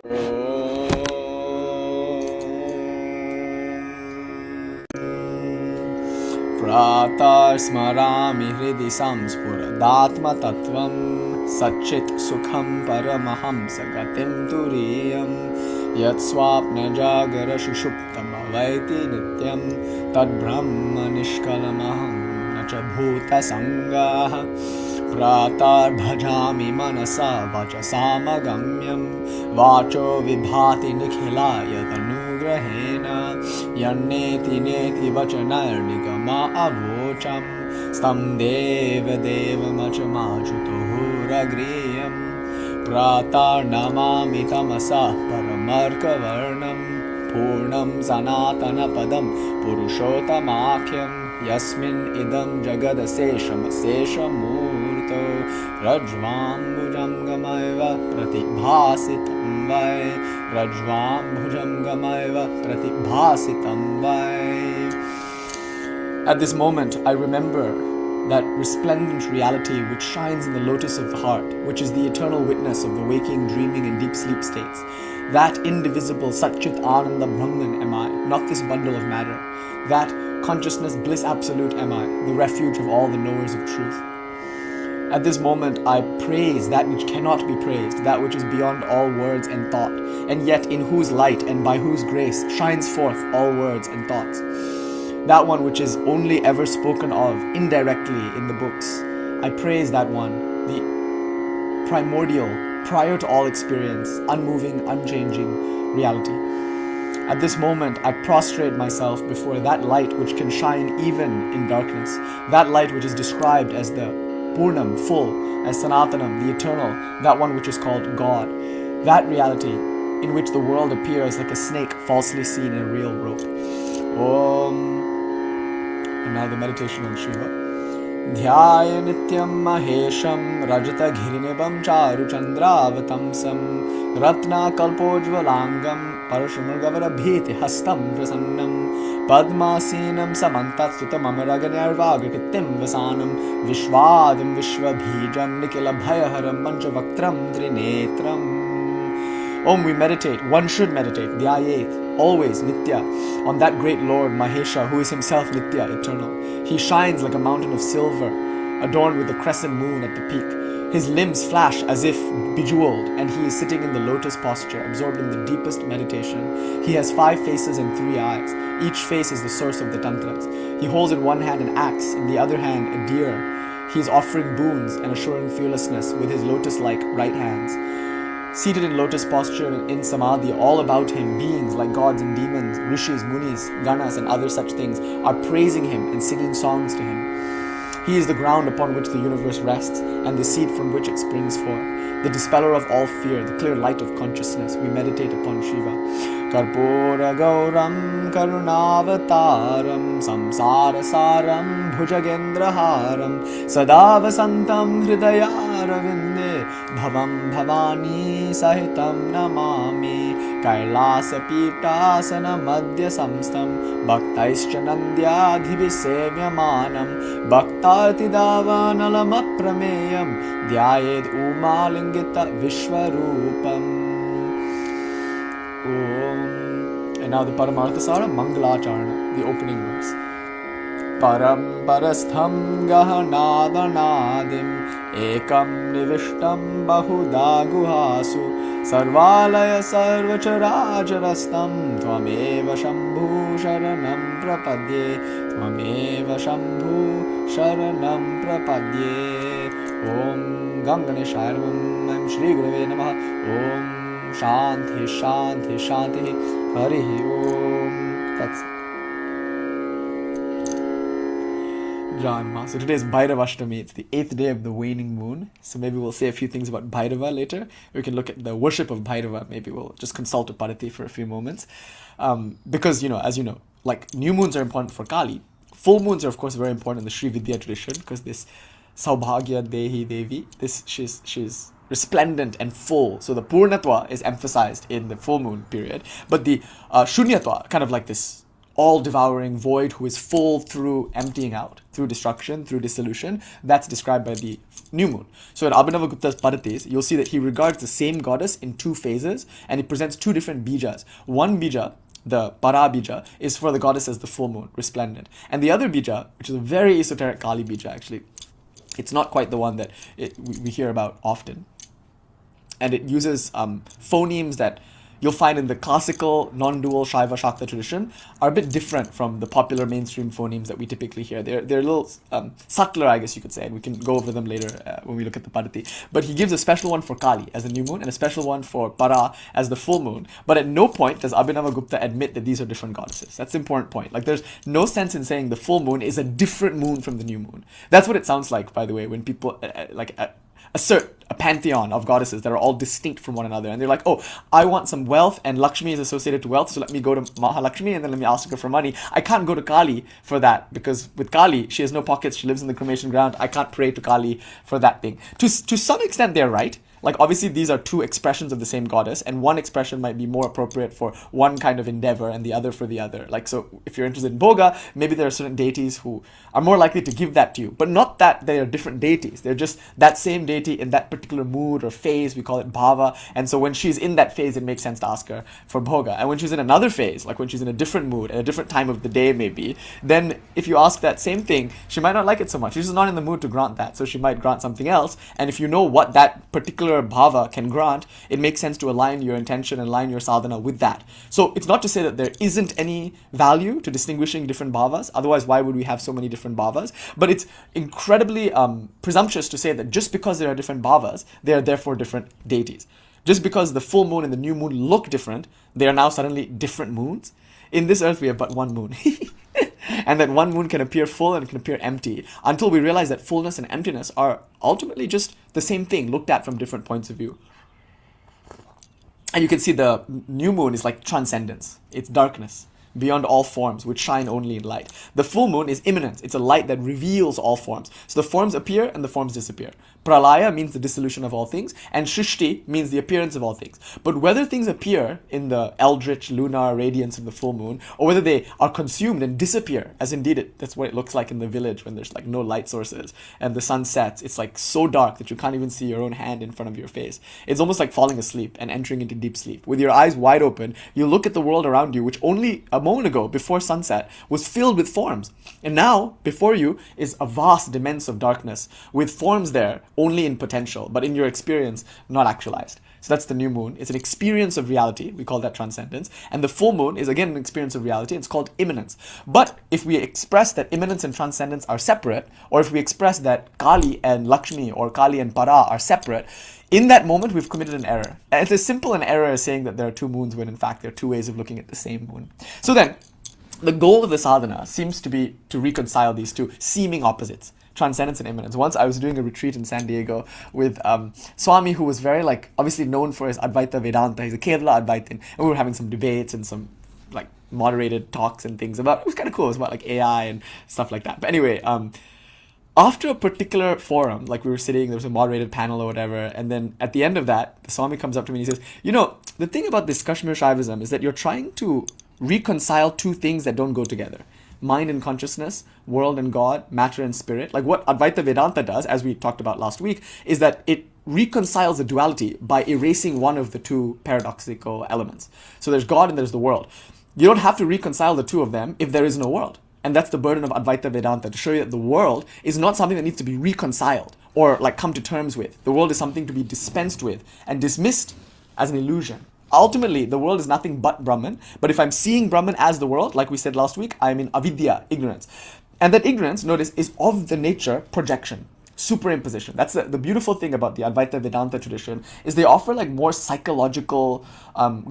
Pratar smarami hridi samspuradatma tattvam Satchit sukham paramahamsa gatim turiyam Yat swapna jagara shushuptam avaiti nityam Tad brahma nishkalamaham nacha bhuta sangaha Pratar bhajami manasa vachasamagамyam Vacho vibhati nikhilaya tanugrahena Yanneti neti vachanarnigama avocham Stam deva deva machamachutohuragriyam Pratar namami tamasa paramarkavarnam Purnam sanatana padam purushottamakyam Yasmin idam jagadasesham aseshamurto Rajvam bhujam gamaiva pratibhasitam vai Rajvam bhujam gamaiva pratibhasitam vai. At this moment, I remember that resplendent reality which shines in the lotus of the heart, which is the eternal witness of the waking, dreaming and deep sleep states. That indivisible Satchit Ananda Brahman am I, not this bundle of matter. That consciousness, bliss absolute am I, the refuge of all the knowers of truth. At this moment, I praise that which cannot be praised, that which is beyond all words and thought, and yet in whose light and by whose grace shines forth all words and thoughts. That one which is only ever spoken of indirectly in the books. I praise that one, the primordial, prior to all experience, unmoving, unchanging reality. At this moment, I prostrate myself before that light which can shine even in darkness, that light which is described as the Purnam, full, as Sanatanam, the eternal, that one which is called God, that reality in which the world appears like a snake falsely seen in a real rope. And now the meditation on Shiva. Dhyaya nityam mahesham rajata ghirinibam charu chandravatamsam ratna kalpojvalangam parashamurgavara bhiti hastam prasannam padmasinam samantatsutam amaraganyarvagakitim vasanam vishwadim vishwabhijam nikila bhayaharam manchavaktram trinetram. We meditate, one should meditate, dhyayet, always, nitya, on that great Lord Mahesha, who is himself nitya, eternal. He shines like a mountain of silver, adorned with a crescent moon at the peak. His limbs flash as if bejeweled, and he is sitting in the lotus posture, absorbed in the deepest meditation. He has 5 faces and 3 eyes. Each face is the source of the tantras. He holds in one hand an axe, in the other hand a deer. He is offering boons and assuring fearlessness with his lotus-like right hands. Seated in lotus posture in samadhi, all about him, beings like gods and demons, rishis, munis, ganas and other such things are praising him and singing songs to him. He is the ground upon which the universe rests and the seed from which it springs forth. The dispeller of all fear, the clear light of consciousness, we meditate upon Shiva. Karpura Gauram Karunavataram Samsara Saram Bhujagendraharam Sadavasantam Hridayaravinде Bhavam Bhavani Sahitam Namami Kailasa Pitasana Madhya Samstam Bhaktaischa Nandyadhivisevyamanam Bhaktarti Davanalama Prameyam Dhyayed Umalingita Vishwarupam. And now the Paramarthasara Mangalacharana, the opening verse. Param parastham gahanadanadim ekam nivishtam bahuda guhasu sarvalaya sarvacharacharastam tvameva shambhu sharanam prapadye tvameva shambhu sharanam prapadye. Om Ganganeshaya Namah. Om Shri Gurave Namah. Om Shanti, Shanti, Shanti, Harihi Om. That's it. So today is Bhairavashtami. It's the 8th day of the waning moon. So maybe we'll say a few things about Bhairava later. We can look at the worship of Bhairava. Maybe we'll just consult a Parati for a few moments. Because, as you know, like new moons are important for Kali. Full moons are, of course, very important in the Sri Vidya tradition because this Saubhagya Dehi Devi, she's resplendent and full. So the Purnatva is emphasized in the full moon period. But the Shunyatva, kind of like this all-devouring void who is full through emptying out, through destruction, through dissolution. That's described by the new moon. So in Abhinavagupta's Padatis, you'll see that he regards the same goddess in two phases, and he presents two different bija. One bija, the para bija, is for the goddess as the full moon, resplendent. And the other bija, which is a very esoteric Kali bija actually, it's not quite the one that we hear about often. And it uses phonemes that you'll find in the classical non-dual Shaiva Shakta tradition are a bit different from the popular mainstream phonemes that we typically hear. They're a little subtler, I guess you could say, and we can go over them later when we look at the Padati. But he gives a special one for Kali as the new moon and a special one for Para as the full moon. But at no point does Abhinavagupta admit that these are different goddesses. That's the important point. Like, there's no sense in saying the full moon is a different moon from the new moon. That's what it sounds like, by the way, when people assert a pantheon of goddesses that are all distinct from one another. And they're like, oh, I want some wealth, and Lakshmi is associated to wealth, so let me go to Mahalakshmi and then let me ask her for money. I can't go to Kali for that, because with Kali, she has no pockets, she lives in the cremation ground. I can't pray to Kali for that thing. To some extent, they're right. Like, obviously, these are two expressions of the same goddess, and one expression might be more appropriate for one kind of endeavor and the other for the other. Like, so if you're interested in Bhoga, maybe there are certain deities who are more likely to give that to you. But not that they are different deities. They're just that same deity in that particular mood or phase. We call it bhava. And so when she's in that phase, it makes sense to ask her for Bhoga. And when she's in another phase, like when she's in a different mood, at a different time of the day maybe, then if you ask that same thing, she might not like it so much. She's just not in the mood to grant that. So she might grant something else. And if you know what that particular bhava can grant, it makes sense to align your intention and align your sadhana with that. So it's not to say that there isn't any value to distinguishing different bhavas. Otherwise, why would we have so many different bhavas? But it's incredibly presumptuous to say that just because there are different bhavas, they are therefore different deities. Just because the full moon and the new moon look different, they are now suddenly different moons. In this earth, we have but one moon. And that one moon can appear full and can appear empty, until we realize that fullness and emptiness are ultimately just the same thing, looked at from different points of view. And you can see the new moon is like transcendence. It's darkness beyond all forms, which shine only in light. The full moon is immanence. It's a light that reveals all forms. So the forms appear and the forms disappear. Pralaya means the dissolution of all things, and Shrishti means the appearance of all things. But whether things appear in the eldritch lunar radiance of the full moon, or whether they are consumed and disappear, as indeed that's what it looks like in the village when there's like no light sources and the sun sets, it's like so dark that you can't even see your own hand in front of your face. It's almost like falling asleep and entering into deep sleep. With your eyes wide open, you look at the world around you, which only a moment ago, before sunset, was filled with forms. And now, before you is a vast immense of darkness, with forms there only in potential, but in your experience, not actualized. So that's the new moon. It's an experience of reality. We call that transcendence. And the full moon is again an experience of reality. It's called immanence. But if we express that immanence and transcendence are separate, or if we express that Kali and Lakshmi or Kali and Para are separate, in that moment, we've committed an error. And it's as simple an error as saying that there are two moons when in fact there are two ways of looking at the same moon. So then, the goal of the sadhana seems to be to reconcile these two seeming opposites, transcendence and immanence. Once I was doing a retreat in San Diego with Swami, who was very obviously known for his Advaita Vedanta. He's a Kerala Advaitin. And we were having some debates and some moderated talks and things about, it was kind of cool. It was about AI and stuff like that. But anyway, after a particular forum, we were sitting, there was a moderated panel or whatever, and then at the end of that, the Swami comes up to me and he says, the thing about this Kashmir Shaivism is that you're trying to reconcile two things that don't go together. Mind and consciousness, world and God, matter and spirit. Like what Advaita Vedanta does, as we talked about last week, is that it reconciles the duality by erasing one of the two paradoxical elements. So there's God and there's the world. You don't have to reconcile the two of them if there is no world. And that's the burden of Advaita Vedanta, to show you that the world is not something that needs to be reconciled or come to terms with. The world is something to be dispensed with and dismissed as an illusion. Ultimately, the world is nothing but Brahman. But if I'm seeing Brahman as the world, like we said last week, I'm in avidya, ignorance. And that ignorance, notice, is of the nature projection, superimposition. That's the beautiful thing about the Advaita Vedanta tradition, is they offer more psychological,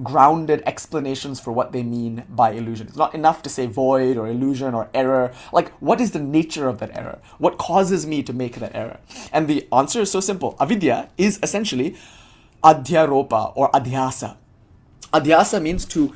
grounded explanations for what they mean by illusion. It's not enough to say void or illusion or error. What is the nature of that error? What causes me to make that error? And the answer is so simple. Avidya is essentially adhyaropa or adhyasa. Adhyasa means to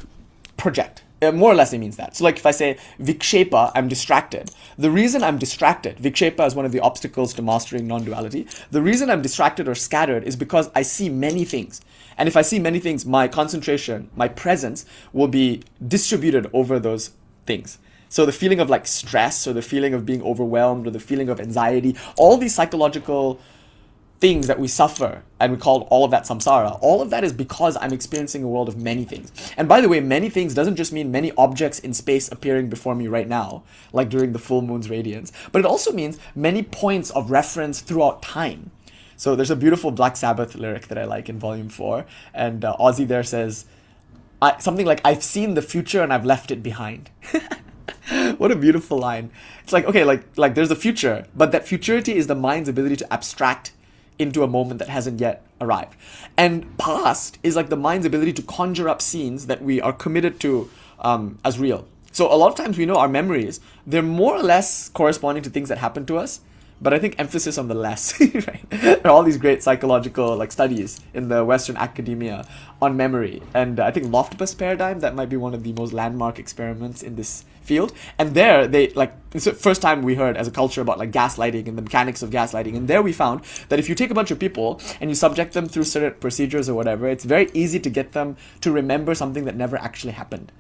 project. More or less it means that. So if I say vikshepa, I'm distracted. The reason I'm distracted, vikshepa is one of the obstacles to mastering non-duality. The reason I'm distracted or scattered is because I see many things. And if I see many things, my concentration, my presence will be distributed over those things. So the feeling of like stress, or the feeling of being overwhelmed, or the feeling of anxiety, all these psychological things that we suffer, and we call all of that samsara, all of that is because I'm experiencing a world of many things. And by the way, many things doesn't just mean many objects in space appearing before me right now, like during the full moon's radiance, but it also means many points of reference throughout time. So there's a beautiful Black Sabbath lyric that I like in Volume 4, and Ozzy there says something like, "I've seen the future and I've left it behind." What a beautiful line. It's like, okay, like there's a future, but that futurity is the mind's ability to abstract into a moment that hasn't yet arrived. And past is like the mind's ability to conjure up scenes that we are committed to as real. So a lot of times we know our memories, they're more or less corresponding to things that happened to us, but I think emphasis on the less, right? There are all these great psychological like studies in the Western academia on memory. And I think Loftbus paradigm, that might be one of the most landmark experiments in this field. And there they like, it's the first time we heard as a culture about like gaslighting and the mechanics of gaslighting. And there we found that if you take a bunch of people and you subject them through certain procedures or whatever, it's very easy to get them to remember something that never actually happened.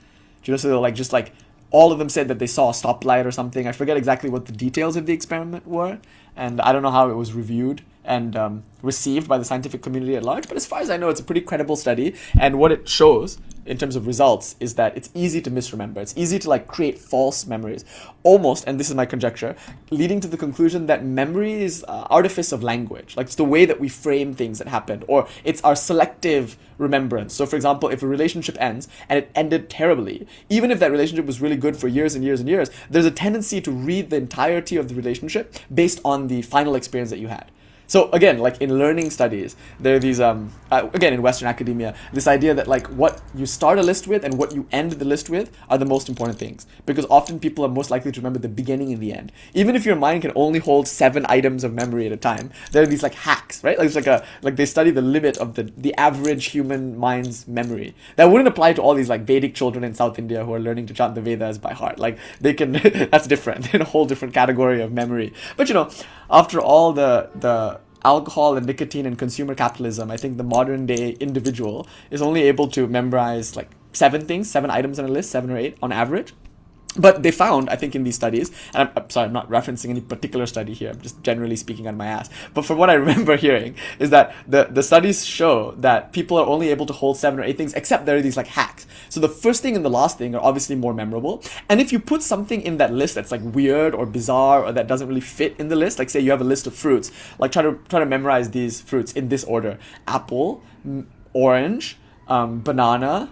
You know, so like just like all of them said that they saw a stoplight or something. I forget exactly what the details of the experiment were, and I don't know how it was reviewed and received by the scientific community at large, but as far as I know, it's a pretty credible study, and what it shows in terms of results is that it's easy to misremember. It's easy to like create false memories, almost, and this is my conjecture, leading to the conclusion that memory is artifice of language. Like it's the way that we frame things that happened, or it's our selective remembrance. So for example, if a relationship ends and it ended terribly, even if that relationship was really good for years and years and years, there's a tendency to read the entirety of the relationship based on the final experience that you had. So again, like in learning studies, there are these, again in Western academia, this idea that like what you start a list with and what you end the list with are the most important things. Because often people are most likely to remember the beginning and the end. Even if your mind can only hold 7 items of memory at a time, there are these like hacks, right? Like it's like they study the limit of the average human mind's memory. That wouldn't apply to all these like Vedic children in South India who are learning to chant the Vedas by heart. Like they can, that's different. They're in a whole different category of memory. But you know, after all the alcohol and nicotine and consumer capitalism, I think the modern day individual is only able to memorize like 7 items on a list, 7 or 8 on average. But they found, I think in these studies, and I'm sorry, I'm not referencing any particular study here, I'm just generally speaking on my ass. But from what I remember hearing is that the studies show that people are only able to hold 7 or 8 things, except there are these like hacks. So the first thing and the last thing are obviously more memorable. And if you put something in that list that's like weird or bizarre or that doesn't really fit in the list, like say you have a list of fruits, like try to memorize these fruits in this order: apple, orange, banana,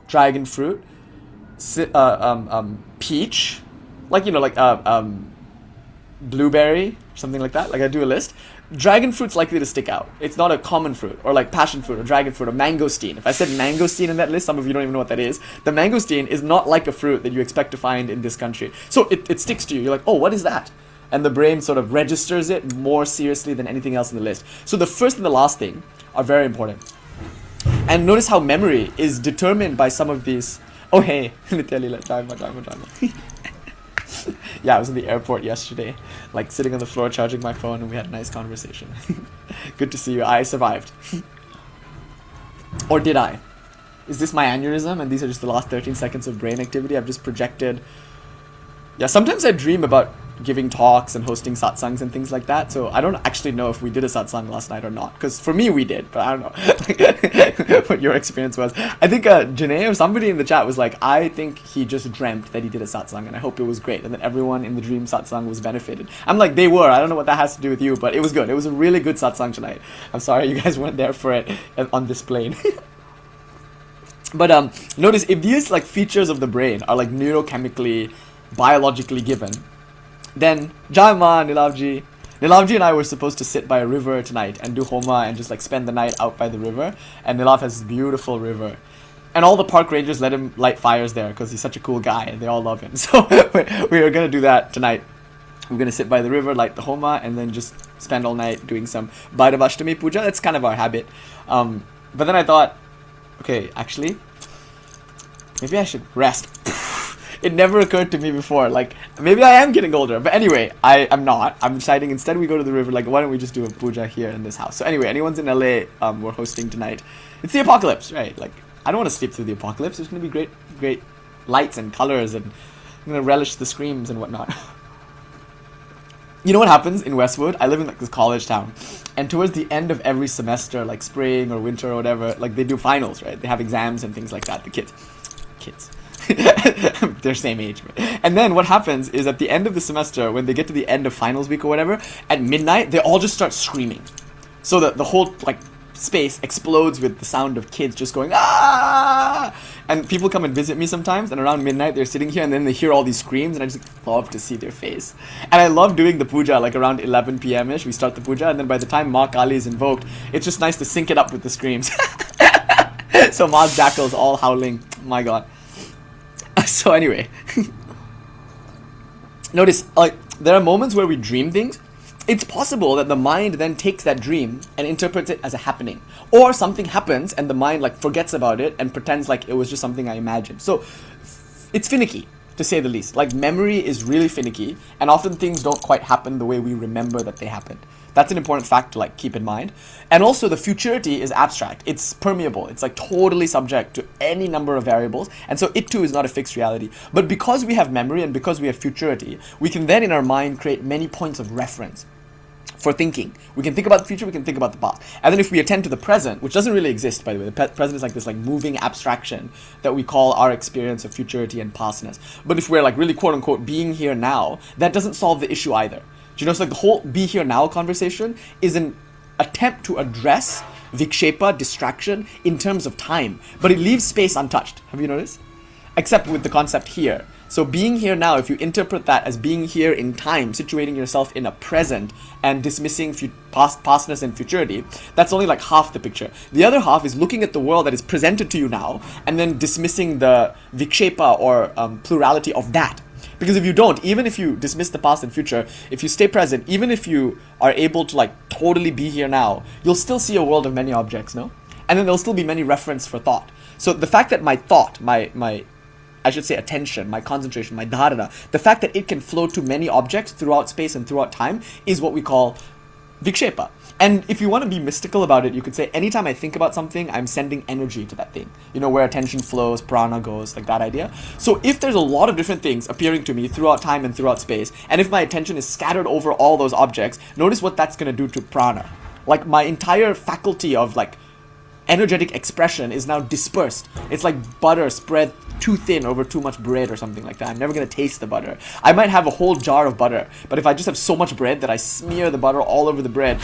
dragon fruit, peach, like you know, like blueberry, something like that. Like I do a list. Dragon fruit's likely to stick out. It's not a common fruit, or like passion fruit or dragon fruit or mangosteen. If I said mangosteen in that list, some of you don't even know what that is. The mangosteen is not like a fruit that you expect to find in this country. So it sticks to you. You're like, oh, what is that? And the brain sort of registers it more seriously than anything else in the list. So the first and the last thing are very important. And notice how memory is determined by some of these. Oh hey, Nitya. Yeah, I was in the airport yesterday, like sitting on the floor charging my phone, and we had a nice conversation. Good to see you. I survived. Or did I? Is this my aneurysm and these are just the last 13 seconds of brain activity? I've just projected. Yeah, sometimes I dream about giving talks and hosting satsangs and things like that, so I don't actually know if we did a satsang last night or not, because for me we did, but I don't know what your experience was. I think Janae or somebody in the chat was like, I think he just dreamt that he did a satsang and I hope it was great and that everyone in the dream satsang was benefited. I'm like, they were. I don't know what that has to do with you, but it was good. It was a really good satsang tonight. I'm sorry you guys weren't there for it on this plane. But notice if these like features of the brain are like neurochemically, biologically given, then Jayama, Nilavji and I were supposed to sit by a river tonight and do homa and just like spend the night out by the river. And Nilav has this beautiful river, and all the park rangers let him light fires there because he's such a cool guy and they all love him. So we were gonna do that tonight. We're gonna sit by the river, light the homa, and then just spend all night doing some Bhairavashtami puja. That's kind of our habit. But then I thought, okay, actually, maybe I should rest. It never occurred to me before, like, maybe I am getting older, but anyway, I'm not. I'm deciding instead we go to the river, like, why don't we just do a puja here in this house? So anyway, anyone's in LA, we're hosting tonight. It's the apocalypse, right? Like, I don't want to sleep through the apocalypse. There's going to be great lights and colors and going to relish the screams and whatnot. You know what happens in Westwood? I live in like this college town, and towards the end of every semester, like spring or winter or whatever, like they do finals, right? They have exams and things like that. The kids, they're same age. And then what happens is at the end of the semester, when they get to the end of finals week or whatever, at midnight they all just start screaming. So the whole like space explodes with the sound of kids just going ah, and people come and visit me sometimes, and around midnight they're sitting here and then they hear all these screams, and I just love to see their face. And I love doing the puja like around 11 p.m. ish. We start the puja, and then by the time Ma Kali is invoked, it's just nice to sync it up with the screams. So Ma's jackals all howling. My god. So anyway, notice like there are moments where we dream things. It's possible that the mind then takes that dream and interprets it as a happening. Or something happens and the mind like forgets about it and pretends like it was just something I imagined. So it's finicky, to say the least. Like memory is really finicky, and often things don't quite happen the way we remember that they happened. That's an important fact to like keep in mind. And also the futurity is abstract. It's permeable. It's like totally subject to any number of variables. And so it too is not a fixed reality. But because we have memory and because we have futurity, we can then in our mind create many points of reference for thinking. We can think about the future, we can think about the past. And then if we attend to the present, which doesn't really exist, by the way, the present is like this like moving abstraction that we call our experience of futurity and pastness. But if we're like really quote unquote being here now, that doesn't solve the issue either. Do you know, so like the whole be here now conversation is an attempt to address vikshepa, distraction, in terms of time, but it leaves space untouched. Have you noticed? Except with the concept here. So being here now, if you interpret that as being here in time, situating yourself in a present and dismissing pastness and futurity, that's only like half the picture. The other half is looking at the world that is presented to you now and then dismissing the vikshepa or plurality of that. Because if you don't, even if you dismiss the past and future, if you stay present, even if you are able to like totally be here now, you'll still see a world of many objects, no? And then there'll still be many reference for thought. So the fact that my thought, my I should say attention, my concentration, my dharana, the fact that it can flow to many objects throughout space and throughout time is what we call vikshepa. And if you want to be mystical about it, you could say anytime I think about something, I'm sending energy to that thing. You know, where attention flows, prana goes, like that idea. So if there's a lot of different things appearing to me throughout time and throughout space, and if my attention is scattered over all those objects, notice what that's going to do to prana. Like my entire faculty of like energetic expression is now dispersed. It's like butter spread too thin over too much bread or something like that. I'm never going to taste the butter. I might have a whole jar of butter, but if I just have so much bread that I smear the butter all over the bread,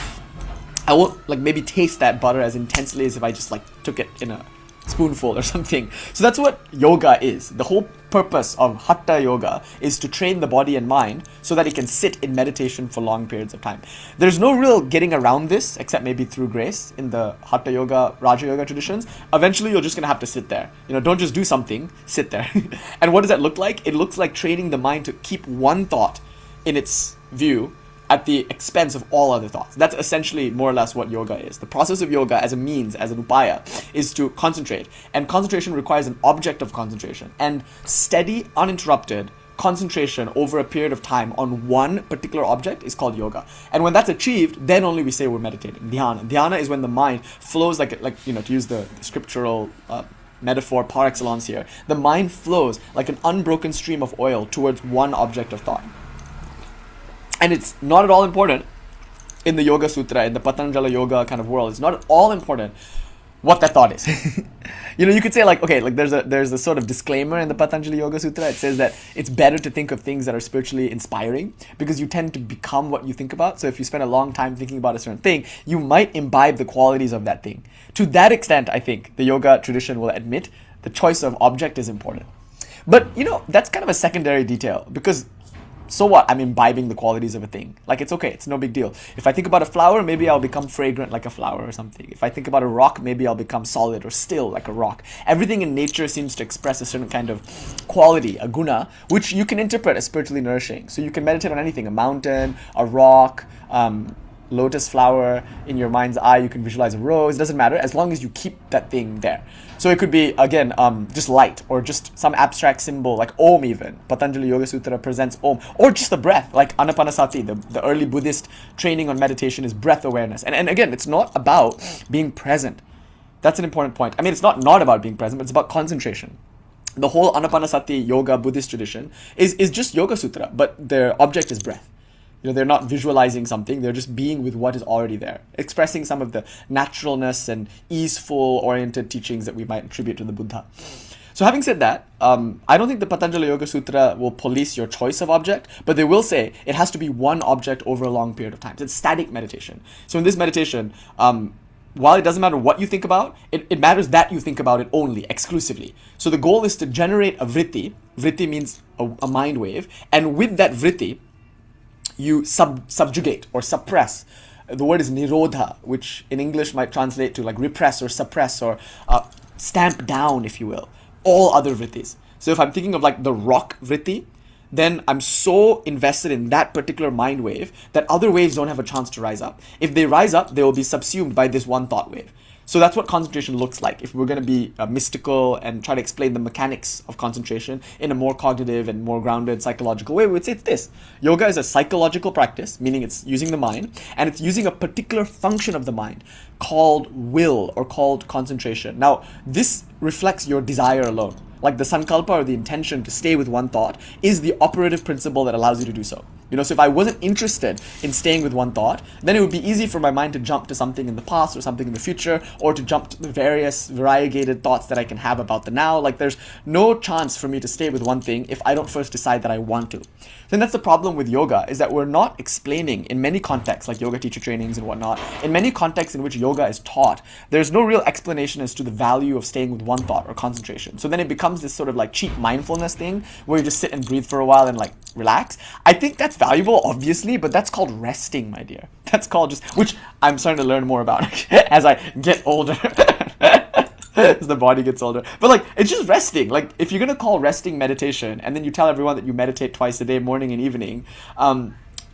I won't like maybe taste that butter as intensely as if I just like took it in a spoonful or something. So that's what yoga is. The whole purpose of hatha yoga is to train the body and mind so that it can sit in meditation for long periods of time. There's no real getting around this except maybe through grace in the hatha yoga, raja yoga traditions. Eventually you're just going to have to sit there. You know, don't just do something, sit there. And what does that look like? It looks like training the mind to keep one thought in its view at the expense of all other thoughts. That's essentially more or less what yoga is. The process of yoga as a means, as an upaya, is to concentrate. And concentration requires an object of concentration. And steady, uninterrupted concentration over a period of time on one particular object is called yoga. And when that's achieved, then only we say we're meditating. Dhyana. Dhyana is when the mind flows like you know, to use the scriptural metaphor par excellence here, the mind flows like an unbroken stream of oil towards one object of thought. And it's not at all important in the Yoga Sutra, in the Patañjali Yoga kind of world. It's not at all important what that thought is. You know, you could say like, okay, like there's a sort of disclaimer in the Patañjali Yoga Sutra. It says that it's better to think of things that are spiritually inspiring because you tend to become what you think about. So if you spend a long time thinking about a certain thing, you might imbibe the qualities of that thing. To that extent, I think the yoga tradition will admit the choice of object is important. But, you know, that's kind of a secondary detail because so what? I'm imbibing the qualities of a thing. Like, it's okay. It's no big deal. If I think about a flower, maybe I'll become fragrant like a flower or something. If I think about a rock, maybe I'll become solid or still like a rock. Everything in nature seems to express a certain kind of quality, a guna, which you can interpret as spiritually nourishing. So you can meditate on anything, a mountain, a rock, lotus flower. In your mind's eye, you can visualize a rose. It doesn't matter as long as you keep that thing there. So it could be, again, just light or just some abstract symbol like Om even. Patanjali Yoga Sutra presents Om. Or just the breath, like Anapanasati. The early Buddhist training on meditation is breath awareness. And again, it's not about being present. That's an important point. I mean, it's not about being present, but it's about concentration. the whole Anapanasati yoga Buddhist tradition is just Yoga Sutra, but their object is breath. They're not visualizing something, they're just being with what is already there, expressing some of the naturalness and easeful oriented teachings that we might attribute to the Buddha. So having said that, I don't think the Patañjali Yoga Sutra will police your choice of object, but they will say it has to be one object over a long period of time. So it's static meditation. So in this meditation, while it doesn't matter what you think about, it matters that you think about it only, exclusively. So the goal is to generate a vritti. Vritti means a mind wave. And with that vritti, you subjugate or suppress. The word is nirodha, which in English might translate to like repress or suppress or stamp down, if you will, all other vrittis. So if I'm thinking of like the rock vritti, then I'm so invested in that particular mind wave that other waves don't have a chance to rise up. If they rise up, they will be subsumed by this one thought wave. So that's what concentration looks like. If we're going to be mystical and try to explain the mechanics of concentration in a more cognitive and more grounded psychological way, we would say it's this. Yoga is a psychological practice, meaning it's using the mind, and it's using a particular function of the mind called will or called concentration. Now, this reflects your desire alone. Like the sankalpa or the intention to stay with one thought is the operative principle that allows you to do so. So if I wasn't interested in staying with one thought, then it would be easy for my mind to jump to something in the past or something in the future, or to jump to the various variegated thoughts that I can have about the now. Like there's no chance for me to stay with one thing if I don't first decide that I want to. Then that's the problem with yoga, is that we're not explaining in many contexts, like yoga teacher trainings and whatnot, in many contexts in which yoga is taught, there's no real explanation as to the value of staying with one thought or concentration. So then it becomes this sort of like cheap mindfulness thing where you just sit and breathe for a while and like relax. I think that's valuable, obviously, but that's called resting, my dear. That's called just, which I'm starting to learn more about as I get older. As the body gets older. But like, it's just resting. Like, if you're gonna call resting meditation, and then you tell everyone that you meditate twice a day, morning and evening,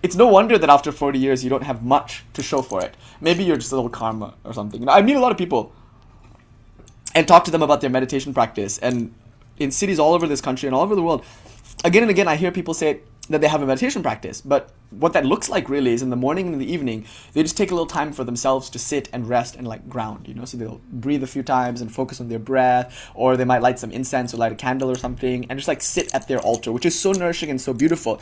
it's no wonder that after 40 years you don't have much to show for it. Maybe you're just a little karma or something. I meet a lot of people and talk to them about their meditation practice, and in cities all over this country and all over the world, again and again I hear people say that they have a meditation practice, but what that looks like really is in the morning and in the evening, they just take a little time for themselves to sit and rest and like ground, so they'll breathe a few times and focus on their breath, or they might light some incense or light a candle or something and just like sit at their altar, which is so nourishing and so beautiful.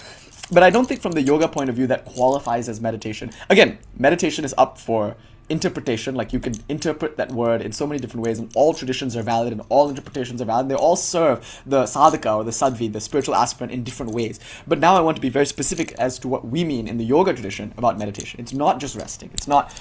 But I don't think from the yoga point of view that qualifies as meditation. Again, meditation is up for interpretation. Like you can interpret that word in so many different ways, and all traditions are valid and all interpretations are valid. They all serve the sadhaka or the sadhvi, the spiritual aspirant, in different ways. But now I want to be very specific as to what we mean in the yoga tradition about meditation. It's not just resting. It's not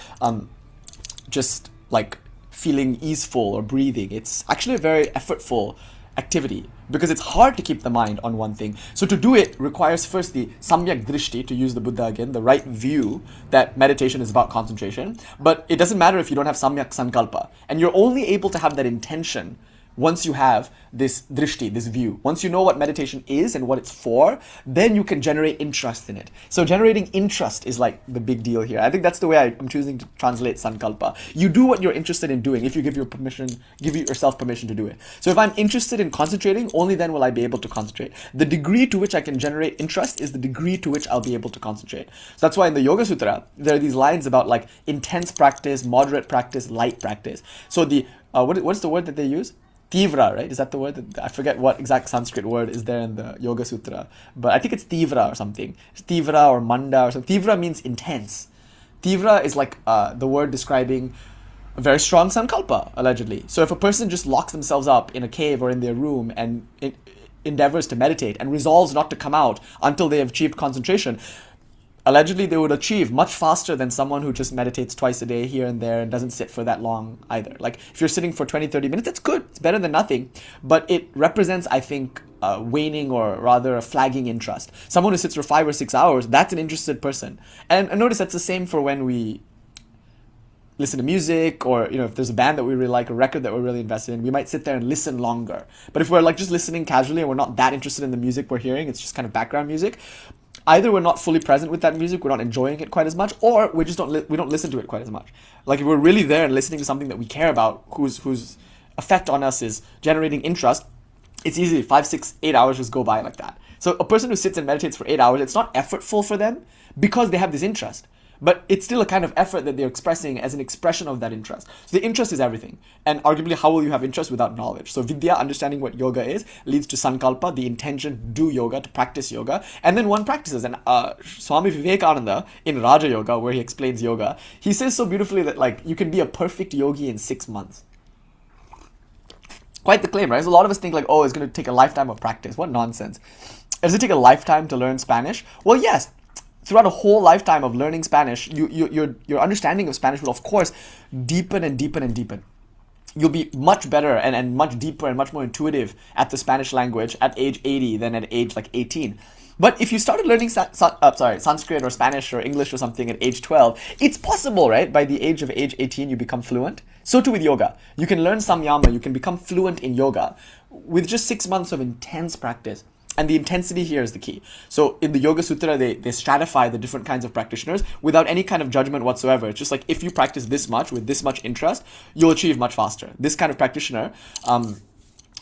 just like feeling easeful or breathing. It's actually a very effortful activity, because it's hard to keep the mind on one thing. So to do it requires first the samyak drishti, to use the Buddha again, the right view that meditation is about concentration. But it doesn't matter if you don't have samyak sankalpa. And you're only able to have that intention once you have this drishti, this view. Once you know what meditation is and what it's for, then you can generate interest in it. So generating interest is like the big deal here. I think that's the way I'm choosing to translate sankalpa. You do what you're interested in doing if you give yourself permission to do it. So if I'm interested in concentrating, only then will I be able to concentrate. The degree to which I can generate interest is the degree to which I'll be able to concentrate. So that's why in the Yoga Sutra, there are these lines about like intense practice, moderate practice, light practice. So the, what's the word that they use? Tivra, right? Is that the word? I forget what exact Sanskrit word is there in the Yoga Sutra, but I think it's Tivra or something. It's Tivra or Manda or something. Tivra means intense. Tivra is like the word describing a very strong sankalpa, allegedly. So if a person just locks themselves up in a cave or in their room and endeavors to meditate and resolves not to come out until they have achieved concentration, allegedly they would achieve much faster than someone who just meditates twice a day here and there and doesn't sit for that long either. Like if you're sitting for 20-30 minutes, that's good. It's better than nothing. But it represents, I think, waning or rather a flagging interest. Someone who sits for 5 or 6 hours, that's an interested person. And notice that's the same for when we listen to music, or if there's a band that we really like, a record that we're really invested in, we might sit there and listen longer. But if we're like just listening casually and we're not that interested in the music we're hearing, it's just kind of background music, either we're not fully present with that music, we're not enjoying it quite as much, or we just don't listen to it quite as much. Like if we're really there and listening to something that we care about, whose effect on us is generating interest, it's easy. 5, 6, 8 hours just go by like that. So a person who sits and meditates for 8 hours, it's not effortful for them because they have this interest. but it's still a kind of effort that they're expressing as an expression of that interest. So the interest is everything. And arguably, how will you have interest without knowledge? So vidya, understanding what yoga is, leads to sankalpa, the intention to do yoga, to practice yoga. And then one practices. And Swami Vivekananda, in Raja Yoga, where he explains yoga, he says so beautifully that like you can be a perfect yogi in 6 months. Quite the claim, right? So a lot of us think like, oh, it's going to take a lifetime of practice. What nonsense. Does it take a lifetime to learn Spanish? Well, yes. Throughout a whole lifetime of learning Spanish, your understanding of Spanish will, of course, deepen and deepen and deepen. You'll be much better and much deeper and much more intuitive at the Spanish language at age 80 than at age like 18. But if you started learning Sanskrit or Spanish or English or something at age 12, it's possible, right? By the age of age 18, you become fluent. So too with yoga. You can learn samyama, you can become fluent in yoga with just 6 months of intense practice. And the intensity here is the key. So in the Yoga Sutra, they stratify the different kinds of practitioners without any kind of judgment whatsoever. It's just like, if you practice this much with this much interest, you'll achieve much faster. This kind of practitioner,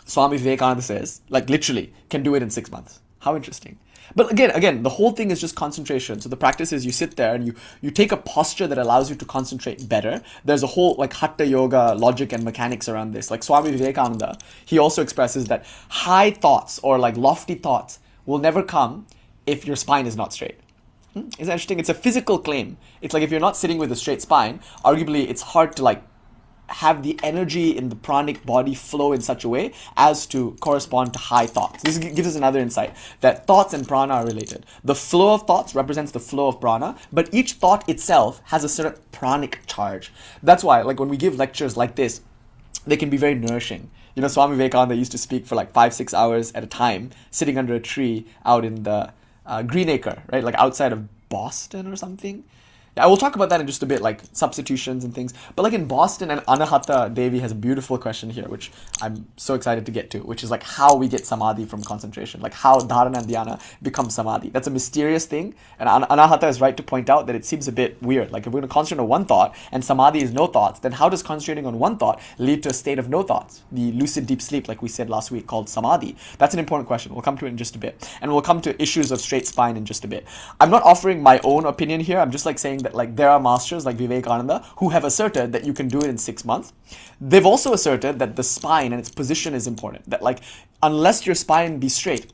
Swami Vivekananda says, like literally, can do it in 6 months. How interesting. But again, the whole thing is just concentration. So the practice is you sit there and you take a posture that allows you to concentrate better. There's a whole like Hatha Yoga logic and mechanics around this. Like Swami Vivekananda, he also expresses that high thoughts or like lofty thoughts will never come if your spine is not straight. Isn't that interesting? It's a physical claim. It's like if you're not sitting with a straight spine, arguably it's hard to like have the energy in the pranic body flow in such a way as to correspond to high thoughts. This gives us another insight that thoughts and prana are related. The flow of thoughts represents the flow of prana, but each thought itself has a certain pranic charge. That's why, like when we give lectures like this, they can be very nourishing. You know, Swami Vivekananda used to speak for like 5-6 hours at a time, sitting under a tree out in the Greenacre, right? Like outside of Boston or something. Yeah, we'll talk about that in just a bit, like substitutions and things. But like in Boston, and Anahata Devi has a beautiful question here, which I'm so excited to get to, which is like how we get samadhi from concentration, like how dharana and dhyana become samadhi. That's a mysterious thing, and Anahata is right to point out that it seems a bit weird. Like if we're going to concentrate on one thought and samadhi is no thoughts, then how does concentrating on one thought lead to a state of no thoughts? The lucid deep sleep, like we said last week, called samadhi. That's an important question. We'll come to it in just a bit. And we'll come to issues of straight spine in just a bit. I'm not offering my own opinion here. I'm just like saying that like there are masters like Vivekananda who have asserted that you can do it in 6 months. They've also asserted that the spine and its position is important. That like unless your spine be straight,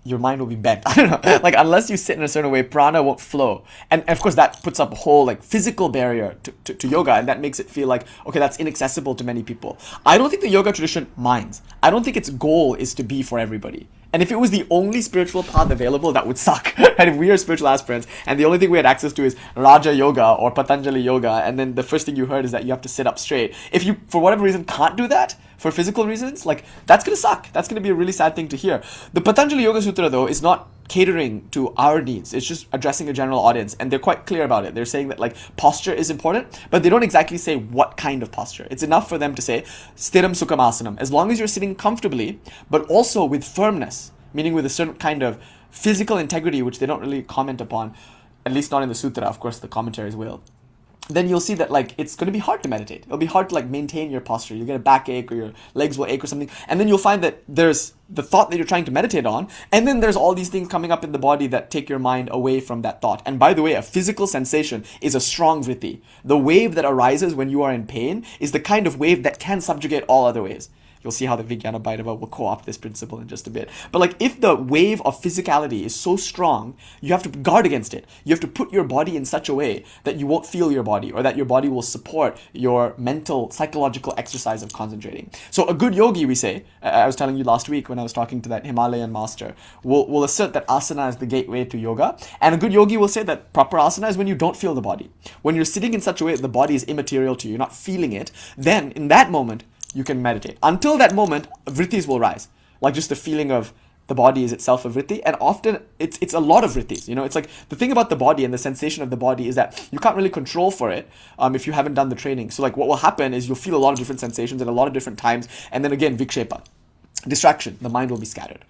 your mind will be bent. I don't know. Like unless you sit in a certain way, prana won't flow. And of course that puts up a whole like physical barrier to yoga, and that makes it feel like, okay, that's inaccessible to many people. I don't think the yoga tradition minds. I don't think its goal is to be for everybody. And if it was the only spiritual path available, that would suck. Right? If we are spiritual aspirants and the only thing we had access to is Raja Yoga or Patañjali Yoga, and then the first thing you heard is that you have to sit up straight. If you, for whatever reason, can't do that, for physical reasons, like that's going to suck. That's going to be a really sad thing to hear. The Patañjali Yoga Sutra, though, is not catering to our needs. It's just addressing a general audience, and they're quite clear about it. They're saying that like posture is important, but they don't exactly say what kind of posture. It's enough for them to say stiram sukham asanam, as long as you're sitting comfortably, but also with firmness, meaning with a certain kind of physical integrity, which they don't really comment upon, at least not in the sutra. Of course, the commentaries will. Then you'll see that like it's going to be hard to meditate. It'll be hard to like maintain your posture. You'll get a backache or your legs will ache or something. And then you'll find that there's the thought that you're trying to meditate on, and then there's all these things coming up in the body that take your mind away from that thought. And by the way, a physical sensation is a strong vritti. The wave that arises when you are in pain is the kind of wave that can subjugate all other waves. You'll see how the Vijnana Bhairava will co-opt this principle in just a bit. But like if the wave of physicality is so strong, you have to guard against it. You have to put your body in such a way that you won't feel your body, or that your body will support your mental, psychological exercise of concentrating. So a good yogi, we say, I was telling you last week when I was talking to that Himalayan master, will assert that asana is the gateway to yoga. And a good yogi will say that proper asana is when you don't feel the body. When you're sitting in such a way that the body is immaterial to you, you're not feeling it, then in that moment, you can meditate. Until that moment, vrittis will rise. Like just the feeling of the body is itself a vritti. And often it's a lot of vrittis. You know, it's like the thing about the body and the sensation of the body is that you can't really control for it if you haven't done the training. So like what will happen is you'll feel a lot of different sensations at a lot of different times. And then again, vikshepa, distraction. The mind will be scattered.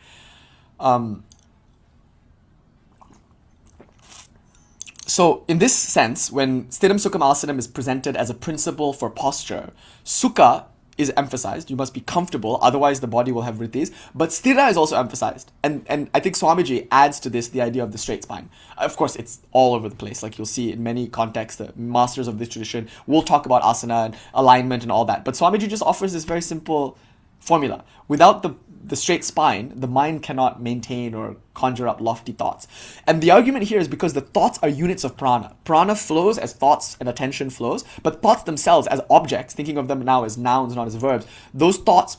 So in this sense, when Stiram Sukham Asanam is presented as a principle for posture, Sukha is emphasized. You must be comfortable, otherwise the body will have vrittis. But sthira is also emphasized. And I think Swamiji adds to this the idea of the straight spine. Of course, it's all over the place. Like you'll see in many contexts, the masters of this tradition will talk about asana and alignment and all that. But Swamiji just offers this very simple formula. Without the straight spine, the mind cannot maintain or conjure up lofty thoughts. And the argument here is because the thoughts are units of prana. Prana flows as thoughts and attention flows, but thoughts themselves as objects, thinking of them now as nouns, not as verbs, those thoughts,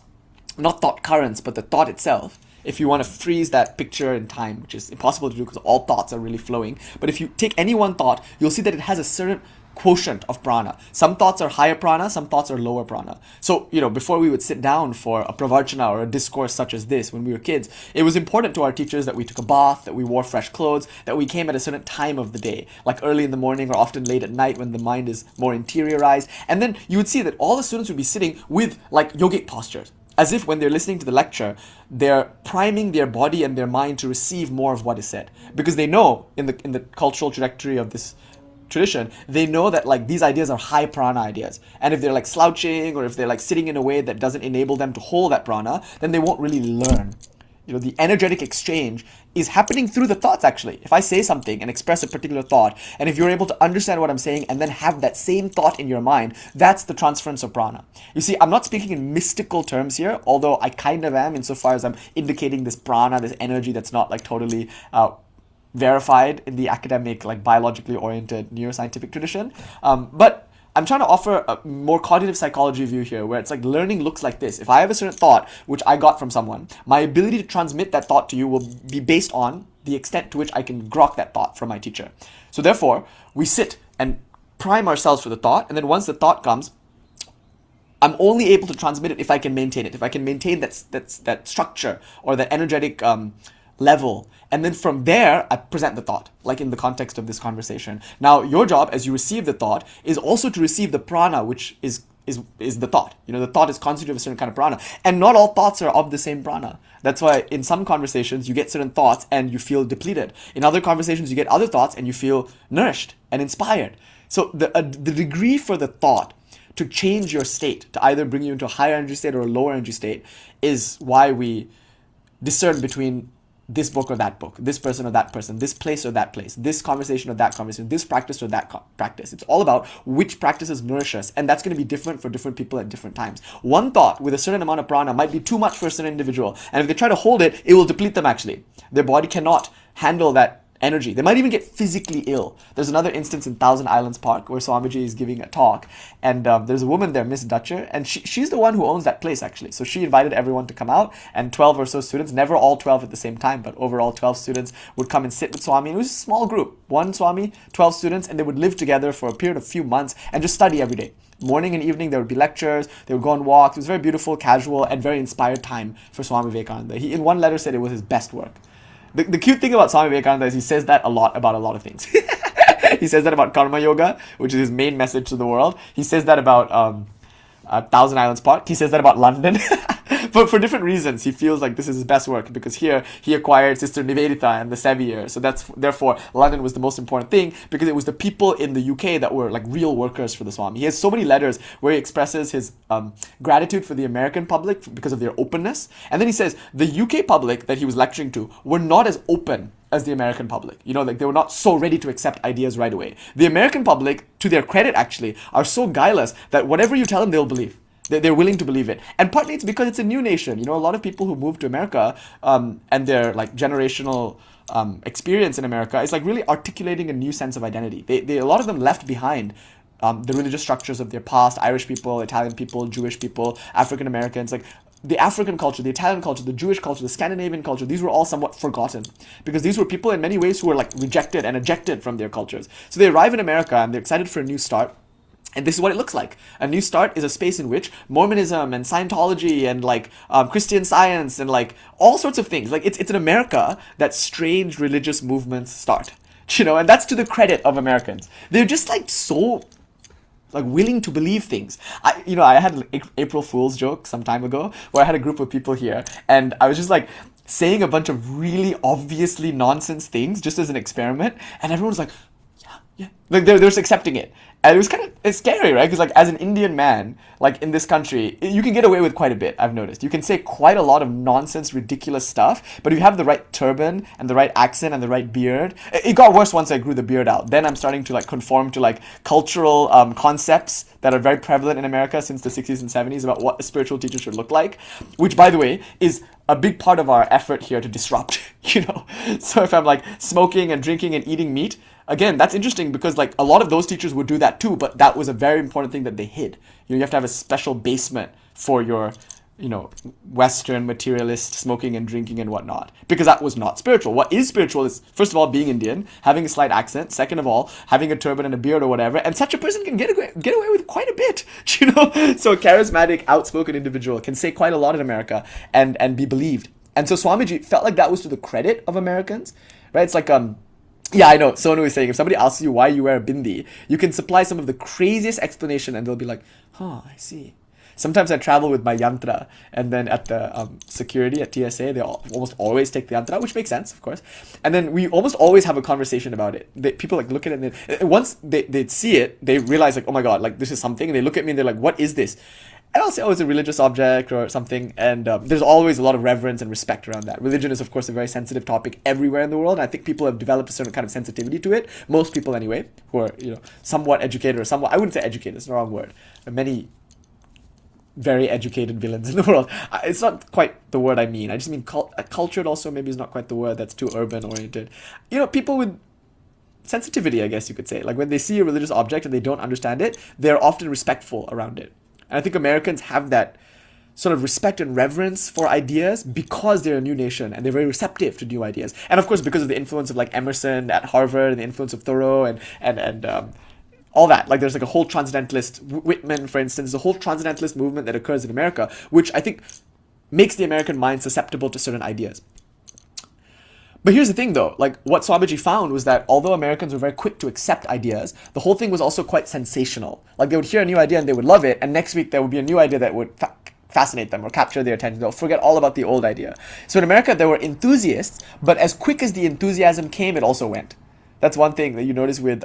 not thought currents, but the thought itself, if you want to freeze that picture in time, which is impossible to do because all thoughts are really flowing, but if you take any one thought, you'll see that it has a certain quotient of prana. Some thoughts are higher prana, some thoughts are lower prana. So, before we would sit down for a pravarchana or a discourse such as this when we were kids, it was important to our teachers that we took a bath, that we wore fresh clothes, that we came at a certain time of the day, like early in the morning or often late at night when the mind is more interiorized. And then you would see that all the students would be sitting with like yogic postures, as if when they're listening to the lecture, they're priming their body and their mind to receive more of what is said. Because they know in the cultural trajectory of this tradition, they know that like these ideas are high prana ideas, and if they're like slouching or if they're like sitting in a way that doesn't enable them to hold that prana, then they won't really learn. The energetic exchange is happening through the thoughts actually. If I say something and express a particular thought, and if you're able to understand what I'm saying and then have that same thought in your mind, that's the transference of prana. You see, I'm not speaking in mystical terms here, although I kind of am insofar as I'm indicating this prana, this energy that's not like totally verified in the academic, like biologically oriented neuroscientific tradition. But I'm trying to offer a more cognitive psychology view here, where it's like learning looks like this. If I have a certain thought, which I got from someone, my ability to transmit that thought to you will be based on the extent to which I can grok that thought from my teacher. So therefore, we sit and prime ourselves for the thought, and then once the thought comes, I'm only able to transmit it if I can maintain it, if I can maintain that structure or that energetic level. And then from there, I present the thought, like in the context of this conversation. Now, your job as you receive the thought is also to receive the prana, which is the thought. The thought is constituted of a certain kind of prana. And not all thoughts are of the same prana. That's why in some conversations, you get certain thoughts and you feel depleted. In other conversations, you get other thoughts and you feel nourished and inspired. So the degree for the thought to change your state, to either bring you into a higher energy state or a lower energy state, is why we discern between this book or that book, this person or that person, this place or that place, this conversation or that conversation, this practice or that practice. It's all about which practices nourish us, and that's going to be different for different people at different times. One thought with a certain amount of prana might be too much for a certain individual, and if they try to hold it, it will deplete them actually. Their body cannot handle that energy. They might even get physically ill. There's another instance in Thousand Islands Park where Swamiji is giving a talk, and there's a woman there, Miss Dutcher, and she's the one who owns that place actually. So she invited everyone to come out, and 12 or so students, never all 12 at the same time, but overall 12 students would come and sit with Swami. And it was a small group, one Swami, 12 students, and they would live together for a period of few months and just study every day. Morning and evening, there would be lectures, they would go on walks. It was very beautiful, casual, and very inspired time for Swami Vivekananda. He, in one letter, said it was his best work. The cute thing about Swami Vivekananda is he says that a lot about a lot of things. He says that about karma yoga, which is his main message to the world. He says that about Thousand Islands Park. He says that about London. But for different reasons, he feels like this is his best work, because here he acquired Sister Nivedita and the Sevier. So therefore London was the most important thing, because it was the people in the UK that were like real workers for the Swami. He has so many letters where he expresses his gratitude for the American public because of their openness. And then he says the UK public that he was lecturing to were not as open as the American public. Like they were not so ready to accept ideas right away. The American public, to their credit actually, are so guileless that whatever you tell them, they'll believe. They're willing to believe it. And partly it's because it's a new nation. A lot of people who move to America and their like generational experience in America is like really articulating a new sense of identity. A lot of them left behind the religious structures of their past. Irish people, Italian people, Jewish people, African Americans, like the African culture, the Italian culture, the Jewish culture, the Scandinavian culture, these were all somewhat forgotten, because these were people in many ways who were like rejected and ejected from their cultures. So they arrive in America and they're excited for a new start. And this is what it looks like. A new start is a space in which Mormonism and Scientology and like Christian Science and like all sorts of things, like it's in America that strange religious movements start, and that's to the credit of Americans. They're just like so like willing to believe things. I had an April Fool's joke some time ago where I had a group of people here and I was just like saying a bunch of really obviously nonsense things just as an experiment, and everyone was like, yeah, like they're just accepting it. And it's scary, right? Because like as an Indian man, like in this country, you can get away with quite a bit, I've noticed. You can say quite a lot of nonsense, ridiculous stuff, but if you have the right turban and the right accent and the right beard, it got worse once I grew the beard out. Then I'm starting to like conform to like cultural concepts that are very prevalent in America since the 60s and 70s about what a spiritual teacher should look like, which by the way is a big part of our effort here to disrupt, you know. So if I'm like smoking and drinking and eating meat, again, that's interesting because like a lot of those teachers would do that too, but that was a very important thing that they hid. You know, you have to have a special basement for your, you know, Western materialist smoking and drinking and whatnot, because that was not spiritual. What is spiritual is, first of all, being Indian, having a slight accent, second of all, having a turban and a beard or whatever, and such a person can get away with quite a bit, you know? So a charismatic, outspoken individual can say quite a lot in America and be believed. And so Swamiji felt like that was to the credit of Americans, right? It's like, yeah, I know. Sonu is saying, if somebody asks you why you wear a bindi, you can supply some of the craziest explanation and they'll be like, I see. Sometimes I travel with my yantra, and then at the security at TSA, they almost always take the yantra, which makes sense, of course. And then we almost always have a conversation about it. People like look at it, and once they see it, they realize like, oh my god, like this is something, and they look at me and they're like, what is this? And I'll say, it's a religious object or something. And there's always a lot of reverence and respect around that. Religion is, of course, a very sensitive topic everywhere in the world. And I think people have developed a certain kind of sensitivity to it. Most people, anyway, who are, you know, somewhat educated or somewhat, I wouldn't say educated, it's the wrong word. Many very educated villains in the world. It's not quite the word I mean. I just mean cultured also maybe is not quite the word. That's too urban oriented. You know, people with sensitivity, I guess you could say. Like when they see a religious object and they don't understand it, they're often respectful around it. And I think Americans have that sort of respect and reverence for ideas because they're a new nation and they're very receptive to new ideas. And of course, because of the influence of like Emerson at Harvard and the influence of Thoreau and all that. Like there's like a whole transcendentalist, Whitman, for instance, the whole transcendentalist movement that occurs in America, which I think makes the American mind susceptible to certain ideas. But here's the thing though, like what Swamiji found was that although Americans were very quick to accept ideas, the whole thing was also quite sensational. Like they would hear a new idea and they would love it, and next week there would be a new idea that would fascinate them or capture their attention. They'll forget all about the old idea. So in America there were enthusiasts, but as quick as the enthusiasm came, it also went. That's one thing that you notice with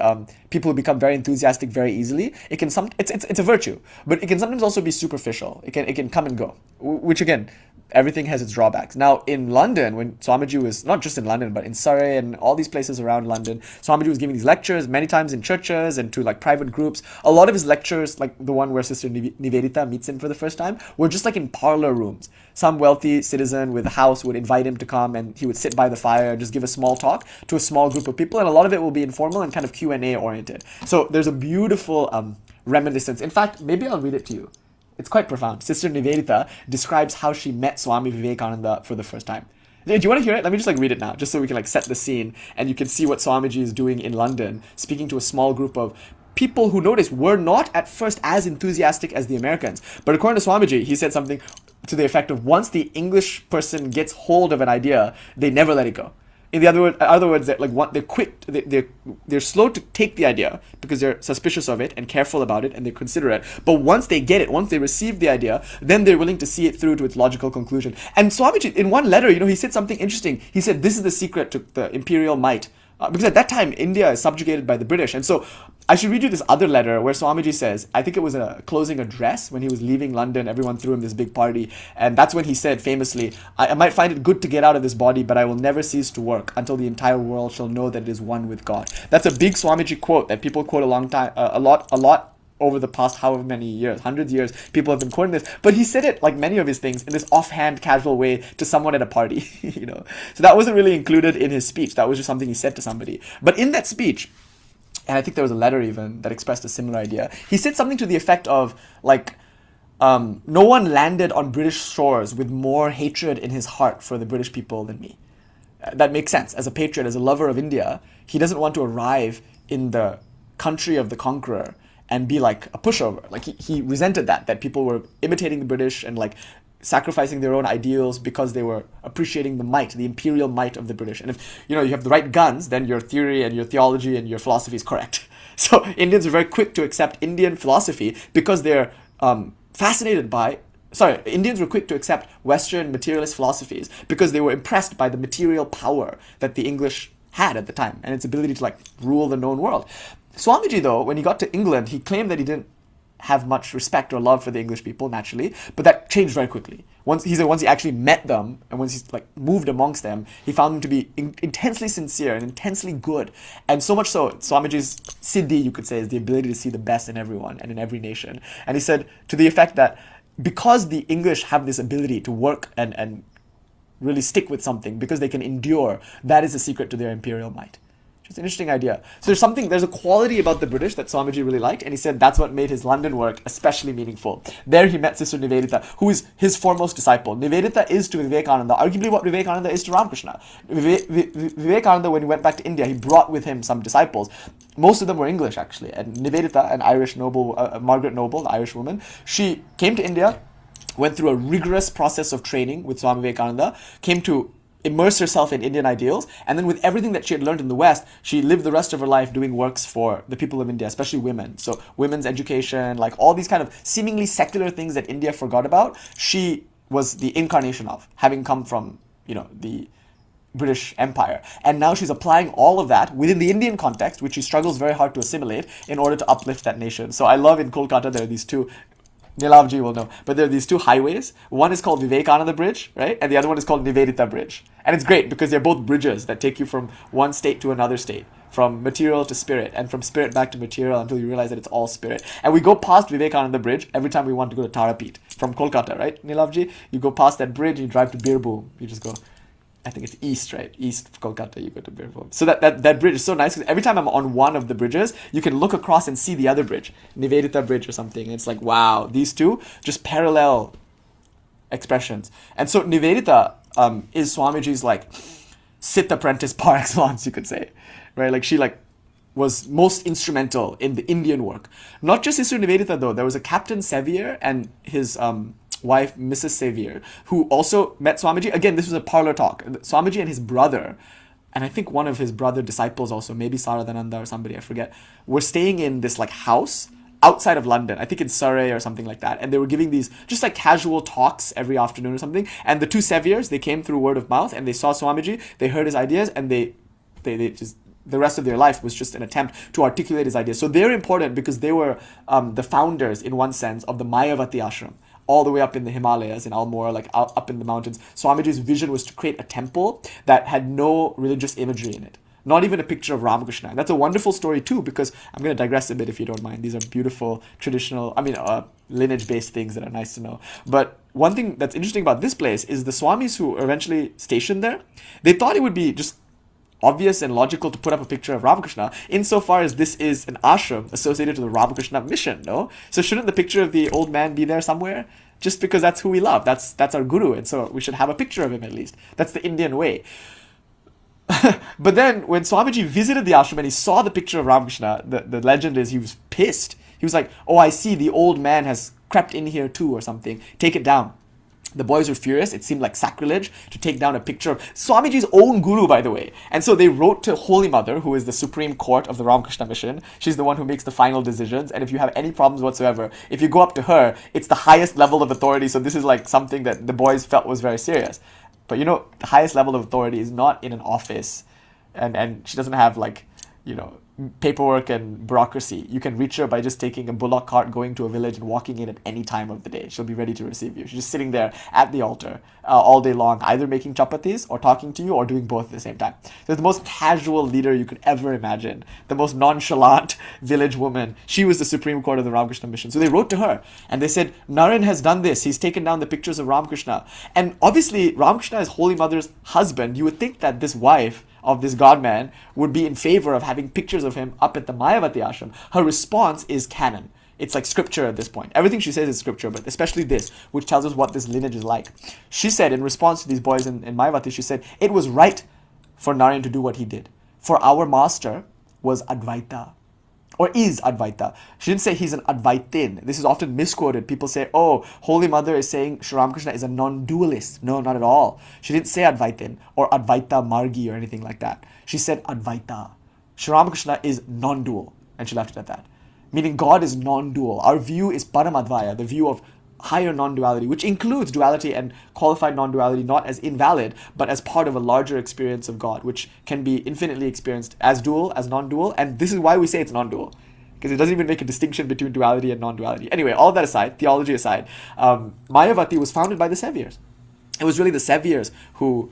people who become very enthusiastic very easily. It can it's a virtue, but it can sometimes also be superficial. It can come and go, which again, everything has its drawbacks. Now in London, when Swamiji was, not just in London, but in Surrey and all these places around London, Swamiji was giving these lectures many times in churches and to like private groups. A lot of his lectures, like the one where Sister Nivedita meets him for the first time, were just like in parlor rooms. Some wealthy citizen with a house would invite him to come and he would sit by the fire, just give a small talk to a small group of people, and a lot of it will be informal and kind of Q&A oriented. So there's a beautiful reminiscence. In fact, maybe I'll read it to you. It's quite profound. Sister Nivedita describes how she met Swami Vivekananda for the first time. Do you want to hear it? Let me just like read it now, just so we can like set the scene and you can see what Swamiji is doing in London, speaking to a small group of people who, notice, were not at first as enthusiastic as the Americans. But according to Swamiji, he said something to the effect of, once the English person gets hold of an idea, they never let it go. In the other words, that like they're slow to take the idea because they're suspicious of it and careful about it and they consider it. But once they get it, once they receive the idea, then they're willing to see it through to its logical conclusion. And Swamiji, in one letter, you know, he said something interesting. He said, this is the secret to the imperial might. Because at that time, India is subjugated by the British. And so I should read you this other letter where Swamiji says, I think it was a closing address when he was leaving London, everyone threw him this big party. And that's when he said famously, I might find it good to get out of this body, but I will never cease to work until the entire world shall know that it is one with God. That's a big Swamiji quote that people quote a lot over the past however many years, hundreds of years, people have been quoting this. But he said it, like many of his things, in this offhand, casual way to someone at a party, you know. So that wasn't really included in his speech. That was just something he said to somebody. But in that speech, and I think there was a letter even that expressed a similar idea, he said something to the effect of, like, no one landed on British shores with more hatred in his heart for the British people than me. That makes sense. As a patriot, as a lover of India, he doesn't want to arrive in the country of the conqueror and be like a pushover. Like he resented that people were imitating the British and like sacrificing their own ideals because they were appreciating the might, the imperial might of the British. And if you have the right guns, then your theory and your theology and your philosophy is correct. So Indians are very quick to accept Indian philosophy because they're fascinated by Indians were quick to accept Western materialist philosophies because they were impressed by the material power that the English had at the time and its ability to like rule the known world. Swamiji, though, when he got to England, he claimed that he didn't have much respect or love for the English people, naturally, but that changed very quickly. Once he actually met them, and once he moved amongst them, he found them to be intensely sincere and intensely good. And so much so, Swamiji's siddhi, you could say, is the ability to see the best in everyone and in every nation. And he said to the effect that because the English have this ability to work and really stick with something, because they can endure, that is the secret to their imperial might. It's an interesting idea. So there's a quality about the British that Swamiji really liked, and he said that's what made his London work especially meaningful. There he met Sister Nivedita, who is his foremost disciple. Nivedita is to Vivekananda arguably what Vivekananda is to Ramakrishna. Vivekananda, when he went back to India, he brought with him some disciples. Most of them were English, actually. And Nivedita, an Irish noble, Margaret Noble, the Irish woman, she came to India, went through a rigorous process of training with Swami Vivekananda, came to immerse herself in Indian ideals, and then with everything that she had learned in the West, she lived the rest of her life doing works for the people of India, especially women. So women's education, all these kind of seemingly secular things that India forgot about, she was the incarnation of, having come from, the British Empire. And now she's applying all of that within the Indian context, which she struggles very hard to assimilate in order to uplift that nation. So I love in Kolkata, there are these two, Nilavji will know, but there are these two highways. One is called Vivekananda Bridge, right? And the other one is called Nivedita Bridge. And it's great because they're both bridges that take you from one state to another state, from material to spirit, and from spirit back to material until you realize that it's all spirit. And we go past Vivekananda Bridge every time we want to go to Tarapeet from Kolkata, right? Nilavji, you go past that bridge, you drive to Birbhum. You just go, I think it's east, right? East of Kolkata, you go to Birbhum. So that bridge is so nice because every time I'm on one of the bridges, you can look across and see the other bridge, Nivedita Bridge or something. And it's like, wow, these two just parallel expressions. And so Nivedita is Swamiji's Sith apprentice par excellence, you could say, right? She was most instrumental in the Indian work. Not just Sister Nivedita though. There was a Captain Sevier and his wife, Mrs. Sevier, who also met Swamiji. Again, this was a parlor talk. Swamiji and his brother, and I think one of his brother disciples also, maybe Saradananda or somebody, I forget, were staying in this house outside of London, I think in Surrey or something like that. And they were giving these just casual talks every afternoon or something. And the two Seviers, they came through word of mouth and they saw Swamiji, they heard his ideas, and they just, the rest of their life was just an attempt to articulate his ideas. So they're important because they were the founders, in one sense, of the Mayavati ashram, all the way up in the Himalayas, in Almora, up in the mountains. Swamiji's vision was to create a temple that had no religious imagery in it. Not even a picture of Ramakrishna. And that's a wonderful story too, because I'm going to digress a bit if you don't mind. These are beautiful, traditional, lineage-based things that are nice to know. But one thing that's interesting about this place is the Swamis who were eventually stationed there, they thought it would be just obvious and logical to put up a picture of Ramakrishna, insofar as this is an ashram associated to the Ramakrishna mission, no? So shouldn't the picture of the old man be there somewhere? Just because that's who we love. That's our guru, and so we should have a picture of him at least. That's the Indian way. But then when Swamiji visited the ashram and he saw the picture of Ramakrishna, the legend is he was pissed. He was like, oh, I see, the old man has crept in here too or something. Take it down. The boys were furious. It seemed like sacrilege to take down a picture of Swamiji's own guru, by the way. And so they wrote to Holy Mother, who is the Supreme Court of the Ramakrishna Mission. She's the one who makes the final decisions. And if you have any problems whatsoever, if you go up to her, it's the highest level of authority. So this is something that the boys felt was very serious. But the highest level of authority is not in an office. And she doesn't have paperwork and bureaucracy. You can reach her by just taking a bullock cart, going to a village and walking in at any time of the day. She'll be ready to receive you. She's just sitting there at the altar all day long, either making chapatis or talking to you or doing both at the same time. So the most casual leader you could ever imagine, the most nonchalant village woman. She was the Supreme Court of the Ramakrishna Mission. So they wrote to her and they said, Naren has done this. He's taken down the pictures of Ramakrishna. And obviously Ramakrishna is Holy Mother's husband. You would think that this wife of this godman would be in favor of having pictures of him up at the Mayavati ashram. Her response is canon. It's like scripture at this point. Everything she says is scripture, but especially this, which tells us what this lineage is like. She said, in response to these boys in Mayavati, she said, it was right for Narayan to do what he did. For our master was Advaita, or is Advaita. She didn't say he's an Advaitin. This is often misquoted. People say, oh, Holy Mother is saying Sri Ramakrishna is a non-dualist. No, not at all. She didn't say Advaitin or Advaita Margi or anything like that. She said Advaita. Sri Ramakrishna is non-dual. And she left it at that. Meaning God is non-dual. Our view is Paramadvaya, the view of higher non-duality, which includes duality and qualified non-duality, not as invalid, but as part of a larger experience of God, which can be infinitely experienced as dual, as non-dual, and this is why we say it's non-dual, because it doesn't even make a distinction between duality and non-duality. Anyway, all of that aside, theology aside, Mayavati was founded by the Saviors. It was really the Saviors who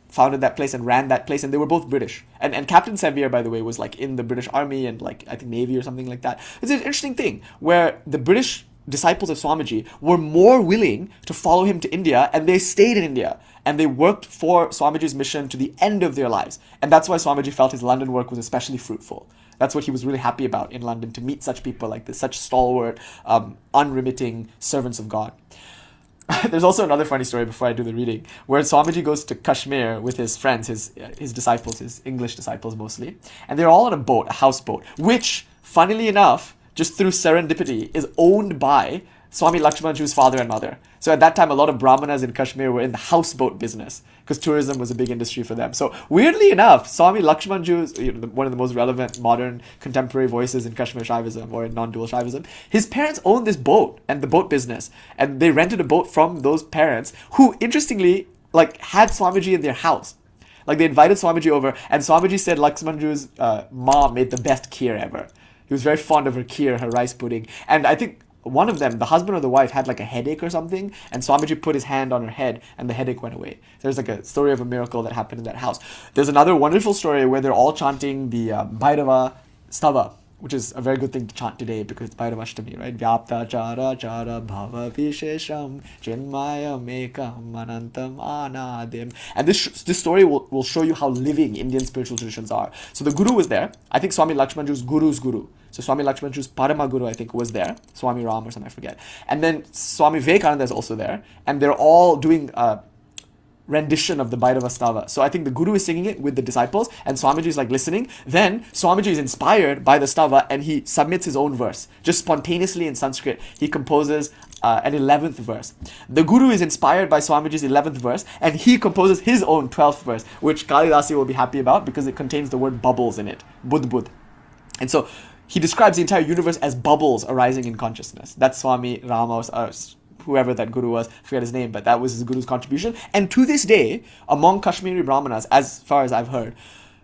founded that place and ran that place, and they were both British. And Captain Sevier, by the way, was like in the British Army and like I think Navy or something like that. It's an interesting thing where the British disciples of Swamiji were more willing to follow him to India, and they stayed in India and they worked for Swamiji's mission to the end of their lives. And that's why Swamiji felt his London work was especially fruitful. That's what he was really happy about in London, to meet such people like this, such stalwart, unremitting servants of God. There's also another funny story before I do the reading, where Swamiji goes to Kashmir with his friends, his disciples, his English disciples mostly, and they're all on a boat, a houseboat, which, funnily enough, just through serendipity, is owned by Swami Lakshmanju's father and mother. So at that time, a lot of brahmanas in Kashmir were in the houseboat business, because tourism was a big industry for them. So weirdly enough, Swami Lakshmanju, one of the most relevant modern contemporary voices in Kashmir Shaivism or in non-dual Shaivism, his parents owned this boat and the boat business, and they rented a boat from those parents who, interestingly, like had Swamiji in their house. Like they invited Swamiji over, and Swamiji said Lakshmanju's mom made the best kheer ever. He was very fond of her kheer, her rice pudding, and I think one of them, the husband or the wife, had like a headache or something, and Swamiji put his hand on her head and the headache went away. There's like a story of a miracle that happened in that house. There's another wonderful story where they're all chanting the Bhairava Stava, which is a very good thing to chant today because it's Bhairavashtami, right? Vyapta chara chara bhava vishesham chinmaya mekam anantam anadim. And this story will show you how living Indian spiritual traditions are. So the guru was there. I think Swami Lakshmanju's guru's guru. So Swami Lakshmanju's Parama Guru, I think, was there. Swami Ram or something, I forget. And then Swami Vivekananda is also there. And they're all doing a rendition of the Bhairava Stava. So I think the Guru is singing it with the disciples and Swamiji is like listening. Then Swamiji is inspired by the Stava and he submits his own verse. Just spontaneously in Sanskrit, he composes an 11th verse. The Guru is inspired by Swamiji's 11th verse and he composes his own 12th verse, which Kalidasi will be happy about because it contains the word bubbles in it. Bud bud. And so he describes the entire universe as bubbles arising in consciousness. That's Swami Rama, whoever that guru was, I forget his name, but that was his guru's contribution. And to this day, among Kashmiri Brahmanas, as far as I've heard,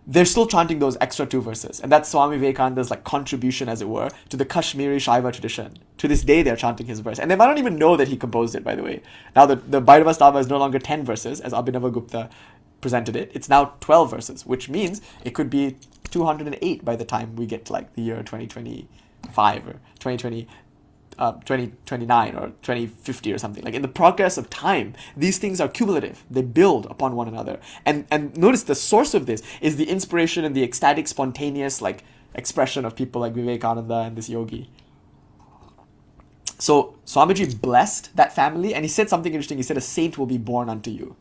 they're still chanting those extra 2 verses. And that's Swami Vivekananda's like contribution, as it were, to the Kashmiri Shaiva tradition. To this day, they're chanting his verse. And they might not even know that he composed it, by the way. Now, the Bhairava Stava is no longer 10 verses, as Abhinava Gupta presented it. It's now 12 verses, which means it could be 208 by the time we get to like the year 2025 or 2029 or 2050 or something. Like in the progress of time, these things are cumulative. They build upon one another. And notice the source of this is the inspiration and the ecstatic, spontaneous like expression of people like Vivekananda and this yogi. So Swamiji blessed that family and he said something interesting. He said, a saint will be born unto you.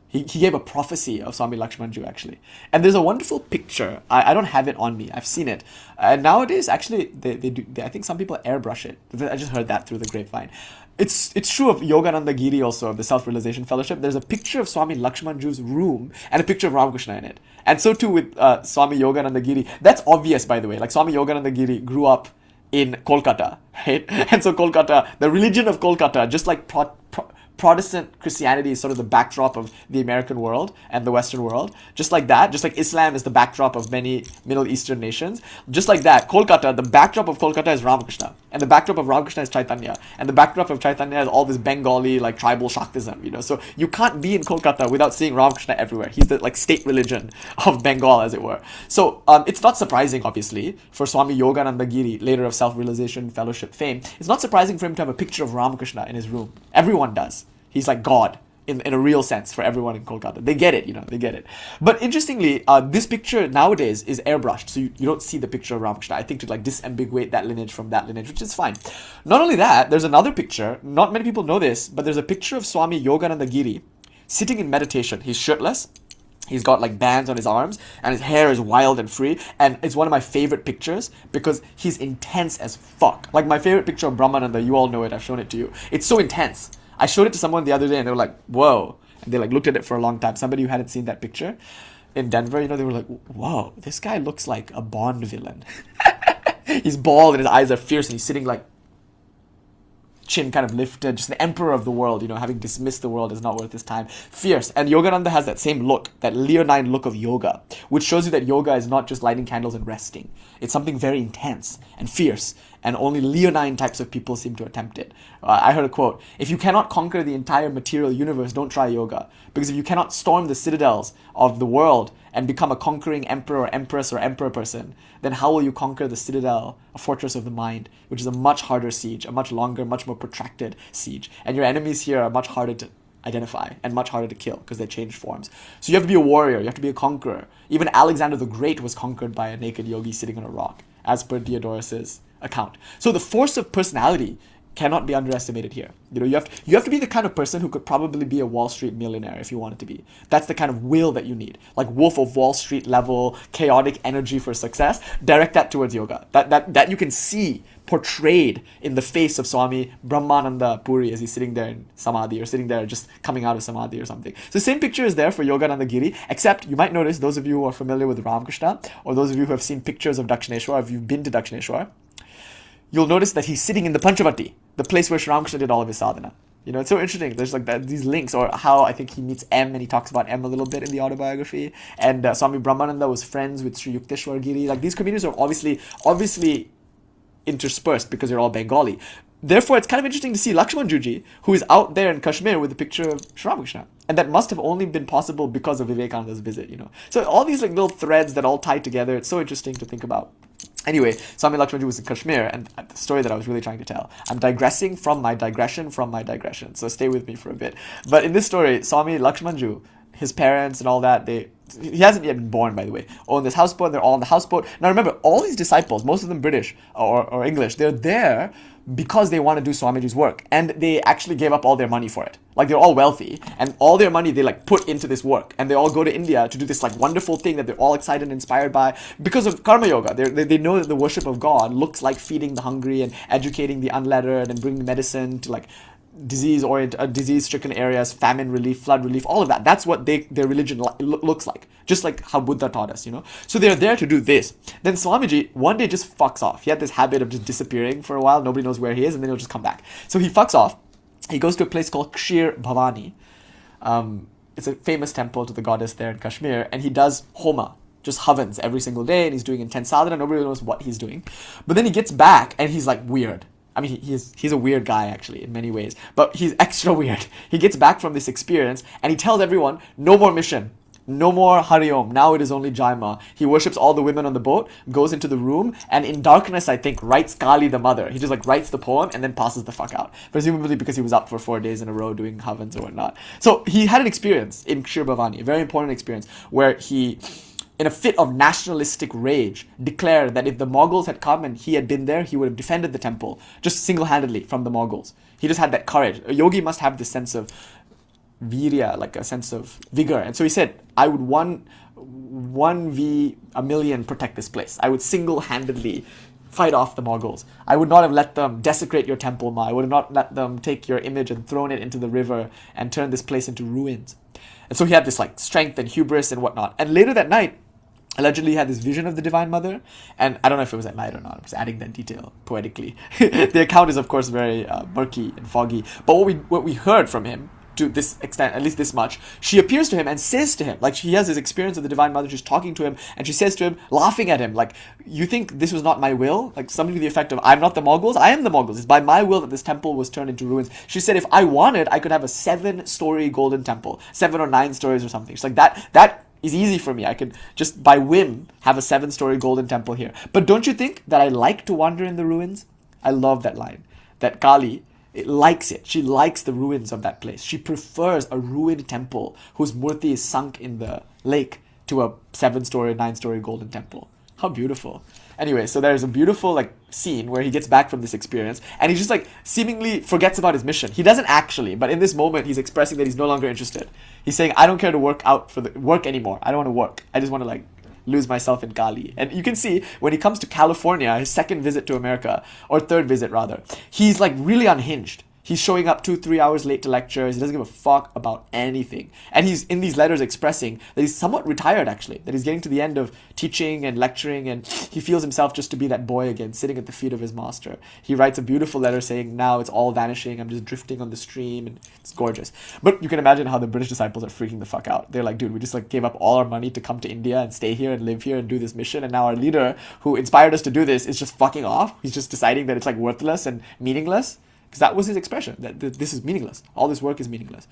He gave a prophecy of Swami Lakshmanju, actually. And there's a wonderful picture. I don't have it on me. I've seen it. And nowadays, actually, they do. I think some people airbrush it. I just heard that through the grapevine. It's true of Yogananda Giri also, of the Self-Realization Fellowship. There's a picture of Swami Lakshmanju's room and a picture of Ramakrishna in it. And so too with Swami Yogananda Giri. That's obvious, by the way. Like Swami Yogananda Giri grew up in Kolkata, right? And so Kolkata, the religion of Kolkata, just like Protestant Christianity is sort of the backdrop of the American world and the Western world. Just like that, just like Islam is the backdrop of many Middle Eastern nations, just like that, Kolkata, the backdrop of Kolkata is Ramakrishna. And the backdrop of Ramakrishna is Chaitanya. And the backdrop of Chaitanya is all this Bengali, like tribal Shaktism, you know. So you can't be in Kolkata without seeing Ramakrishna everywhere. He's the like state religion of Bengal, as it were. So it's not surprising, obviously, for Swami Yogananda Giri, later of Self-Realization Fellowship fame, it's not surprising for him to have a picture of Ramakrishna in his room. Everyone does. He's like God in a real sense for everyone in Kolkata. They get it, you know, they get it. But interestingly, this picture nowadays is airbrushed, so you don't see the picture of Ramakrishna. I think to like disambiguate that lineage from that lineage, which is fine. Not only that, there's another picture. Not many people know this, but there's a picture of Swami Yogananda Giri sitting in meditation. He's shirtless. He's got like bands on his arms and his hair is wild and free. And it's one of my favorite pictures because he's intense as fuck. Like my favorite picture of Brahmananda, you all know it. I've shown it to you. It's so intense. I showed it to someone the other day and they were like, whoa. And they like looked at it for a long time. Somebody who hadn't seen that picture in Denver, you know, they were like, whoa, this guy looks like a Bond villain. He's bald and his eyes are fierce and he's sitting like chin kind of lifted, just the emperor of the world, having dismissed the world as not worth his time. Fierce. And Yogananda has that same look, that leonine look of yoga, which shows you that yoga is not just lighting candles and resting. It's something very intense and fierce, and only leonine types of people seem to attempt it. I heard a quote: if you cannot conquer the entire material universe, don't try yoga. Because if you cannot storm the citadels of the world and become a conquering emperor or empress or emperor person, then how will you conquer the citadel, a fortress of the mind, which is a much harder siege, a much longer, much more protracted siege. And your enemies here are much harder to identify and much harder to kill because they change forms. So you have to be a warrior, you have to be a conqueror. Even Alexander the Great was conquered by a naked yogi sitting on a rock, as per Diodorus's account. So the force of personality cannot be underestimated here. You have to be the kind of person who could probably be a Wall Street millionaire if you wanted to be. That's the kind of will that you need. Like Wolf of Wall Street level, chaotic energy for success. Direct that towards yoga. That you can see portrayed in the face of Swami Brahmananda Puri as he's sitting there in Samadhi, or sitting there just coming out of Samadhi or something. So the same picture is there for Yogananda Giri, except you might notice, those of you who are familiar with Ramakrishna, or those of you who have seen pictures of Dakshineshwar, if you've been to Dakshineshwar, you'll notice that he's sitting in the Panchavati, the place where Sri Ramakrishna did all of his sadhana. It's so interesting. There's like these links, or how I think he meets M and he talks about M a little bit in the autobiography. And Swami Brahmananda was friends with Sri Yukteswar Giri. Like these communities are obviously interspersed because they're all Bengali. Therefore, it's kind of interesting to see Lakshman Juji, who is out there in Kashmir with a picture of Sri Ramakrishna. And that must have only been possible because of Vivekananda's visit, So all these like little threads that all tie together, it's so interesting to think about. Anyway, Swami Lakshmanji was in Kashmir, and the story that I was really trying to tell. I'm digressing from my digression, so stay with me for a bit. But in this story, Swami Lakshmanju, his parents and all that, he hasn't yet been born, by the way, own this houseboat, they're all on the houseboat. Now remember, all these disciples, most of them British or English, they're there because they want to do Swamiji's work, and they actually gave up all their money for it. Like they're all wealthy, and all their money they like put into this work, and they all go to India to do this like wonderful thing that they're all excited and inspired by because of karma yoga. They know that the worship of God looks like feeding the hungry and educating the unlettered and bringing medicine to like disease-stricken areas, famine relief, flood relief, all of that. That's what their religion looks like, just like how Buddha taught us, So they're there to do this. Then Swamiji one day just fucks off. He had this habit of just disappearing for a while. Nobody knows where he is, and then he'll just come back. So he fucks off. He goes to a place called Kshir Bhavani. It's a famous temple to the goddess there in Kashmir, and he does homa, just havans every single day, and he's doing intense sadhana. Nobody really knows what he's doing. But then he gets back, and he's like weird. I mean, he's a weird guy, actually, in many ways. But he's extra weird. He gets back from this experience, and he tells everyone, no more mission. No more Hari Om. Now it is only Jaima. He worships all the women on the boat, goes into the room, and in darkness, I think, writes Kali the mother. He just like writes the poem and then passes the fuck out. Presumably because he was up for 4 days in a row doing havans or whatnot. So he had an experience in Kshir Bhavani, a very important experience, where he, in a fit of nationalistic rage, declared that if the Mughals had come and he had been there, he would have defended the temple, just single-handedly from the Mughals. He just had that courage. A yogi must have this sense of virya, like a sense of vigor. And so he said, I would 1v1,000,000 protect this place. I would single-handedly fight off the Mughals. I would not have let them desecrate your temple, Ma. I would have not let them take your image and thrown it into the river and turn this place into ruins. And so he had this like strength and hubris and whatnot. And later that night, allegedly he had this vision of the Divine Mother. And I don't know if it was at night or not. I'm just adding that detail poetically. The account is, of course, very murky and foggy. But what we heard from him, to this extent, at least this much, she appears to him and says to him, like he has this experience of the Divine Mother, she's talking to him, and she says to him, laughing at him, like, you think this was not my will? Like something to the effect of, I'm not the Mughals, I am the Mughals. It's by my will that this temple was turned into ruins. She said, if I wanted, I could have a 7-story golden temple, 7 or 9 stories or something. She's like, that is easy for me. I could just, by whim, have a 7-story golden temple here. But don't you think that I like to wander in the ruins? I love that line. That Kali, it likes it. She likes the ruins of that place. She prefers a ruined temple whose murti is sunk in the lake to a 7-story, 9-story golden temple. How beautiful. Anyway, so there's a beautiful like scene where he gets back from this experience and he just like seemingly forgets about his mission. He doesn't actually, but in this moment he's expressing that he's no longer interested. He's saying, I don't care to work anymore. I don't want to work. I just want to like lose myself in Kali. And you can see when he comes to California, his second visit to America, or third visit rather, he's like really unhinged. He's showing up 2-3 hours late to lectures. He doesn't give a fuck about anything. And he's in these letters expressing that he's somewhat retired, actually, that he's getting to the end of teaching and lecturing, and he feels himself just to be that boy again, sitting at the feet of his master. He writes a beautiful letter saying, now it's all vanishing. I'm just drifting on the stream, and it's gorgeous. But you can imagine how the British disciples are freaking the fuck out. They're like, dude, we just like gave up all our money to come to India and stay here and live here and do this mission. And now our leader who inspired us to do this is just fucking off. He's just deciding that it's like worthless and meaningless. Because that was his expression, that this is meaningless. All this work is meaningless.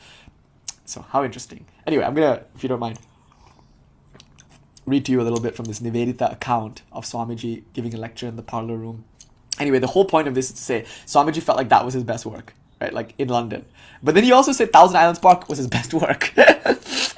So how interesting. Anyway, I'm going to, if you don't mind, read to you a little bit from this Nivedita account of Swamiji giving a lecture in the parlor room. Anyway, the whole point of this is to say Swamiji felt like that was his best work, right? Like in London. But then he also said Thousand Islands Park was his best work.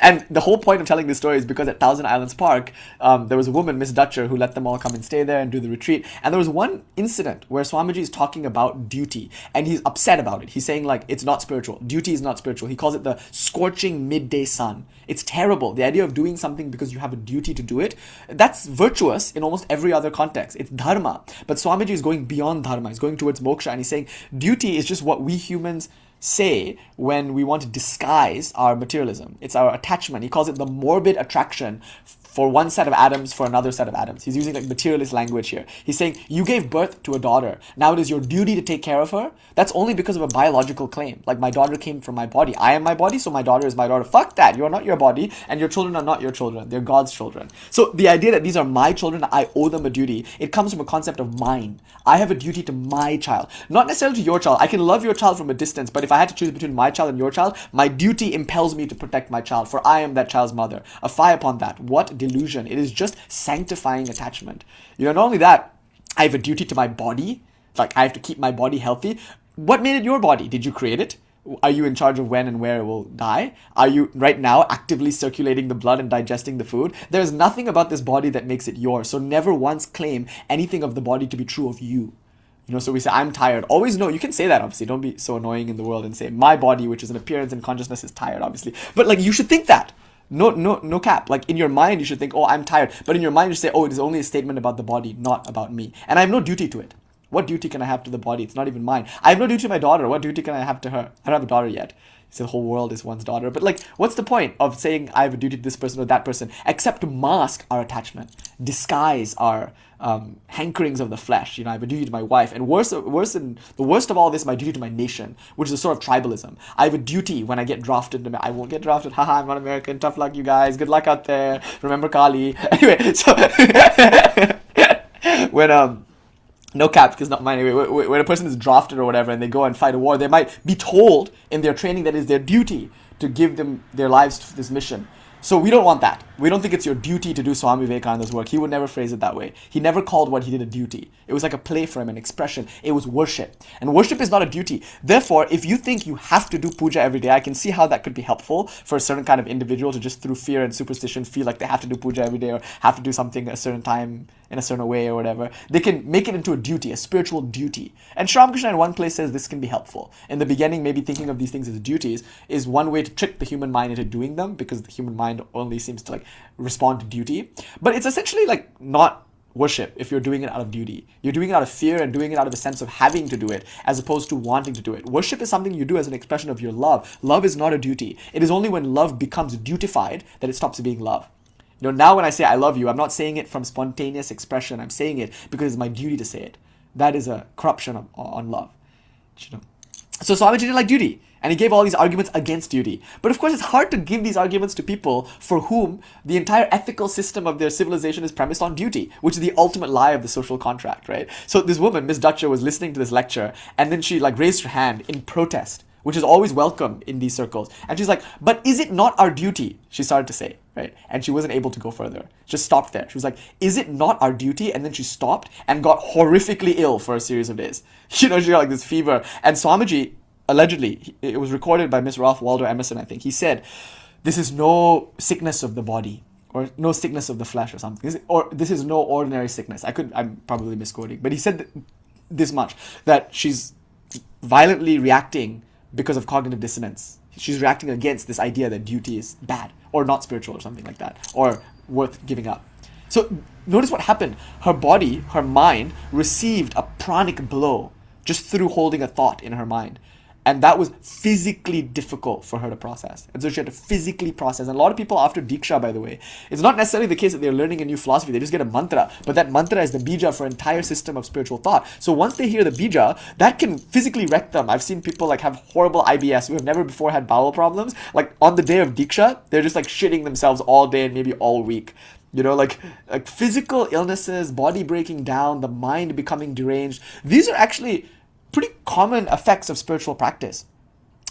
And the whole point of telling this story is because at Thousand Islands Park, there was a woman, Miss Dutcher, who let them all come and stay there and do the retreat. And there was one incident where Swamiji is talking about duty, and he's upset about it. He's saying, like, it's not spiritual. Duty is not spiritual. He calls it the scorching midday sun. It's terrible. The idea of doing something because you have a duty to do it, that's virtuous in almost every other context. It's dharma. But Swamiji is going beyond dharma. He's going towards moksha, and he's saying duty is just what we humans say when we want to disguise our materialism. It's our attachment. He calls it the morbid attraction for one set of atoms for another set of atoms. He's using like materialist language here. He's saying, you gave birth to a daughter. Now it is your duty to take care of her. That's only because of a biological claim. Like, my daughter came from my body. I am my body, so my daughter is my daughter. Fuck that. You are not your body, and your children are not your children. They're God's children. So the idea that these are my children, I owe them a duty, it comes from a concept of mine. I have a duty to my child. Not necessarily to your child. I can love your child from a distance, but if I had to choose between my child and your child, my duty impels me to protect my child, for I am that child's mother. A fie upon that. What delusion. It is just sanctifying attachment. You know, not only that, I have a duty to my body. Like, I have to keep my body healthy. What made it your body? Did you create it? Are you in charge of when and where it will die? Are you right now actively circulating the blood and digesting the food? There's nothing about this body that makes it yours. So never once claim anything of the body to be true of you. You know, so we say, I'm tired. Always know, you can say that, obviously. Don't be so annoying in the world and say, my body, which is an appearance and consciousness, is tired, obviously. But like, you should think that. No cap. Like, in your mind, you should think, oh, I'm tired. But in your mind, you say, oh, it is only a statement about the body, not about me. And I have no duty to it. What duty can I have to the body? It's not even mine. I have no duty to my daughter. What duty can I have to her? I don't have a daughter yet. So the whole world is one's daughter. But like, what's the point of saying I have a duty to this person or that person, except to mask our attachment, disguise our hankerings of the flesh? You know, I have a duty to my wife, and the worst of all this, my duty to my nation, which is a sort of tribalism. I have a duty when I get drafted. I won't get drafted. Haha, I'm not American. Tough luck, you guys. Good luck out there. Remember Kali. Anyway, so when no cap, because not mine anyway. When a person is drafted or whatever and they go and fight a war, they might be told in their training that it is their duty to give them their lives to this mission. So we don't want that. We don't think it's your duty to do Swami Vivekananda's work. He would never phrase it that way. He never called what he did a duty. It was like a play for him, an expression. It was worship. And worship is not a duty. Therefore, if you think you have to do puja every day, I can see how that could be helpful for a certain kind of individual to just through fear and superstition feel like they have to do puja every day or have to do something a certain time in a certain way or whatever. They can make it into a duty, a spiritual duty. And Sri Ramakrishna in one place says this can be helpful. In the beginning, maybe thinking of these things as duties is one way to trick the human mind into doing them, because the human mind only seems to like respond to duty. But it's essentially like not worship if you're doing it out of duty. You're doing it out of fear and doing it out of a sense of having to do it as opposed to wanting to do it. Worship is something you do as an expression of your love. Love is not a duty. It is only when love becomes dutified that it stops being love. You know, now when I say I love you, I'm not saying it from spontaneous expression. I'm saying it because it's my duty to say it. That is a corruption on love. You know? So Swamiji didn't like duty. And he gave all these arguments against duty. But of course, it's hard to give these arguments to people for whom the entire ethical system of their civilization is premised on duty, which is the ultimate lie of the social contract, right? So this woman, Miss Dutcher, was listening to this lecture, and then she like raised her hand in protest, which is always welcome in these circles. And she's like, but is it not our duty? She started to say, right? And she wasn't able to go further. Just stopped there. She was like, is it not our duty? And then she stopped and got horrifically ill for a series of days. You know, she got like this fever. And Swamiji, allegedly, it was recorded by Miss Ralph Waldo Emerson, I think. He said, this is no sickness of the body, or no sickness of the flesh or something. Or this is no ordinary sickness. I'm probably misquoting. But he said this much, that she's violently reacting because of cognitive dissonance. She's reacting against this idea that duty is bad or not spiritual or something like that, or worth giving up. So notice what happened. Her body, her mind, received a pranic blow just through holding a thought in her mind. And that was physically difficult for her to process. And so she had to physically process. And a lot of people after Diksha, by the way, it's not necessarily the case that they're learning a new philosophy. They just get a mantra. But that mantra is the bija for an entire system of spiritual thought. So once they hear the bija, that can physically wreck them. I've seen people like have horrible IBS who have never before had bowel problems. Like on the day of Diksha, they're just like shitting themselves all day and maybe all week. You know, like physical illnesses, body breaking down, the mind becoming deranged. These are actually pretty common effects of spiritual practice.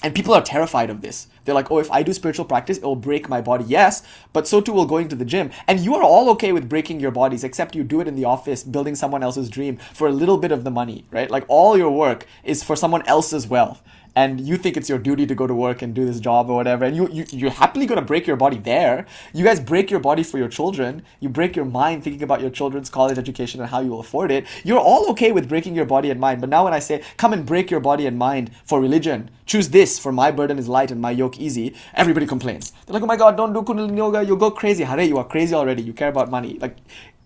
And people are terrified of this. They're like, oh, if I do spiritual practice, it will break my body. Yes, but so too will going to the gym. And you are all okay with breaking your bodies, except you do it in the office, building someone else's dream for a little bit of the money, right? Like all your work is for someone else's wealth. And you think it's your duty to go to work and do this job or whatever. And you're happily going to break your body there. You guys break your body for your children. You break your mind thinking about your children's college education and how you will afford it. You're all okay with breaking your body and mind. But now when I say, come and break your body and mind for religion, choose this, for my burden is light and my yoke easy, everybody complains. They're like, oh my God, don't do Kundalini Yoga. You'll go crazy. Hare, you are crazy already. You care about money. Like,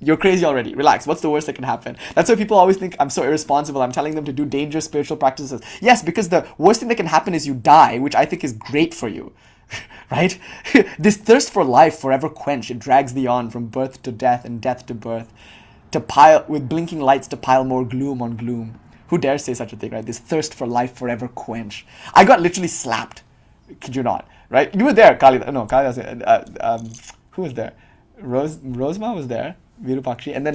you're crazy already. Relax. What's the worst that can happen? That's why people always think I'm so irresponsible. I'm telling them to do dangerous spiritual practices. Yes, because the worst thing that can happen is you die, which I think is great for you. Right? This thirst for life forever quench. It drags thee on from birth to death and death to birth, to pile with blinking lights to pile more gloom on gloom. Who dares say such a thing, right? This thirst for life forever quench. I got literally slapped. Kid you not, right? You were there, Kali. No, Kali was there. Who was there? Rosma was there. Virupakshi, and then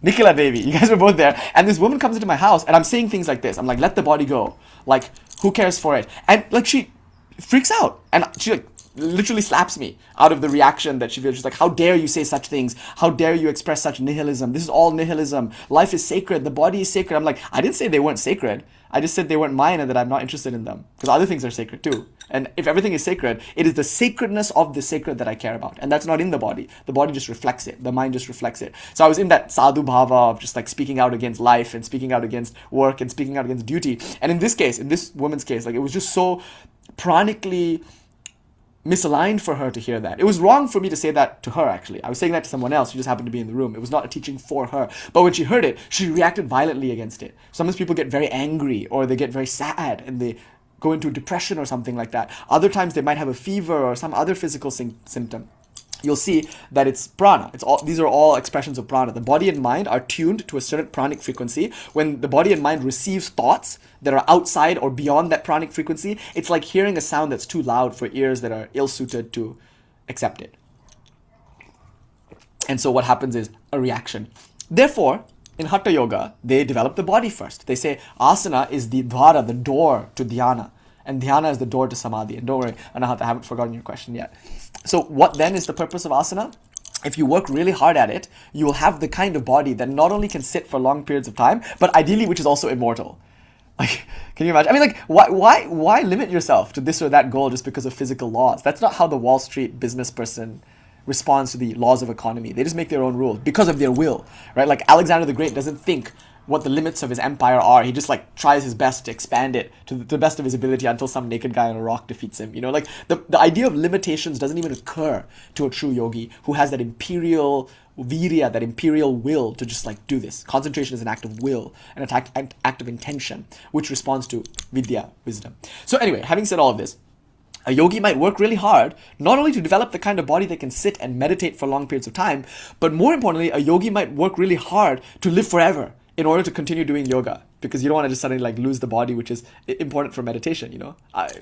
Nikhila Devi. You guys were both there. And this woman comes into my house, and I'm saying things like this. I'm like, let the body go. Like, who cares for it? And like, she freaks out, and she like literally slaps me out of the reaction that she feels. She's like, how dare you say such things? How dare you express such nihilism? This is all nihilism. Life is sacred. The body is sacred. I'm like, I didn't say they weren't sacred. I just said they weren't mine and that I'm not interested in them. Because other things are sacred too. And if everything is sacred, it is the sacredness of the sacred that I care about. And that's not in the body. The body just reflects it. The mind just reflects it. So I was in that sadhu bhava of just like speaking out against life and speaking out against work and speaking out against duty. And in this case, in this woman's case, like it was just so pranically misaligned for her to hear that. It was wrong for me to say that to her, actually. I was saying that to someone else who just happened to be in the room. It was not a teaching for her. But when she heard it, she reacted violently against it. Sometimes people get very angry or they get very sad and they go into depression or something like that. Other times they might have a fever or some other physical symptom. You'll see that it's prana. These are all expressions of prana. The body and mind are tuned to a certain pranic frequency. When the body and mind receives thoughts that are outside or beyond that pranic frequency, it's like hearing a sound that's too loud for ears that are ill-suited to accept it. And so what happens is a reaction. Therefore, in Hatha Yoga, they develop the body first. They say asana is the dvara, the door to dhyana. And dhyana is the door to samadhi. And don't worry, Anahat, I haven't forgotten your question yet. So what then is the purpose of asana? If you work really hard at it, you will have the kind of body that not only can sit for long periods of time, but ideally which is also immortal. Like, can you imagine? I mean, like, why limit yourself to this or that goal just because of physical laws? That's not how the Wall Street business person responds to the laws of economy. They just make their own rules because of their will, right? Like Alexander the Great doesn't think what the limits of his empire are. He just like tries his best to expand it to the best of his ability until some naked guy on a rock defeats him. You know, like the idea of limitations doesn't even occur to a true yogi who has that imperial virya, that imperial will to just like do this. Concentration is an act of will, an act of intention, which responds to vidya, wisdom. So anyway, having said all of this, a yogi might work really hard, not only to develop the kind of body that can sit and meditate for long periods of time, but more importantly, a yogi might work really hard to live forever in order to continue doing yoga, because you don't want to just suddenly like lose the body, which is important for meditation, you know.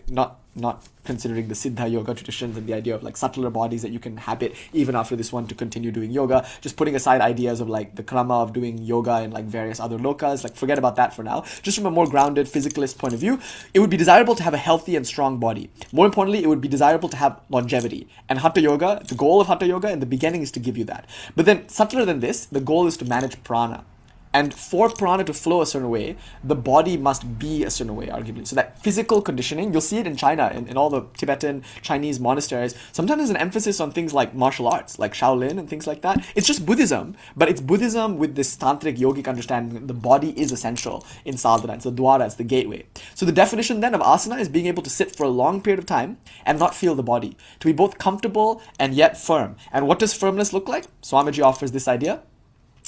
Not considering the Siddha yoga traditions and the idea of like subtler bodies that you can habit even after this one to continue doing yoga. Just putting aside ideas of like the krama of doing yoga in like various other lokas, like forget about that for now. Just from a more grounded physicalist point of view, it would be desirable to have a healthy and strong body. More importantly, it would be desirable to have longevity. And Hatha Yoga, the goal of Hatha Yoga in the beginning is to give you that. But then subtler than this, the goal is to manage prana. And for prana to flow a certain way, the body must be a certain way, arguably. So that physical conditioning, you'll see it in China, in all the Tibetan, Chinese monasteries. Sometimes there's an emphasis on things like martial arts, like Shaolin and things like that. It's just Buddhism, but it's Buddhism with this Tantric yogic understanding. The body is essential in sadhana. It's the dwara, it's the gateway. So the definition then of asana is being able to sit for a long period of time and not feel the body. To be both comfortable and yet firm. And what does firmness look like? Swamiji offers this idea.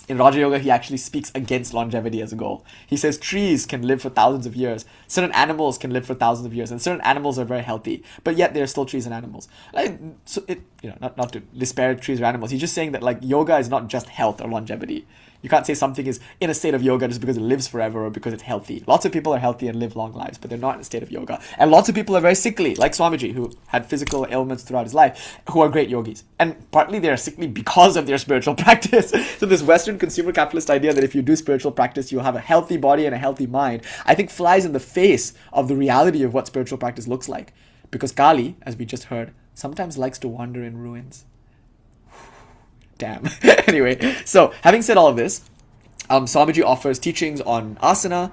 in Raja Yoga, he actually speaks against longevity as a goal. He says trees can live for thousands of years. Certain animals can live for thousands of years, and certain animals are very healthy, but yet they're still trees and animals. Not to disparage trees or animals. He's just saying that like yoga is not just health or longevity. You can't say something is in a state of yoga just because it lives forever or because it's healthy. Lots of people are healthy and live long lives, but they're not in a state of yoga. And lots of people are very sickly, like Swamiji, who had physical ailments throughout his life, who are great yogis. And partly they are sickly because of their spiritual practice. So this Western consumer capitalist idea that if you do spiritual practice, you'll have a healthy body and a healthy mind, I think flies in the face of the reality of what spiritual practice looks like. Because Kali, as we just heard, sometimes likes to wander in ruins. Damn. Anyway, so having said all of this, Swamiji offers teachings on asana,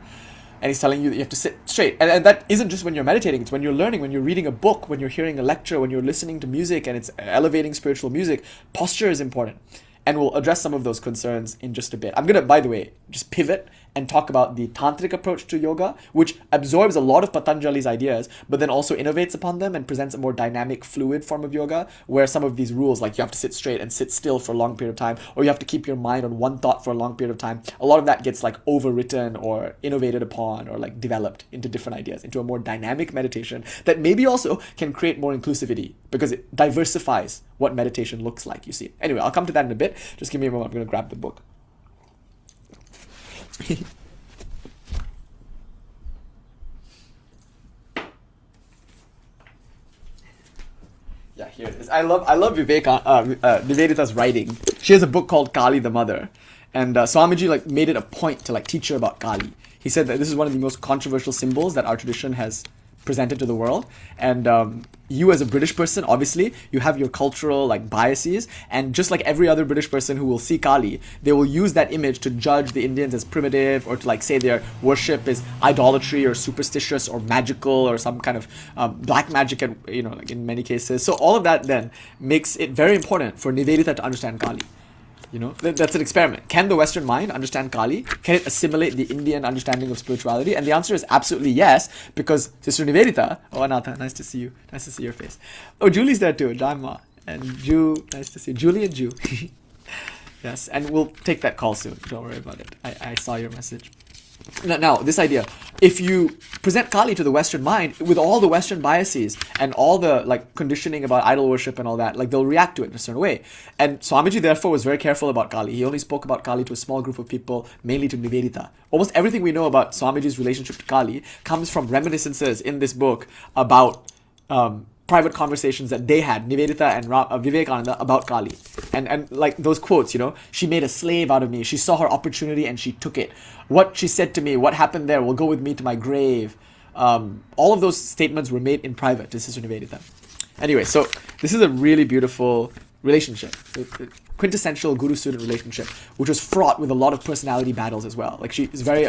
and he's telling you that you have to sit straight. And that isn't just when you're meditating, it's when you're learning, when you're reading a book, when you're hearing a lecture, when you're listening to music and it's elevating spiritual music. Posture is important. And we'll address some of those concerns in just a bit. I'm going to, by the way, just pivot and talk about the Tantric approach to yoga, which absorbs a lot of Patanjali's ideas, but then also innovates upon them and presents a more dynamic, fluid form of yoga, where some of these rules, like you have to sit straight and sit still for a long period of time, or you have to keep your mind on one thought for a long period of time, a lot of that gets like overwritten or innovated upon or like developed into different ideas, into a more dynamic meditation that maybe also can create more inclusivity because it diversifies what meditation looks like, you see. Anyway, I'll come to that in a bit. Just give me a moment. I'm going to grab the book. Yeah, here it is. I love Nivedita's writing. She has a book called Kali the Mother, and Swamiji like made it a point to like teach her about Kali. He said that this is one of the most controversial symbols that our tradition has presented to the world, and you as a British person, obviously you have your cultural like biases, and just like every other British person who will see Kali, they will use that image to judge the Indians as primitive, or to like say their worship is idolatry or superstitious or magical or some kind of black magic, and like in many cases. So all of that then makes it very important for Nivedita to understand Kali. That's an experiment. Can the Western mind understand Kali? Can it assimilate the Indian understanding of spirituality? And the answer is absolutely yes, because Sister Nivedita, oh Anatha, nice to see you. Nice to see your face. Oh, Julie's there too, Dharma. And Ju, nice to see you. Julie and Ju. Yes, and we'll take that call soon. Don't worry about it. I saw your message. Now, this idea, if you present Kali to the Western mind with all the Western biases and all the like conditioning about idol worship and all that, like they'll react to it in a certain way. And Swamiji therefore was very careful about Kali. He only spoke about Kali to a small group of people, mainly to Nivedita. Almost everything we know about Swamiji's relationship to Kali comes from reminiscences in this book about private conversations that they had, Nivedita and Vivekananda, about Kali. And like those quotes, she made a slave out of me. She saw her opportunity and she took it. What she said to me, what happened there will go with me to my grave. All of those statements were made in private to Sister Nivedita. Anyway, so this is a really beautiful relationship. Quintessential guru-student relationship, which was fraught with a lot of personality battles as well. Like she is very,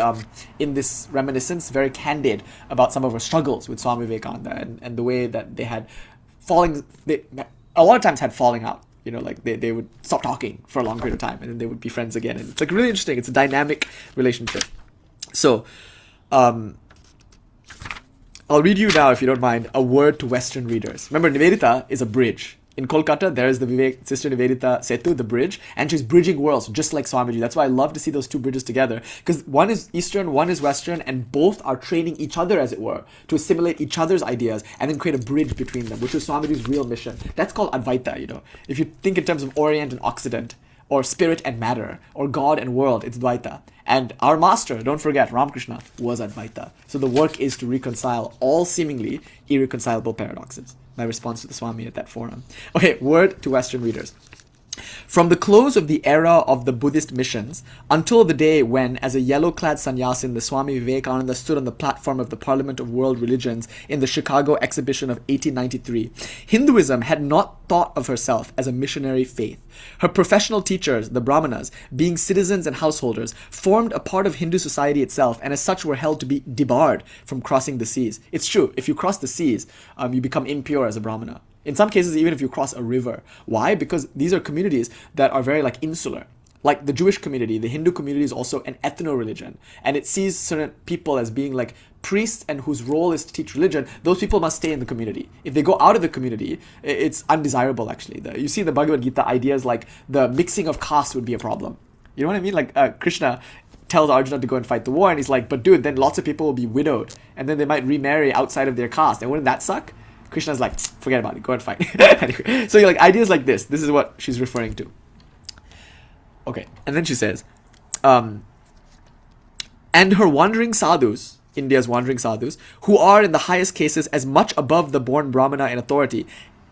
in this reminiscence, very candid about some of her struggles with Swami Vivekananda and the way that they had a lot of times had falling out. Like they would stop talking for a long period of time and then they would be friends again. And it's like really interesting. It's a dynamic relationship. So, I'll read you now, if you don't mind, a word to Western readers. Remember, Nivedita is a bridge. In Kolkata, there is the Sister Nivedita Setu, the bridge, and she's bridging worlds, just like Swamiji. That's why I love to see those two bridges together, because one is Eastern, one is Western, and both are training each other, as it were, to assimilate each other's ideas, and then create a bridge between them, which was Swamiji's real mission. That's called Advaita, If you think in terms of Orient and Occident, or spirit and matter, or God and world, it's Dvaita. And our master, don't forget, Ramakrishna, was Advaita. So the work is to reconcile all seemingly irreconcilable paradoxes. My response to the Swami at that forum. Okay, word to Western readers. From the close of the era of the Buddhist missions until the day when, as a yellow-clad sannyasin, the Swami Vivekananda stood on the platform of the Parliament of World Religions in the Chicago exhibition of 1893, Hinduism had not thought of herself as a missionary faith. Her professional teachers, the Brahmanas, being citizens and householders, formed a part of Hindu society itself, and as such were held to be debarred from crossing the seas. It's true, if you cross the seas, you become impure as a Brahmana. In some cases, even if you cross a river. Why? Because these are communities that are very insular. Like the Jewish community, the Hindu community is also an ethno-religion. And it sees certain people as being priests and whose role is to teach religion. Those people must stay in the community. If they go out of the community, it's undesirable actually. You see in the Bhagavad Gita ideas like the mixing of castes would be a problem. You know what I mean? Like Krishna tells Arjuna to go and fight the war, and he's like, but dude, then lots of people will be widowed, and then they might remarry outside of their caste, and wouldn't that suck? Krishna's like, forget about it, go and fight. Anyway, so like ideas like this is what she's referring to. Okay, and then she says, and her wandering sadhus, India's wandering sadhus, who are in the highest cases as much above the born brahmana in authority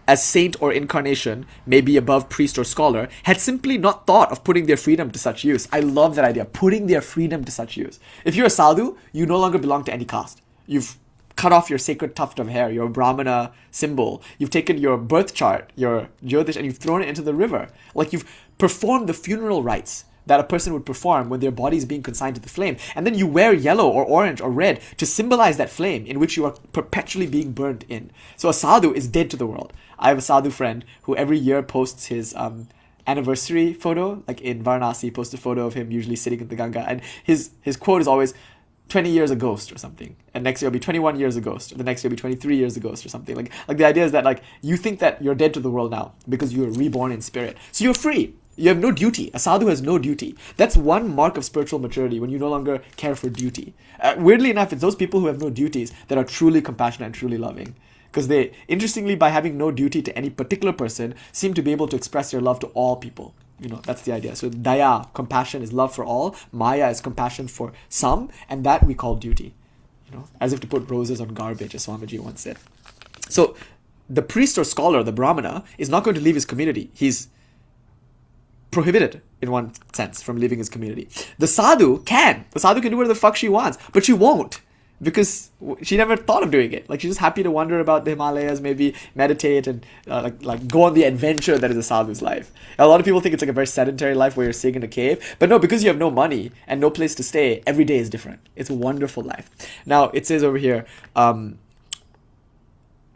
as saint or incarnation may be above priest or scholar, had simply not thought of putting their freedom to such use. I love that idea, putting their freedom to such use. If you're a sadhu, you no longer belong to any caste. You've cut off your sacred tuft of hair, your brahmana symbol. You've taken your birth chart, your jyotish, and you've thrown it into the river. Like you've performed the funeral rites that a person would perform when their body is being consigned to the flame. And then you wear yellow or orange or red to symbolize that flame in which you are perpetually being burnt in. So a sadhu is dead to the world. I have a sadhu friend who every year posts his anniversary photo, like in Varanasi, posts a photo of him usually sitting in the Ganga. And his quote is always, 20 years a ghost or something. And next year will be 21 years a ghost. Or the next year will be 23 years a ghost or something. Like the idea is that like you think that you're dead to the world now because you are reborn in spirit. So you're free. You have no duty. A sadhu has no duty. That's one mark of spiritual maturity, when you no longer care for duty. Weirdly enough, it's those people who have no duties that are truly compassionate and truly loving. Because they, interestingly, by having no duty to any particular person, seem to be able to express their love to all people. You know, that's the idea. So daya, compassion, is love for all. Maya is compassion for some. And that we call duty. You know, as if to put roses on garbage, as Swamiji once said. So the priest or scholar, the brahmana, is not going to leave his community. He's prohibited, in one sense, from leaving his community. The sadhu can. The sadhu can do whatever the fuck she wants, but she won't, because she never thought of doing it. Like, she's just happy to wander about the Himalayas, maybe meditate and like go on the adventure that is a sadhu's life. A lot of people think it's like a very sedentary life where you're sitting in a cave, but no, because you have no money and no place to stay, every day is different. It's a wonderful life. Now, it says over here,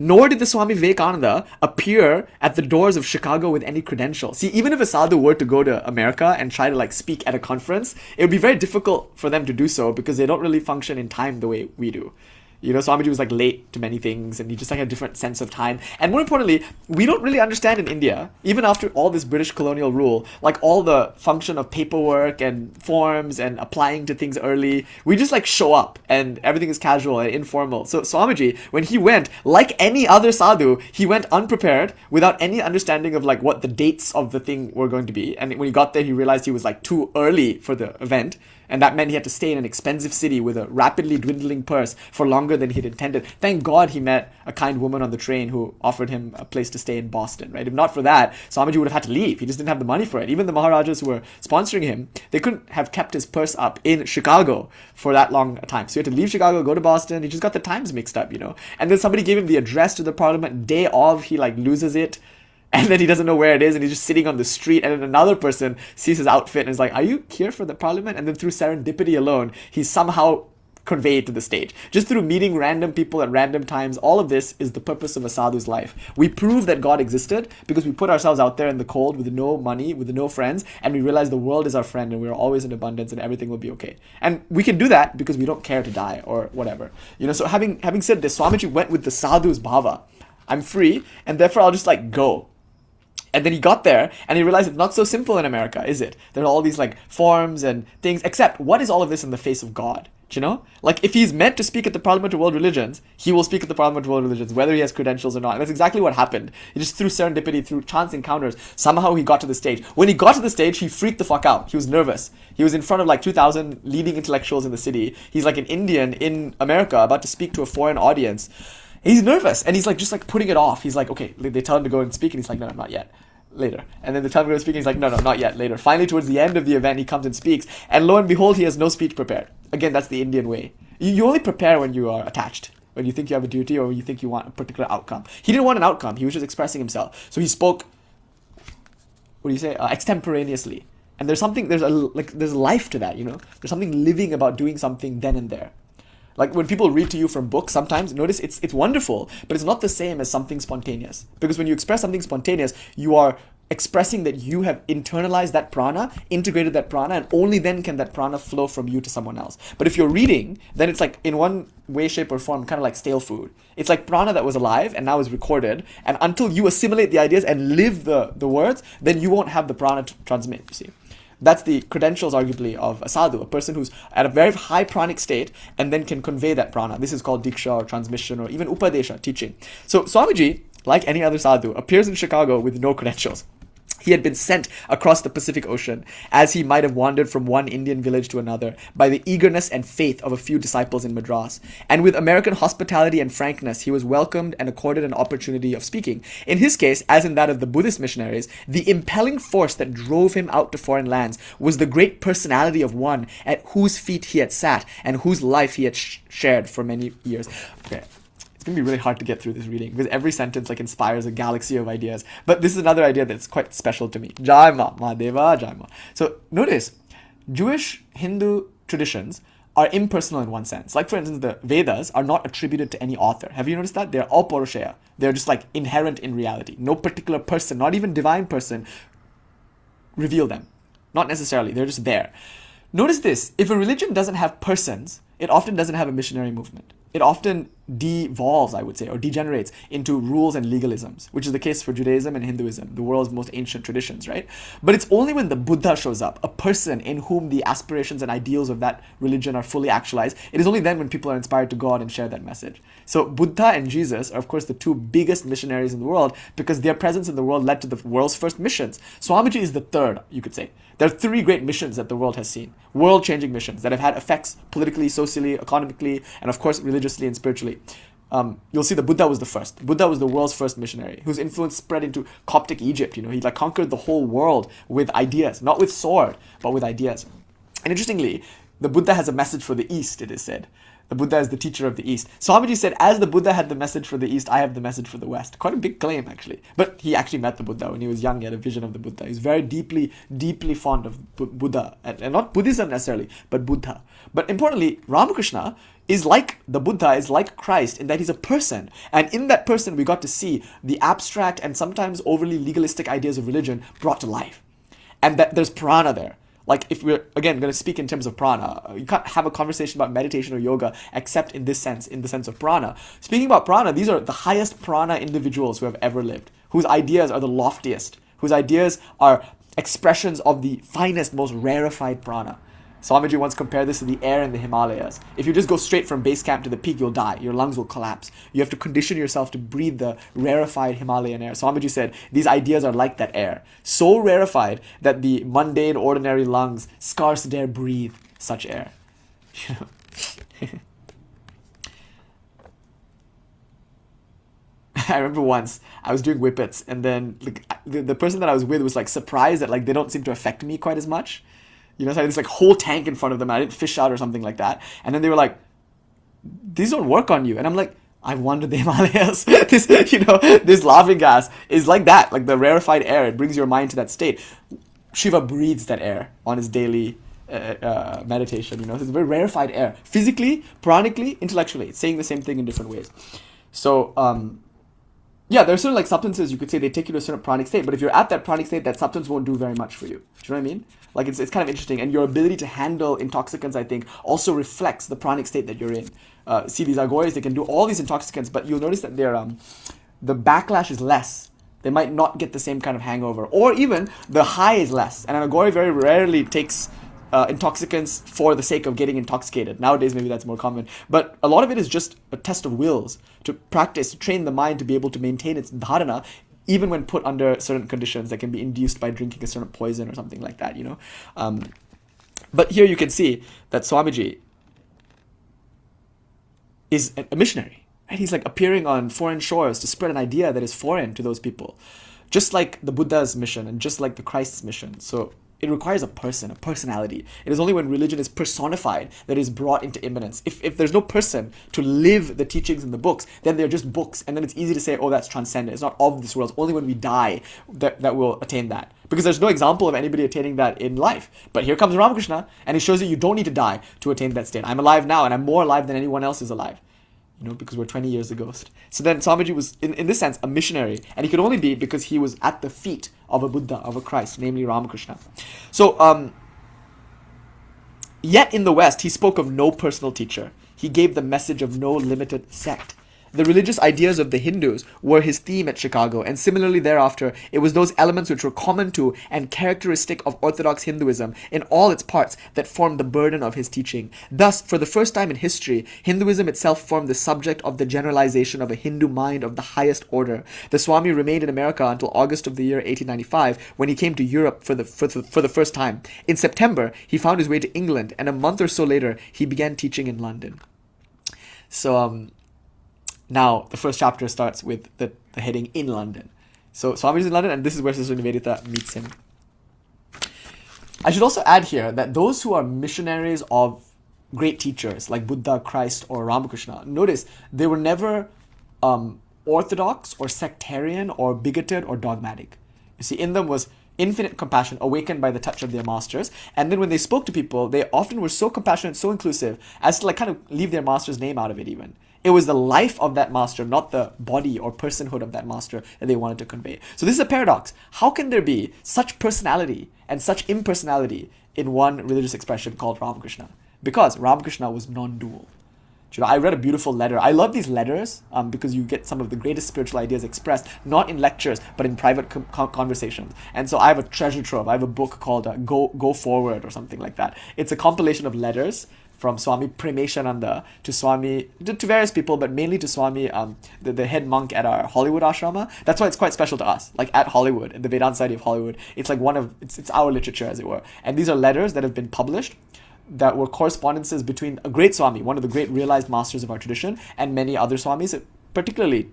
nor did the Swami Vivekananda appear at the doors of Chicago with any credential. See, even if a sadhu were to go to America and try to like speak at a conference, it would be very difficult for them to do so because they don't really function in time the way we do. You know, Swamiji was like late to many things, and he just like had a different sense of time. And more importantly, we don't really understand in India, even after all this British colonial rule, like all the function of paperwork and forms and applying to things early. We just like show up and everything is casual and informal. So Swamiji, when he went, like any other sadhu, he went unprepared without any understanding of like what the dates of the thing were going to be. And when he got there, he realized he was like too early for the event. And that meant he had to stay in an expensive city with a rapidly dwindling purse for longer than he'd intended. Thank God he met a kind woman on the train who offered him a place to stay in Boston, right? If not for that, Swamiji would have had to leave. He just didn't have the money for it. Even the Maharajas who were sponsoring him, they couldn't have kept his purse up in Chicago for that long a time. So he had to leave Chicago, go to Boston. He just got the times mixed up, you know? And then somebody gave him the address to the parliament. Day of, he like loses it. And then he doesn't know where it is, and he's just sitting on the street, and then another person sees his outfit and is like, are you here for the parliament? And then through serendipity alone, he's somehow conveyed to the stage. Just through meeting random people at random times, all of this is the purpose of a sadhu's life. We prove that God existed because we put ourselves out there in the cold with no money, with no friends, and we realize the world is our friend and we're always in abundance and everything will be okay. And we can do that because we don't care to die or whatever. You know, so having said this, Swamiji went with the sadhu's bhava. I'm free, and therefore I'll just like go. And then he got there and he realized it's not so simple in America, is it? There are all these like forms and things, except what is all of this in the face of God? Do you know? Like if he's meant to speak at the Parliament of World Religions, he will speak at the Parliament of World Religions, whether he has credentials or not. And that's exactly what happened. He just through serendipity, through chance encounters, somehow he got to the stage. When he got to the stage, he freaked the fuck out. He was nervous. He was in front of like 2,000 leading intellectuals in the city. He's like an Indian in America about to speak to a foreign audience. He's nervous and he's like just like putting it off. He's like, okay, they tell him to go and speak and he's like, no, not yet. Later. And then they tell him to go speak and he's like, no, not yet, later. Finally, towards the end of the event, he comes and speaks. And lo and behold, he has no speech prepared. Again, that's the Indian way. You only prepare when you are attached, when you think you have a duty or when you think you want a particular outcome. He didn't want an outcome. He was just expressing himself. So he spoke, what do you say, extemporaneously. And there's life to that, you know? There's something living about doing something then and there. Like when people read to you from books, sometimes notice it's wonderful, but it's not the same as something spontaneous. Because when you express something spontaneous, you are expressing that you have internalized that prana, integrated that prana, and only then can that prana flow from you to someone else. But if you're reading, then it's like in one way, shape, or form, kind of like stale food. It's like prana that was alive and now is recorded, and until you assimilate the ideas and live the words, then you won't have the prana to transmit, you see. That's the credentials, arguably, of a sadhu, a person who's at a very high pranic state and then can convey that prana. This is called diksha or transmission or even upadesha, teaching. So Swamiji, like any other sadhu, appears in Chicago with no credentials. He had been sent across the Pacific Ocean, as he might have wandered from one Indian village to another, by the eagerness and faith of a few disciples in Madras. And with American hospitality and frankness, he was welcomed and accorded an opportunity of speaking. In his case, as in that of the Buddhist missionaries, the impelling force that drove him out to foreign lands was the great personality of one at whose feet he had sat and whose life he had shared for many years. Okay. It's going to be really hard to get through this reading because every sentence like inspires a galaxy of ideas. But this is another idea that's quite special to me. Jai Ma, Mahadeva, Jai Ma. So notice, Jewish Hindu traditions are impersonal in one sense. Like, for instance, the Vedas are not attributed to any author. Have you noticed that? They're all Paurushaya. They're just like inherent in reality. No particular person, not even divine person, reveal them. Not necessarily. They're just there. Notice this. If a religion doesn't have persons, it often doesn't have a missionary movement. It often devolves, I would say, or degenerates into rules and legalisms, which is the case for Judaism and Hinduism, the world's most ancient traditions, right? But it's only when the Buddha shows up, a person in whom the aspirations and ideals of that religion are fully actualized, it is only then when people are inspired to go out and share that message. So Buddha and Jesus are, of course, the two biggest missionaries in the world because their presence in the world led to the world's first missions. Swamiji is the third, you could say. There are three great missions that the world has seen. World-changing missions that have had effects politically, socially, economically, and of course religiously and spiritually. You'll see the Buddha was the first. Buddha was the world's first missionary whose influence spread into Coptic Egypt. You know, he like conquered the whole world with ideas, not with sword, but with ideas. And interestingly, the Buddha has a message for the East, it is said. The Buddha is the teacher of the East. Swamiji said, as the Buddha had the message for the East, I have the message for the West. Quite a big claim, actually. But he actually met the Buddha when he was young. He had a vision of the Buddha. He's very deeply, deeply fond of Buddha. And not Buddhism necessarily, but Buddha. But importantly, Ramakrishna is like the Buddha, is like Christ, in that he's a person. And in that person, we got to see the abstract and sometimes overly legalistic ideas of religion brought to life. And that there's prana there. Like, if we're, again, going to speak in terms of prana, you can't have a conversation about meditation or yoga except in this sense, in the sense of prana. Speaking about prana, these are the highest prana individuals who have ever lived, whose ideas are the loftiest, whose ideas are expressions of the finest, most rarefied prana. Swamiji once compared this to the air in the Himalayas. If you just go straight from base camp to the peak, you'll die. Your lungs will collapse. You have to condition yourself to breathe the rarefied Himalayan air. Swamiji said, these ideas are like that air. So rarefied that the mundane, ordinary lungs scarce dare breathe such air. I remember once I was doing whippets, and then like, the person that I was with was like surprised that like they don't seem to affect me quite as much. You know, so I had this like whole tank in front of them. I didn't fish out or something like that. And then they were like, these don't work on you. And I'm like, I wandered the Himalayas. This laughing gas is like that, like the rarefied air. It brings your mind to that state. Shiva breathes that air on his daily meditation. You know, it's a very rarefied air. Physically, pranically, intellectually. It's saying the same thing in different ways. So, yeah, there are certain like substances you could say they take you to a certain pranic state, but if you're at that pranic state, that substance won't do very much for you. Do you know what I mean? Like it's kind of interesting, and your ability to handle intoxicants, I think, also reflects the pranic state that you're in. See, these agoris, they can do all these intoxicants, but you'll notice that their the backlash is less. They might not get the same kind of hangover, or even the high is less. And an agori very rarely takes intoxicants for the sake of getting intoxicated. Nowadays, maybe that's more common. But a lot of it is just a test of wills to practice, to train the mind to be able to maintain its dharana, even when put under certain conditions that can be induced by drinking a certain poison or something like that, you know. But here you can see that Swamiji is a missionary, right? He's like appearing on foreign shores to spread an idea that is foreign to those people, just like the Buddha's mission and just like the Christ's mission. So it requires a person, a personality. It is only when religion is personified that it is brought into immanence. If there's no person to live the teachings in the books, then they're just books. And then it's easy to say, oh, that's transcendent. It's not of this world. It's only when we die that we'll attain that. Because there's no example of anybody attaining that in life. But here comes Ramakrishna, and he shows you don't need to die to attain that state. I'm alive now, and I'm more alive than anyone else is alive. You know, because we're 20 years ago. So then Swamiji was, in this sense, a missionary. And he could only be because he was at the feet of a Buddha, of a Christ, namely Ramakrishna. So, yet in the West, he spoke of no personal teacher. He gave the message of no limited sect. the religious ideas of the Hindus were his theme at Chicago, and similarly thereafter, it was those elements which were common to and characteristic of Orthodox Hinduism in all its parts that formed the burden of his teaching. Thus, for the first time in history, Hinduism itself formed the subject of the generalization of a Hindu mind of the highest order. The Swami remained in America until August of the year 1895, when he came to Europe for the first time. In September, he found his way to England, and a month or so later, he began teaching in London. So, now, the first chapter starts with the heading in London. So Swami is in London, and this is where Sister Nivedita meets him. I should also add here that those who are missionaries of great teachers like Buddha, Christ, or Ramakrishna, notice they were never orthodox or sectarian or bigoted or dogmatic. You see, in them was infinite compassion awakened by the touch of their masters. And then when they spoke to people, they often were so compassionate, so inclusive, as to like kind of leave their master's name out of it even. It was the life of that master, not the body or personhood of that master that they wanted to convey. So this is a paradox. How can there be such personality and such impersonality in one religious expression called Ramakrishna? Because Ramakrishna was non-dual. You know, I read a beautiful letter. I love these letters because you get some of the greatest spiritual ideas expressed, not in lectures, but in private conversations. And so I have a treasure trove. I have a book called Go Forward or something like that. It's a compilation of letters from Swami Premeshananda to Swami, to various people, but mainly to Swami, the head monk at our Hollywood ashrama. That's why it's quite special to us. Like at Hollywood, in the Vedanta Society of Hollywood, it's like it's our literature, as it were. And these are letters that have been published that were correspondences between a great Swami, one of the great realized masters of our tradition, and many other Swamis, particularly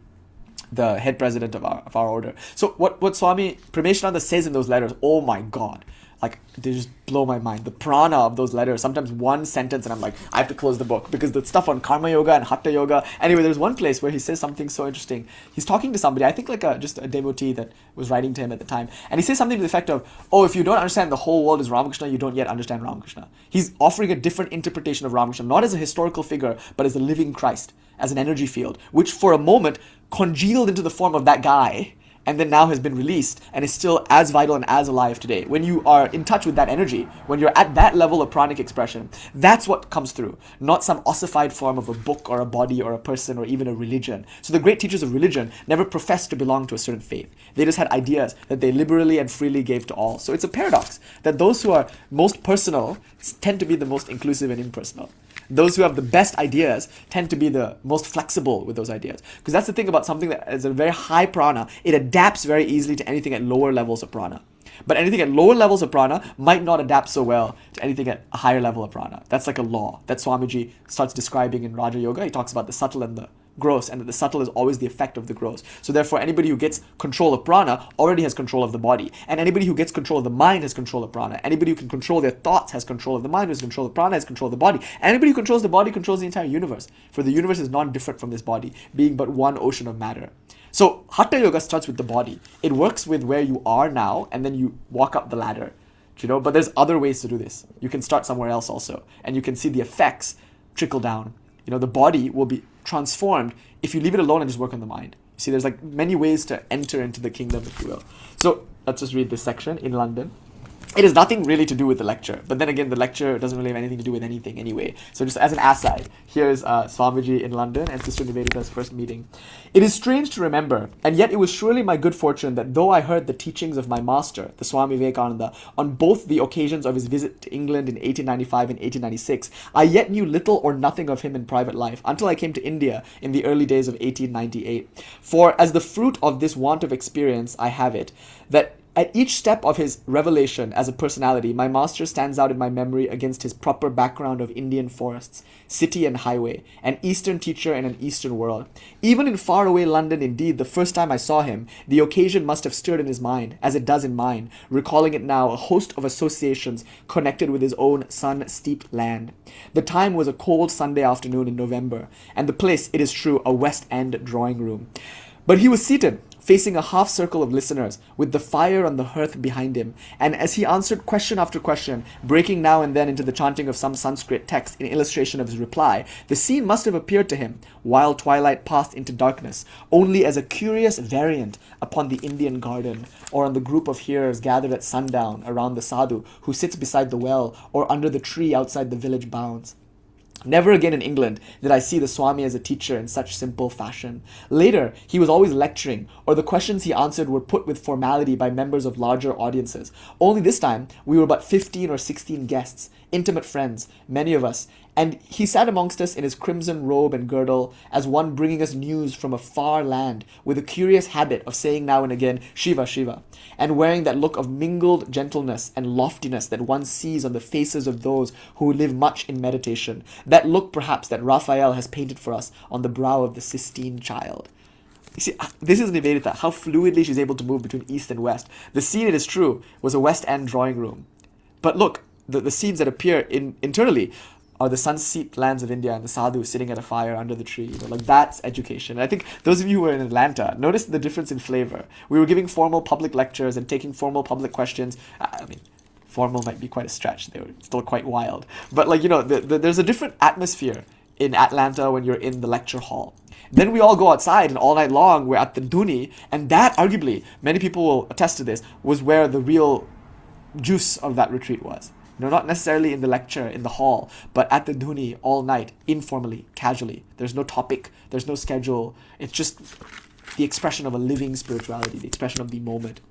the head president of our order. So what Swami Premeshananda says in those letters, oh my God, like they just blow my mind. The prana of those letters, sometimes one sentence and I'm like, I have to close the book because the stuff on karma yoga and hatha yoga. Anyway, there's one place where he says something so interesting. He's talking to somebody, I think like just a devotee that was writing to him at the time. And he says something to the effect of, oh, if you don't understand the whole world is Ramakrishna, you don't yet understand Ramakrishna. He's offering a different interpretation of Ramakrishna, not as a historical figure, but as a living Christ, as an energy field, which for a moment congealed into the form of that guy and then now has been released and is still as vital and as alive today. When you are in touch with that energy, when you're at that level of pranic expression, that's what comes through, not some ossified form of a book or a body or a person or even a religion. So the great teachers of religion never professed to belong to a certain faith. They just had ideas that they liberally and freely gave to all. So it's a paradox that those who are most personal tend to be the most inclusive and impersonal. Those who have the best ideas tend to be the most flexible with those ideas. Because that's the thing about something that is a very high prana, it adapts very easily to anything at lower levels of prana. But anything at lower levels of prana might not adapt so well to anything at a higher level of prana. That's like a law that Swamiji starts describing in Raja Yoga. He talks about the subtle and the gross, and that the subtle is always the effect of the gross. So therefore, anybody who gets control of prana already has control of the body. And anybody who gets control of the mind has control of prana. Anybody who can control their thoughts has control of the mind, who has control of prana has control of the body. Anybody who controls the body controls the entire universe. For the universe is non-different from this body, being but one ocean of matter. So Hatha Yoga starts with the body. It works with where you are now, and then you walk up the ladder. You know, but there's other ways to do this. You can start somewhere else also, and you can see the effects trickle down. You know, the body will be transformed if you leave it alone and just work on the mind. You see, there's like many ways to enter into the kingdom, if you will. So let's just read this section in London. It has nothing really to do with the lecture, but then again, the lecture doesn't really have anything to do with anything anyway. So just as an aside, here's Swamiji in London and Sister Nivedita's first meeting. It is strange to remember, and yet it was surely my good fortune that though I heard the teachings of my master, the Swami Vivekananda, on both the occasions of his visit to England in 1895 and 1896, I yet knew little or nothing of him in private life until I came to India in the early days of 1898. For as the fruit of this want of experience, I have it, that at each step of his revelation as a personality, my master stands out in my memory against his proper background of Indian forests, city and highway, an Eastern teacher in an Eastern world. Even in faraway London, indeed, the first time I saw him, the occasion must have stirred in his mind, as it does in mine, recalling it now a host of associations connected with his own sun-steeped land. The time was a cold Sunday afternoon in November, and the place, it is true, a West End drawing room. But he was seated, facing a half circle of listeners, with the fire on the hearth behind him, and as he answered question after question, breaking now and then into the chanting of some Sanskrit text in illustration of his reply, the scene must have appeared to him, while twilight passed into darkness, only as a curious variant upon the Indian garden, or on the group of hearers gathered at sundown around the sadhu who sits beside the well, or under the tree outside the village bounds. Never again in England did I see the Swami as a teacher in such simple fashion. Later, he was always lecturing, or the questions he answered were put with formality by members of larger audiences. Only this time, we were but 15 or 16 guests, intimate friends, many of us, and he sat amongst us in his crimson robe and girdle, as one bringing us news from a far land, with a curious habit of saying now and again, Shiva, Shiva, and wearing that look of mingled gentleness and loftiness that one sees on the faces of those who live much in meditation, that look perhaps that Raphael has painted for us on the brow of the Sistine Child. You see, this is Nivedita, how fluidly she's able to move between east and west. The scene, it is true, was a West End drawing room. But look, the scenes that appear internally are the sunset lands of India and the sadhu sitting at a fire under the tree. Like that's education. And I think those of you who were in Atlanta noticed the difference in flavor. We were giving formal public lectures and taking formal public questions. I mean, formal might be quite a stretch. They were still quite wild. But there's a different atmosphere in Atlanta when you're in the lecture hall. Then we all go outside and all night long we're at the dhuni, and that arguably, many people will attest to this, was where the real juice of that retreat was. Not necessarily in the lecture, in the hall, but at the dhuni all night, informally, casually. There's no topic, there's no schedule. It's just the expression of a living spirituality, the expression of the moment.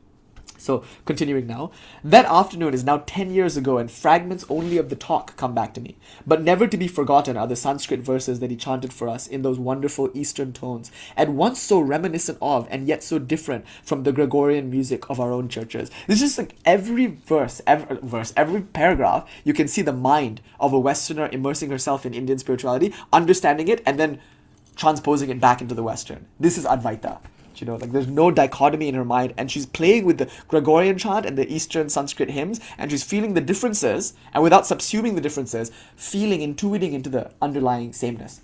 So, continuing now. That afternoon is now 10 years ago, and fragments only of the talk come back to me. But never to be forgotten are the Sanskrit verses that he chanted for us in those wonderful Eastern tones, at once so reminiscent of, and yet so different from the Gregorian music of our own churches. It's just like every every paragraph, you can see the mind of a Westerner immersing herself in Indian spirituality, understanding it, and then transposing it back into the Western. This is Advaita. There's no dichotomy in her mind, and she's playing with the Gregorian chant and the Eastern Sanskrit hymns, and she's feeling the differences, and without subsuming the differences, intuiting into the underlying sameness.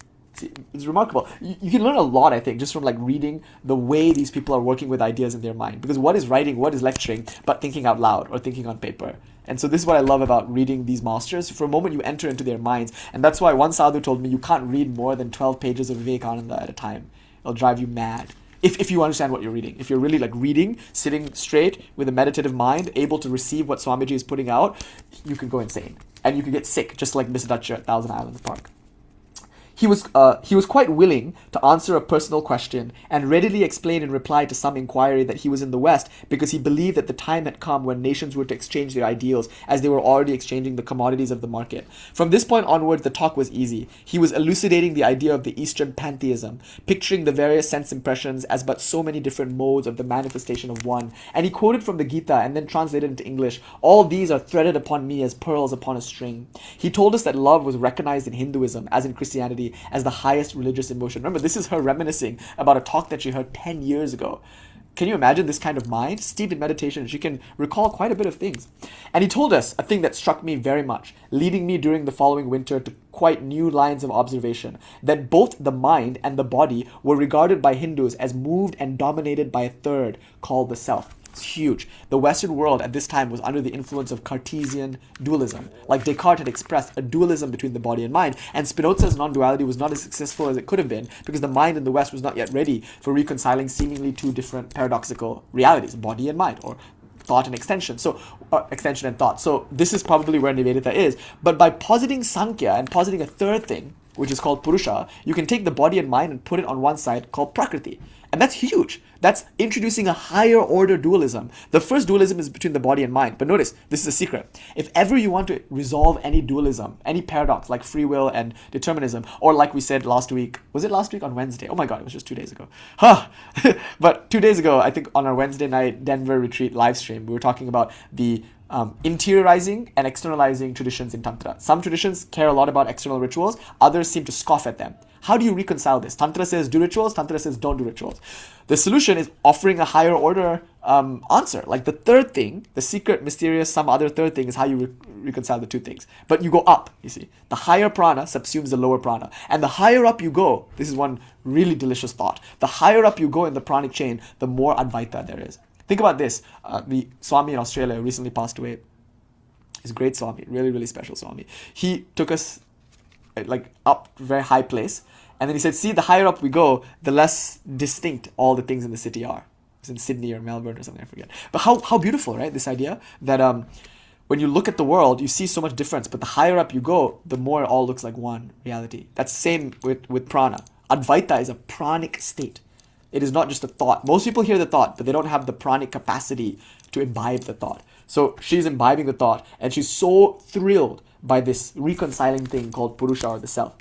It's remarkable. You can learn a lot, I think, just from reading the way these people are working with ideas in their mind. Because what is writing, what is lecturing, but thinking out loud or thinking on paper? And so this is what I love about reading these masters. For a moment, you enter into their minds, and that's why one sadhu told me you can't read more than 12 pages of Vivekananda at a time. It'll drive you mad. If you understand what you're reading. If you're really reading, sitting straight with a meditative mind, able to receive what Swamiji is putting out, you can go insane. And you can get sick, just like Miss Dutcher at Thousand Islands Park. He was quite willing to answer a personal question and readily explain in reply to some inquiry that he was in the West because he believed that the time had come when nations were to exchange their ideals as they were already exchanging the commodities of the market. From this point onward, the talk was easy. He was elucidating the idea of the Eastern pantheism, picturing the various sense impressions as but so many different modes of the manifestation of one. And he quoted from the Gita and then translated into English, "All these are threaded upon me as pearls upon a string." He told us that love was recognized in Hinduism, as in Christianity, as the highest religious emotion. Remember, this is her reminiscing about a talk that she heard 10 years ago. Can you imagine this kind of mind? Steeped in meditation, she can recall quite a bit of things. And he told us a thing that struck me very much, leading me during the following winter to quite new lines of observation, that both the mind and the body were regarded by Hindus as moved and dominated by a third called the self. It's huge. The Western world at this time was under the influence of Cartesian dualism. Like Descartes had expressed a dualism between the body and mind, and Spinoza's non-duality was not as successful as it could have been because the mind in the West was not yet ready for reconciling seemingly two different paradoxical realities, body and mind, or thought and extension. So, extension and thought. So this is probably where Nivedita is. But by positing Sankhya and positing a third thing, which is called Purusha, you can take the body and mind and put it on one side called Prakriti. And that's huge. That's introducing a higher order dualism. The first dualism is between the body and mind. But notice, this is a secret. If ever you want to resolve any dualism, any paradox like free will and determinism, or like we said last week, was it last week on Wednesday? Oh my God, it was just 2 days ago. But 2 days ago, I think on our Wednesday night Denver retreat live stream, we were talking about the interiorizing and externalizing traditions in Tantra. Some traditions care a lot about external rituals. Others seem to scoff at them. How do you reconcile this? Tantra says do rituals. Tantra says don't do rituals. The solution is offering a higher order answer. Like the third thing, the secret, mysterious, some other third thing is how you reconcile the two things. But you go up, you see. The higher prana subsumes the lower prana. And the higher up you go, this is one really delicious thought. The higher up you go in the pranic chain, the more Advaita there is. Think about this. The Swami in Australia recently passed away. He's a great Swami, really, really special Swami. He took us up to a very high place. And then he said, see, the higher up we go, the less distinct all the things in the city are. It's in Sydney or Melbourne or something, I forget. But how beautiful, right? This idea that when you look at the world, you see so much difference, but the higher up you go, the more it all looks like one reality. That's the same with prana. Advaita is a pranic state. It is not just a thought. Most people hear the thought, but they don't have the pranic capacity to imbibe the thought. So she's imbibing the thought, and she's so thrilled by this reconciling thing called Purusha, or the self.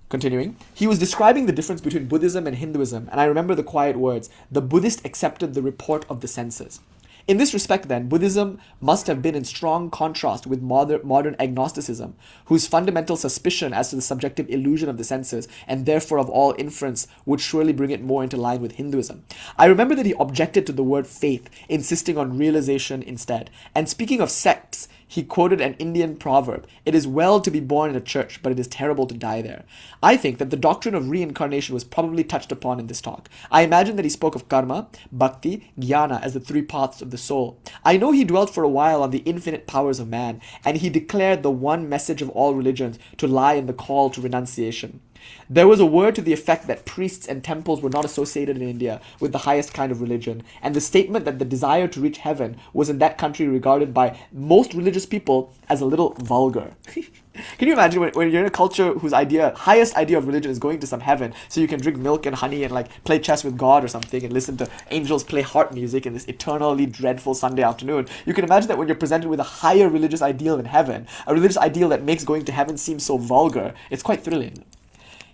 Continuing, he was describing the difference between Buddhism and Hinduism, and I remember the quiet words, the Buddhist accepted the report of the senses. In this respect, then, Buddhism must have been in strong contrast with modern agnosticism, whose fundamental suspicion as to the subjective illusion of the senses, and therefore of all inference, would surely bring it more into line with Hinduism. I remember that he objected to the word faith, insisting on realization instead. And speaking of sects, he quoted an Indian proverb, "It is well to be born in a church, but it is terrible to die there." I think that the doctrine of reincarnation was probably touched upon in this talk. I imagine that he spoke of karma, bhakti, jnana as the three paths of the soul. I know he dwelt for a while on the infinite powers of man, and he declared the one message of all religions to lie in the call to renunciation. There was a word to the effect that priests and temples were not associated in India with the highest kind of religion, and the statement that the desire to reach heaven was in that country regarded by most religious people as a little vulgar. Can you imagine when you're in a culture whose highest idea of religion is going to some heaven, so you can drink milk and honey and like play chess with God or something and listen to angels play harp music in this eternally dreadful Sunday afternoon? You can imagine that when you're presented with a higher religious ideal in heaven, a religious ideal that makes going to heaven seem so vulgar, it's quite thrilling.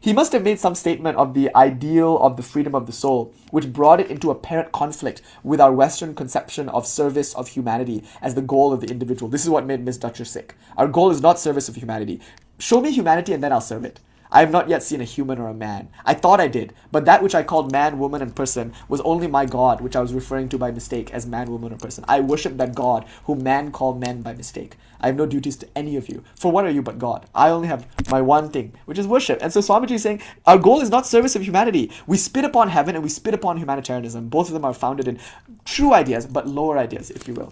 He must have made some statement of the ideal of the freedom of the soul, which brought it into apparent conflict with our Western conception of service of humanity as the goal of the individual. This is what made Miss Dutcher sick. Our goal is not service of humanity. Show me humanity and then I'll serve it. I have not yet seen a human or a man. I thought I did, but that which I called man, woman, and person was only my God, which I was referring to by mistake as man, woman, or person. I worship that God whom man called men by mistake. I have no duties to any of you. For what are you but God? I only have my one thing, which is worship. And so Swamiji is saying, our goal is not service of humanity. We spit upon heaven and we spit upon humanitarianism. Both of them are founded in true ideas, but lower ideas, if you will.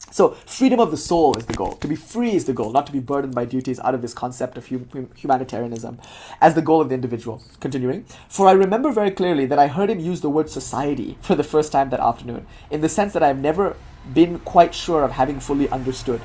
So freedom of the soul is the goal. To be free is the goal, not to be burdened by duties out of this concept of humanitarianism as the goal of the individual. Continuing, for I remember very clearly that I heard him use the word society for the first time that afternoon, in the sense that I have never been quite sure of having fully understood.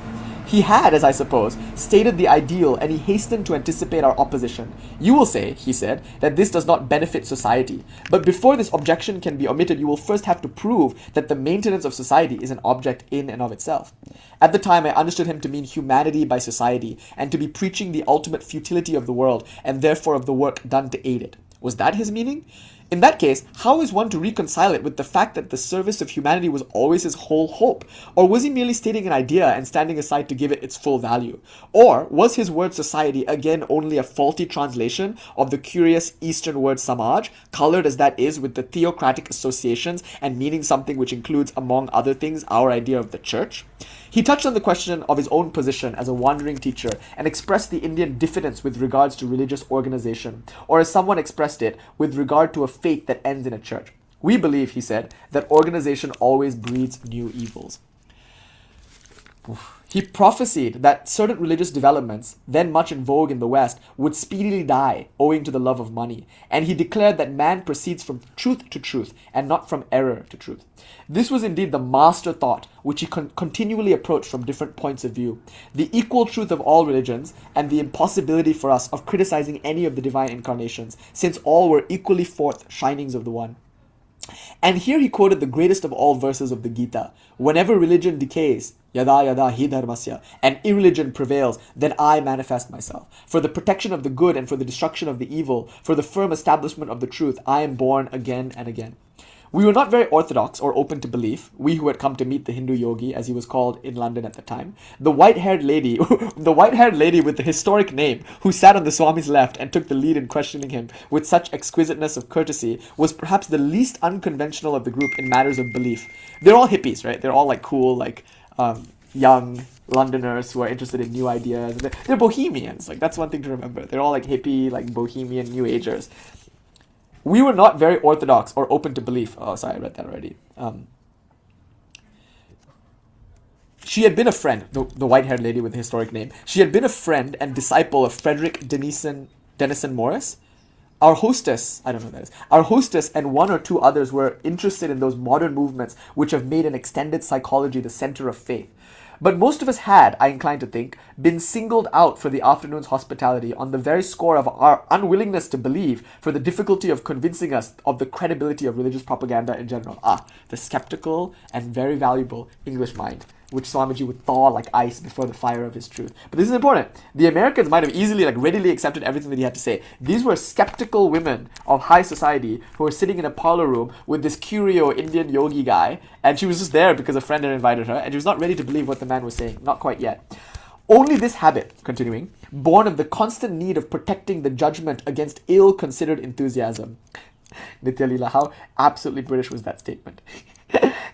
He had, as I suppose, stated the ideal, and he hastened to anticipate our opposition. You will say, he said, that this does not benefit society. But before this objection can be omitted, you will first have to prove that the maintenance of society is an object in and of itself. At the time, I understood him to mean humanity by society, and to be preaching the ultimate futility of the world, and therefore of the work done to aid it. Was that his meaning? In that case, how is one to reconcile it with the fact that the service of humanity was always his whole hope? Or was he merely stating an idea and standing aside to give it its full value? Or was his word society again only a faulty translation of the curious Eastern word samaj, colored as that is with the theocratic associations and meaning something which includes, among other things, our idea of the church? He touched on the question of his own position as a wandering teacher and expressed the Indian diffidence with regards to religious organization, or as someone expressed it, with regard to a faith that ends in a church. We believe, he said, that organization always breeds new evils. He prophesied that certain religious developments, then much in vogue in the West, would speedily die owing to the love of money, and he declared that man proceeds from truth to truth and not from error to truth. This was indeed the master thought which he continually approached from different points of view, the equal truth of all religions and the impossibility for us of criticizing any of the divine incarnations, since all were equally forth shinings of the one. And here he quoted the greatest of all verses of the Gita. Whenever religion decays, yada yada hi dharmasya, and irreligion prevails, then I manifest myself. For the protection of the good and for the destruction of the evil, for the firm establishment of the truth, I am born again and again. We were not very orthodox or open to belief, we who had come to meet the Hindu yogi, as he was called in London at the time. The white-haired lady, with the historic name, who sat on the Swami's left and took the lead in questioning him with such exquisiteness of courtesy, was perhaps the least unconventional of the group in matters of belief. They're all hippies, right? They're all like cool, like young Londoners who are interested in new ideas. They're bohemians, like that's one thing to remember. They're all like hippie, like bohemian new agers. We were not very orthodox or open to belief. Oh, sorry, I read that already. She had been a friend, the white-haired lady with the historic name. She had been a friend and disciple of Frederick Denison Morris. Our hostess, I don't know who that is. Our hostess and one or two others were interested in those modern movements which have made an extended psychology the center of faith. But most of us had, I incline to think, been singled out for the afternoon's hospitality on the very score of our unwillingness to believe, for the difficulty of convincing us of the credibility of religious propaganda in general. The skeptical and very valuable English mind, which Swamiji would thaw like ice before the fire of his truth. But this is important. The Americans might have easily, readily accepted everything that he had to say. These were skeptical women of high society who were sitting in a parlor room with this curio Indian yogi guy, and she was just there because a friend had invited her, and she was not ready to believe what the man was saying. Not quite yet. Only this habit, continuing, born of the constant need of protecting the judgment against ill-considered enthusiasm. Nitya Leela, how absolutely British was that statement?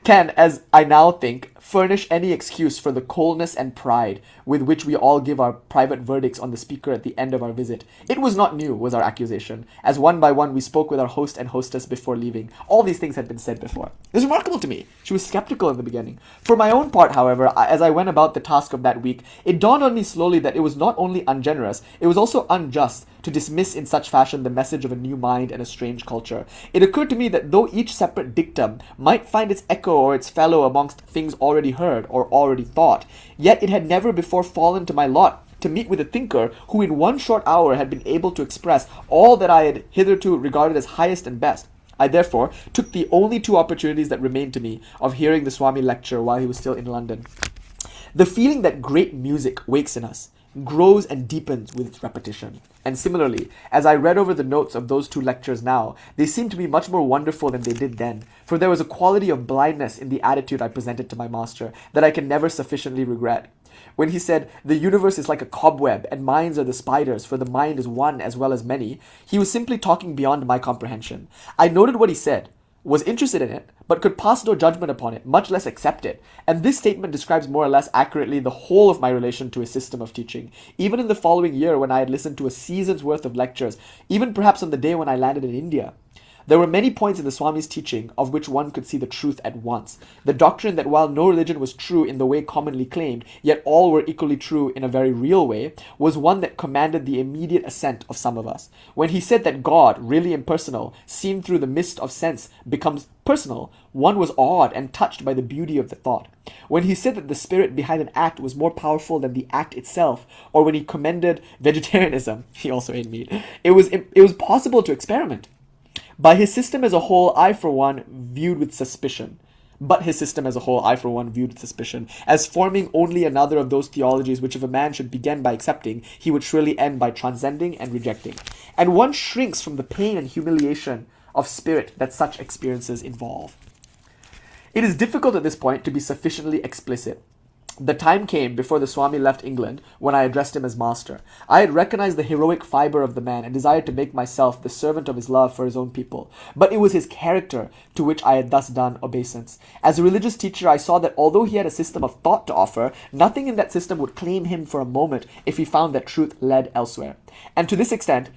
Can, as I now think, furnish any excuse for the coldness and pride with which we all give our private verdicts on the speaker at the end of our visit. It was not new, was our accusation, as one by one we spoke with our host and hostess before leaving. All these things had been said before. It was remarkable to me. She was skeptical in the beginning. For my own part, however, as I went about the task of that week, it dawned on me slowly that it was not only ungenerous, it was also unjust to dismiss in such fashion the message of a new mind and a strange culture. It occurred to me that though each separate dictum might find its echo or its fellow amongst things already heard or already thought, yet it had never before fallen to my lot to meet with a thinker who in one short hour had been able to express all that I had hitherto regarded as highest and best. I therefore took the only two opportunities that remained to me of hearing the Swami lecture while he was still in London. The feeling that great music wakes in us grows and deepens with its repetition. And similarly, as I read over the notes of those two lectures now, they seemed to be much more wonderful than they did then, for there was a quality of blindness in the attitude I presented to my master that I can never sufficiently regret. When he said, the universe is like a cobweb, and minds are the spiders, for the mind is one as well as many, he was simply talking beyond my comprehension. I noted what he said, was interested in it, but could pass no judgment upon it, much less accept it. And this statement describes more or less accurately the whole of my relation to his system of teaching. Even in the following year, when I had listened to a season's worth of lectures, even perhaps on the day when I landed in India, there were many points in the Swami's teaching of which one could see the truth at once. The doctrine that while no religion was true in the way commonly claimed, yet all were equally true in a very real way, was one that commanded the immediate assent of some of us. When he said that God, really impersonal, seen through the mist of sense, becomes personal, one was awed and touched by the beauty of the thought. When he said that the spirit behind an act was more powerful than the act itself, or when he commended vegetarianism, he also ate meat, it was possible to experiment. By his system as a whole, I, for one, viewed with suspicion. But his system as a whole, I, for one, viewed with suspicion, as forming only another of those theologies which if a man should begin by accepting, he would surely end by transcending and rejecting. And one shrinks from the pain and humiliation of spirit that such experiences involve. It is difficult at this point to be sufficiently explicit. The time came before the Swami left England when I addressed him as master. I had recognized the heroic fiber of the man and desired to make myself the servant of his love for his own people. But it was his character to which I had thus done obeisance. As a religious teacher, I saw that although he had a system of thought to offer, nothing in that system would claim him for a moment if he found that truth led elsewhere. And to the extent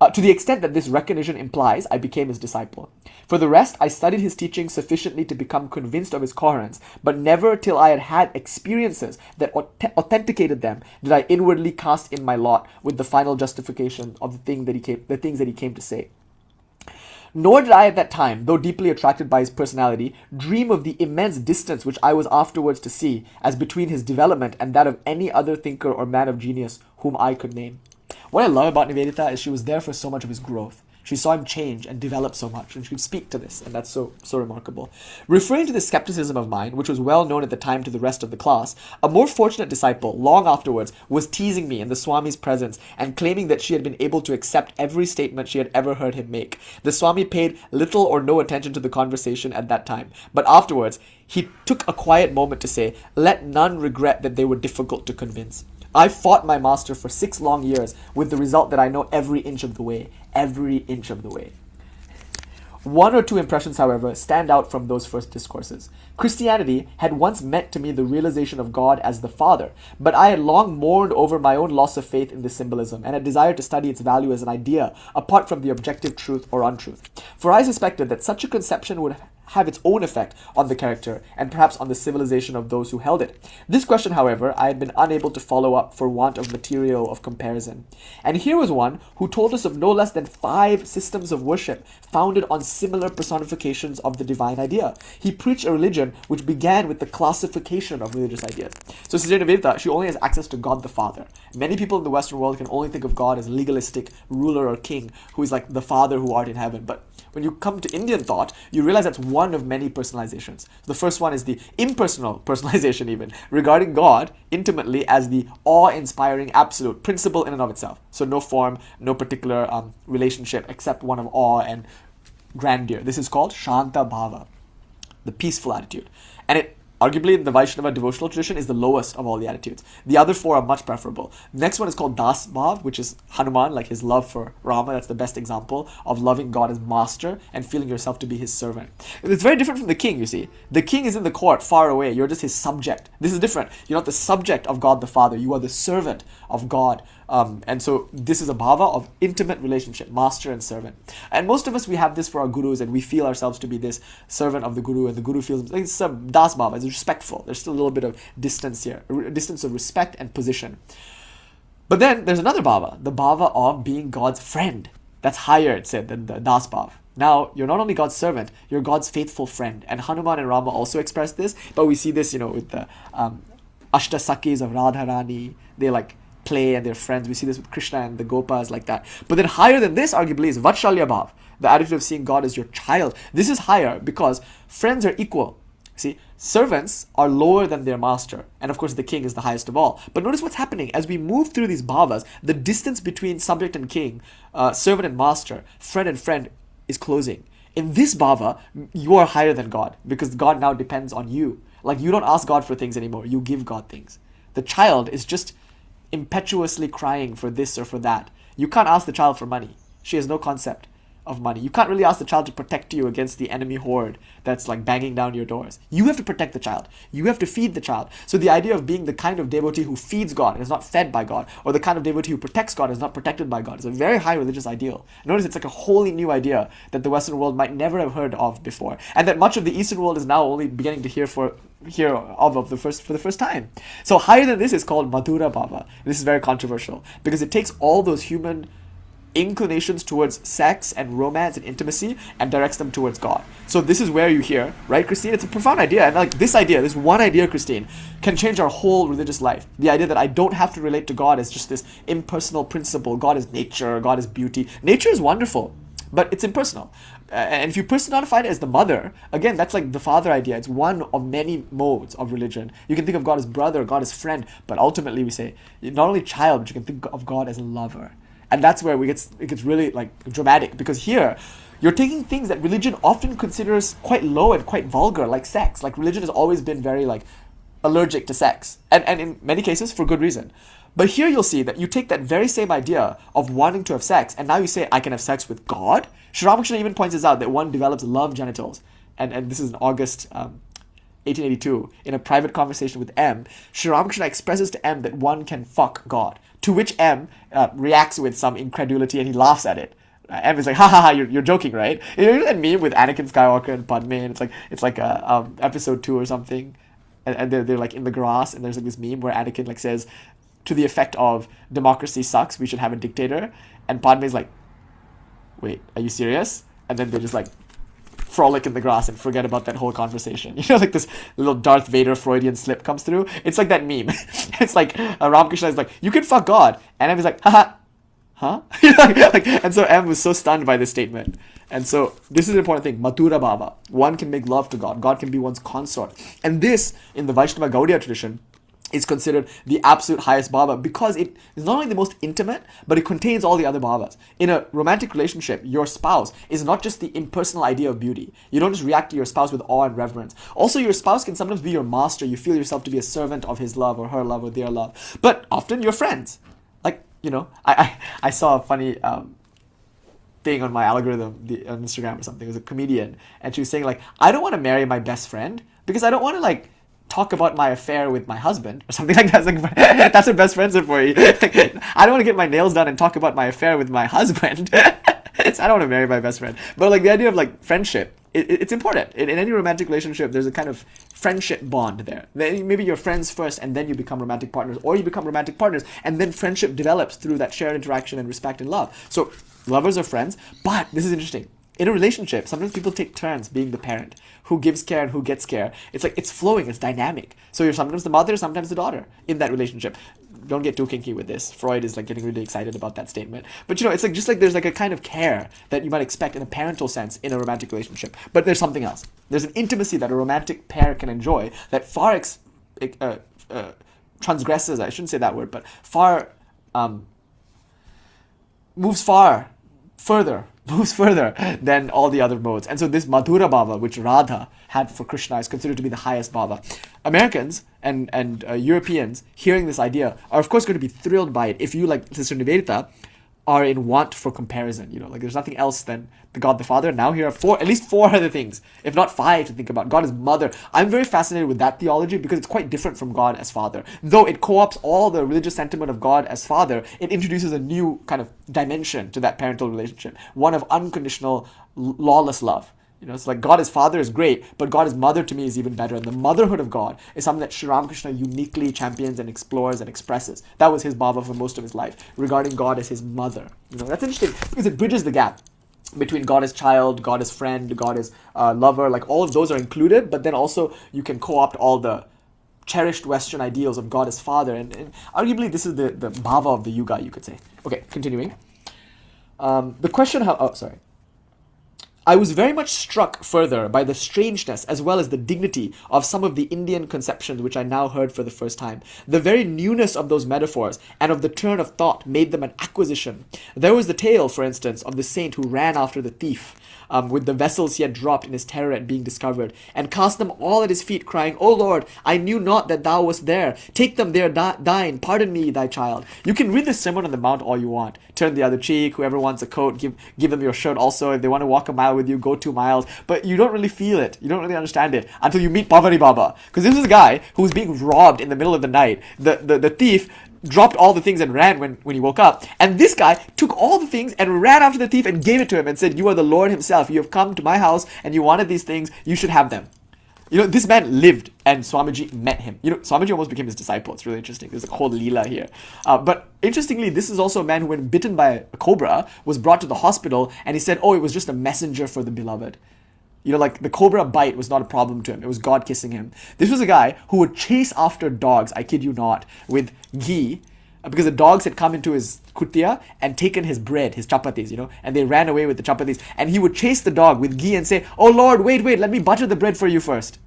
that this recognition implies, I became his disciple. For the rest, I studied his teaching sufficiently to become convinced of his coherence, but never till I had had experiences that authenticated them did I inwardly cast in my lot with the final justification of the things that he came to say. Nor did I at that time, though deeply attracted by his personality, dream of the immense distance which I was afterwards to see as between his development and that of any other thinker or man of genius whom I could name. What I love about Nivedita is she was there for so much of his growth. She saw him change and develop so much, and she could speak to this, and that's so remarkable. Referring to this skepticism of mine, which was well known at the time to the rest of the class, a more fortunate disciple, long afterwards, was teasing me in the Swami's presence and claiming that she had been able to accept every statement she had ever heard him make. The Swami paid little or no attention to the conversation at that time, but afterwards, he took a quiet moment to say, "Let none regret that they were difficult to convince." I fought my master for 6 long years with the result that I know every inch of the way. Every inch of the way. One or two impressions, however, stand out from those first discourses. Christianity had once meant to me the realization of God as the Father, but I had long mourned over my own loss of faith in this symbolism and had desired to study its value as an idea, apart from the objective truth or untruth. For I suspected that such a conception would have its own effect on the character and perhaps on the civilization of those who held it? This question, however, I had been unable to follow up for want of material of comparison. And here was one who told us of no less than 5 systems of worship founded on similar personifications of the divine idea. He preached a religion which began with the classification of religious ideas. So Sister Nivedita, she only has access to God the Father. Many people in the Western world can only think of God as legalistic ruler or king who is like the Father who art in heaven. But when you come to Indian thought, you realize that's one of many personalizations. The first one is the impersonal personalization even, regarding God intimately as the awe-inspiring absolute principle in and of itself. So no form, no particular relationship except one of awe and grandeur. This is called Shanta Bhava, the peaceful attitude. And it arguably in the Vaishnava devotional tradition is the lowest of all the attitudes. The other 4 are much preferable. The next one is called Das Bhav, which is Hanuman, like his love for Rama. That's the best example of loving God as master and feeling yourself to be his servant. It's very different from the king, you see. The king is in the court, far away. You're just his subject. This is different. You're not the subject of God the Father. You are the servant of God. And so this is a bhava of intimate relationship, master and servant. And most of us, we have this for our gurus, and we feel ourselves to be this servant of the guru, and the guru feels like it's a das bhava, it's respectful. There's still a little bit of distance here, a distance of respect and position. But then there's another bhava, the bhava of being God's friend. That's higher, it said, than the das bhav. Now, you're not only God's servant, you're God's faithful friend. And Hanuman and Rama also express this, but we see this, with the Ashtasakis of Radharani. They play and they're friends. We see this with Krishna and the Gopas like that. But then higher than this, arguably, is Vatshalya Bhav, the attitude of seeing God as your child. This is higher because friends are equal. See, servants are lower than their master. And of course, the king is the highest of all. But notice what's happening. As we move through these bhavas, the distance between subject and king, servant and master, friend and friend is closing. In this bhava, you are higher than God because God now depends on you. Like, you don't ask God for things anymore. You give God things. The child is just impetuously crying for this or for that. You can't ask the child for money. She has no concept of money. You can't really ask the child to protect you against the enemy horde that's banging down your doors. You have to protect the child. You have to feed the child. So the idea of being the kind of devotee who feeds God and is not fed by God, or the kind of devotee who protects God and is not protected by God, is a very high religious ideal. Notice it's like a wholly new idea that the Western world might never have heard of before, and that much of the Eastern world is now only beginning to hear for the first time. So higher than this is called Madhura Bhava. This is very controversial because it takes all those human inclinations towards sex and romance and intimacy and directs them towards God. So this is where you hear, right, Christine? It's a profound idea, and this one idea, Christine, can change our whole religious life. The idea that I don't have to relate to God as just this impersonal principle. God is nature, God is beauty. Nature is wonderful, but it's impersonal. And if you personify it as the mother, again, that's like the father idea. It's one of many modes of religion. You can think of God as brother, God as friend, but ultimately we say, not only child, but you can think of God as a lover. And that's where it gets really dramatic, because here you're taking things that religion often considers quite low and quite vulgar, like sex. Like, religion has always been very allergic to sex, and in many cases for good reason. But here you'll see that you take that very same idea of wanting to have sex, and now you say, I can have sex with God. Sri Ramakrishna even points this out, that one develops love genitals. And this is in August 1882, in a private conversation with M, Sri Ramakrishna expresses to M that one can fuck God. To which M reacts with some incredulity, and he laughs at it. M is like, ha ha ha, you're joking, right? You know that meme with Anakin Skywalker and Padme, and it's like episode 2 or something, and they're in the grass, and there's this meme where Anakin says, to the effect of, democracy sucks, we should have a dictator, and Padme's like, wait, are you serious? And then they just frolic in the grass and forget about that whole conversation. This little Darth Vader Freudian slip comes through. It's like that meme. It's Ramakrishna is you can fuck God, and M is like, haha, huh? And so M was so stunned by this statement. And so this is an important thing, Mathura Bhava. One can make love to God. God can be one's consort. And this, in the Vaishnava Gaudiya tradition, is considered the absolute highest bhava, because it is not only the most intimate, but it contains all the other bhavas. In a romantic relationship, your spouse is not just the impersonal idea of beauty. You don't just react to your spouse with awe and reverence. Also, your spouse can sometimes be your master. You feel yourself to be a servant of his love or her love or their love. But often you're friends. I saw a funny thing on my algorithm on Instagram or something. It was a comedian, and she was saying I don't want to marry my best friend because I don't want to talk about my affair with my husband or something like that. That's what best friends are for. I don't want to get my nails done and talk about my affair with my husband. I don't want to marry my best friend. But the idea of friendship it's important. In any romantic relationship, there's a kind of friendship bond there. Maybe you're friends first and then you become romantic partners, or you become romantic partners and then friendship develops through that shared interaction and respect and love. So lovers are friends, but this is interesting. In a relationship, sometimes people take turns being the parent, who gives care and who gets care. It's like, it's flowing, it's dynamic. So you're sometimes the mother, sometimes the daughter in that relationship. Don't get too kinky with this. Freud is like getting really excited about that statement. But it's like, just like there's like a kind of care that you might expect in a parental sense in a romantic relationship. But there's something else. There's an intimacy that a romantic pair can enjoy that far transgresses, I shouldn't say that word, but moves further than all the other modes. And so this Madhura Bhava, which Radha had for Krishna, is considered to be the highest Bhava. Americans and Europeans hearing this idea are of course going to be thrilled by it if you, like Sister Nivedita, are in want for comparison. Like there's nothing else than the God the Father. Now here are at least four other things, if not five, to think about. God is Mother. I'm very fascinated with that theology because it's quite different from God as Father. Though it co-opts all the religious sentiment of God as Father, it introduces a new kind of dimension to that parental relationship, one of unconditional, lawless love. It's like God as Father is great, but God as Mother to me is even better. And the motherhood of God is something that Sri Ramakrishna uniquely champions and explores and expresses. That was his bhava for most of his life, regarding God as his mother. That's interesting because it bridges the gap between God as child, God as friend, God as lover. Like all of those are included, but then also you can co-opt all the cherished Western ideals of God as Father. And arguably this is the bhava of the yuga, you could say. Okay, continuing. The question I was very much struck further by the strangeness as well as the dignity of some of the Indian conceptions which I now heard for the first time. The very newness of those metaphors and of the turn of thought made them an acquisition. There was the tale, for instance, of the saint who ran after the thief with the vessels he had dropped in his terror at being discovered, and cast them all at his feet, crying, "O Lord, I knew not that thou wast there. Take them, they are thine. Pardon me, thy child." You can read the Sermon on the Mount all you want. Turn the other cheek. Whoever wants a coat, give them your shirt also. If they want to walk a mile with you, go 2 miles. But you don't really feel it. You don't really understand it until you meet Pavari Baba. Because this is a guy who was being robbed in the middle of the night. The thief dropped all the things and ran when he woke up. And this guy took all the things and ran after the thief and gave it to him and said, "You are the Lord himself. You have come to my house and you wanted these things. You should have them." This man lived and Swamiji met him. Swamiji almost became his disciple. It's really interesting. There's a whole Leela here. But interestingly, this is also a man who, when bitten by a cobra, was brought to the hospital and he said, "Oh, it was just a messenger for the beloved." Like the cobra bite was not a problem to him. It was God kissing him. This was a guy who would chase after dogs, I kid you not, with ghee, because the dogs had come into his kutia and taken his bread, his chapatis, and they ran away with the chapatis. And he would chase the dog with ghee and say, "Oh Lord, wait, let me butter the bread for you first."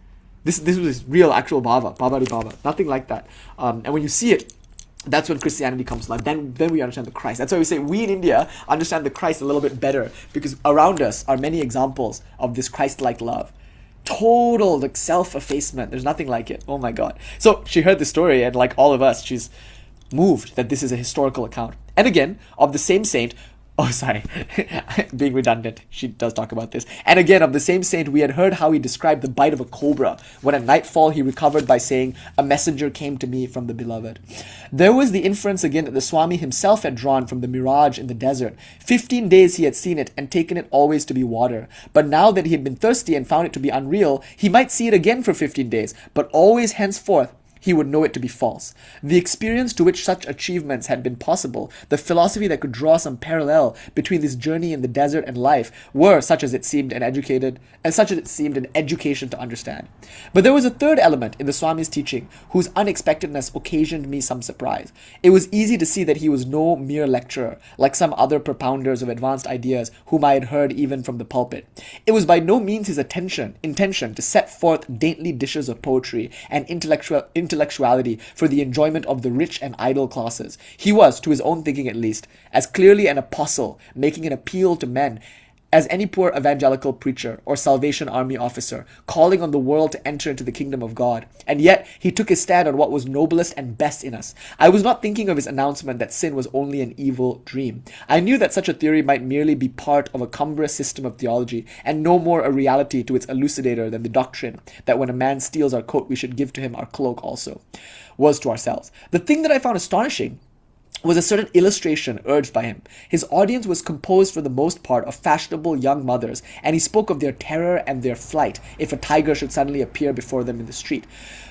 This was his real, actual bhava, Pavari Bhava. Nothing like that. And when you see it, that's when Christianity comes to life. Then we understand the Christ. That's why we say we in India understand the Christ a little bit better, because around us are many examples of this Christ-like love. Total self-effacement. There's nothing like it. Oh my God. So she heard the story, and like all of us, she's moved that this is a historical account. And again, of the same saint. Oh, sorry, being redundant. She does talk about this. And again, of the same saint, we had heard how he described the bite of a cobra, when at nightfall he recovered by saying, "A messenger came to me from the beloved." There was the inference again that the Swami himself had drawn from the mirage in the desert. 15 days he had seen it and taken it always to be water. But now that he had been thirsty and found it to be unreal, he might see it again for 15 days, but always henceforth he would know it to be false. The experience to which such achievements had been possible, the philosophy that could draw some parallel between this journey in the desert and life, were such as it seemed an education to understand. But there was a third element in the Swami's teaching, whose unexpectedness occasioned me some surprise. It was easy to see that he was no mere lecturer, like some other propounders of advanced ideas whom I had heard even from the pulpit. It was by no means his intention to set forth dainty dishes of poetry and intellectuality for the enjoyment of the rich and idle classes. He was, to his own thinking at least, as clearly an apostle, making an appeal to men, as any poor evangelical preacher or Salvation Army officer, calling on the world to enter into the kingdom of God. And yet, he took his stand on what was noblest and best in us. I was not thinking of his announcement that sin was only an evil dream. I knew that such a theory might merely be part of a cumbrous system of theology, and no more a reality to its elucidator than the doctrine that when a man steals our coat, we should give to him our cloak also, was to ourselves. The thing that I found astonishing was a certain illustration urged by him. His audience was composed for the most part of fashionable young mothers, and he spoke of their terror and their flight if a tiger should suddenly appear before them in the street.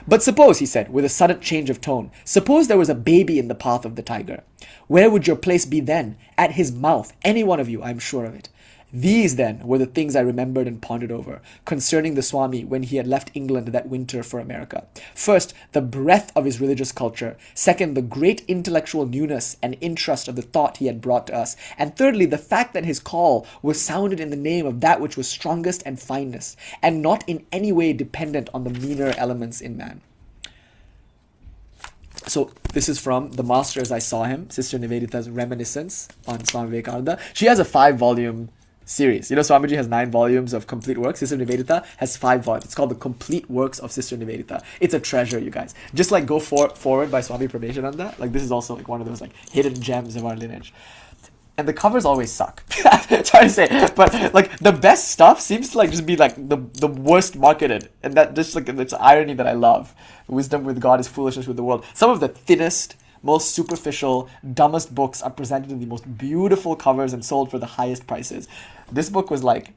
But suppose, he said, with a sudden change of tone, suppose there was a baby in the path of the tiger. Where would your place be then? At his mouth, any one of you, I am sure of it. These, then, were the things I remembered and pondered over, concerning the Swami when he had left England that winter for America. First, the breadth of his religious culture. Second, the great intellectual newness and interest of the thought he had brought to us. And thirdly, the fact that his call was sounded in the name of that which was strongest and finest, and not in any way dependent on the meaner elements in man. So this is from The Master as I Saw Him, Sister Nivedita's reminiscence on Swami Vivekananda. She has a 5-volume series. You know, Swamiji has 9 volumes of complete works. Sister Nivedita has 5 volumes. It's called The Complete Works of Sister Nivedita. It's a treasure, you guys. Just like Go Forward by Swami Prabheshananda, like this is also like one of those like hidden gems of our lineage. And the covers always suck. It's hard to say, but like the best stuff seems to like just be like the worst marketed, and that just like it's irony that I love. Wisdom with God is foolishness with the world. Some of the thinnest, most superficial, dumbest books are presented in the most beautiful covers and sold for the highest prices. This book was like,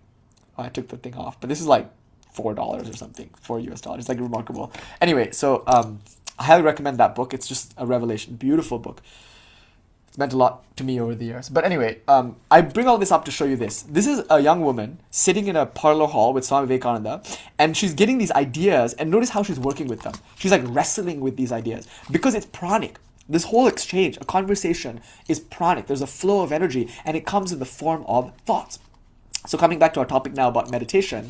oh, I took the thing off, but this is like $4 or something, $4 US. It's like remarkable. Anyway, so I highly recommend that book. It's just a revelation, beautiful book. It's meant a lot to me over the years. But anyway, I bring all this up to show you this. This is a young woman sitting in a parlor hall with Swami Vivekananda, and she's getting these ideas, and notice how she's working with them. She's like wrestling with these ideas because it's pranic. This whole exchange, a conversation, is pranic. There's a flow of energy, and it comes in the form of thoughts. So coming back to our topic now about meditation,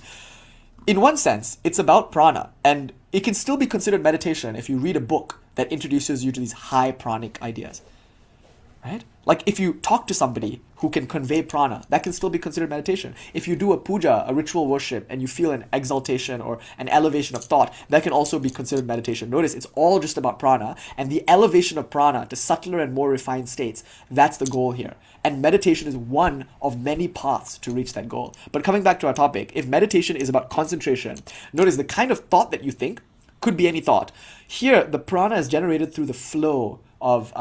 in one sense, it's about prana, and it can still be considered meditation if you read a book that introduces you to these high pranic ideas. Right? Like if you talk to somebody who can convey prana, that can still be considered meditation. If you do a puja, a ritual worship, and you feel an exaltation or an elevation of thought, that can also be considered meditation. Notice it's all just about prana, and the elevation of prana to subtler and more refined states, that's the goal here. And meditation is one of many paths to reach that goal. But coming back to our topic, if meditation is about concentration, notice the kind of thought that you think could be any thought. Here, the prana is generated through the flow of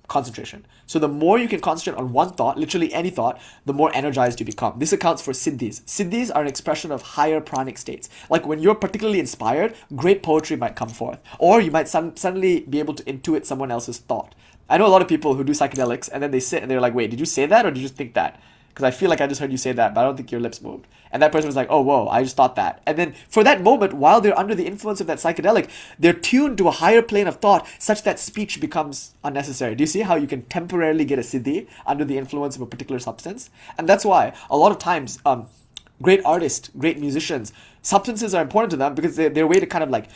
concentration. So the more you can concentrate on one thought, literally any thought, the more energized you become. This accounts for siddhis. Siddhis are an expression of higher pranic states. Like when you're particularly inspired, great poetry might come forth. Or you might suddenly be able to intuit someone else's thought. I know a lot of people who do psychedelics and then they sit and they're like, wait, did you say that or did you just think that? Because I feel like I just heard you say that, but I don't think your lips moved. And that person was like, oh, whoa, I just thought that. And then for that moment, while they're under the influence of that psychedelic, they're tuned to a higher plane of thought such that speech becomes unnecessary. Do you see how you can temporarily get a siddhi under the influence of a particular substance? And that's why a lot of times, great artists, great musicians, substances are important to them because they're a way to kind of like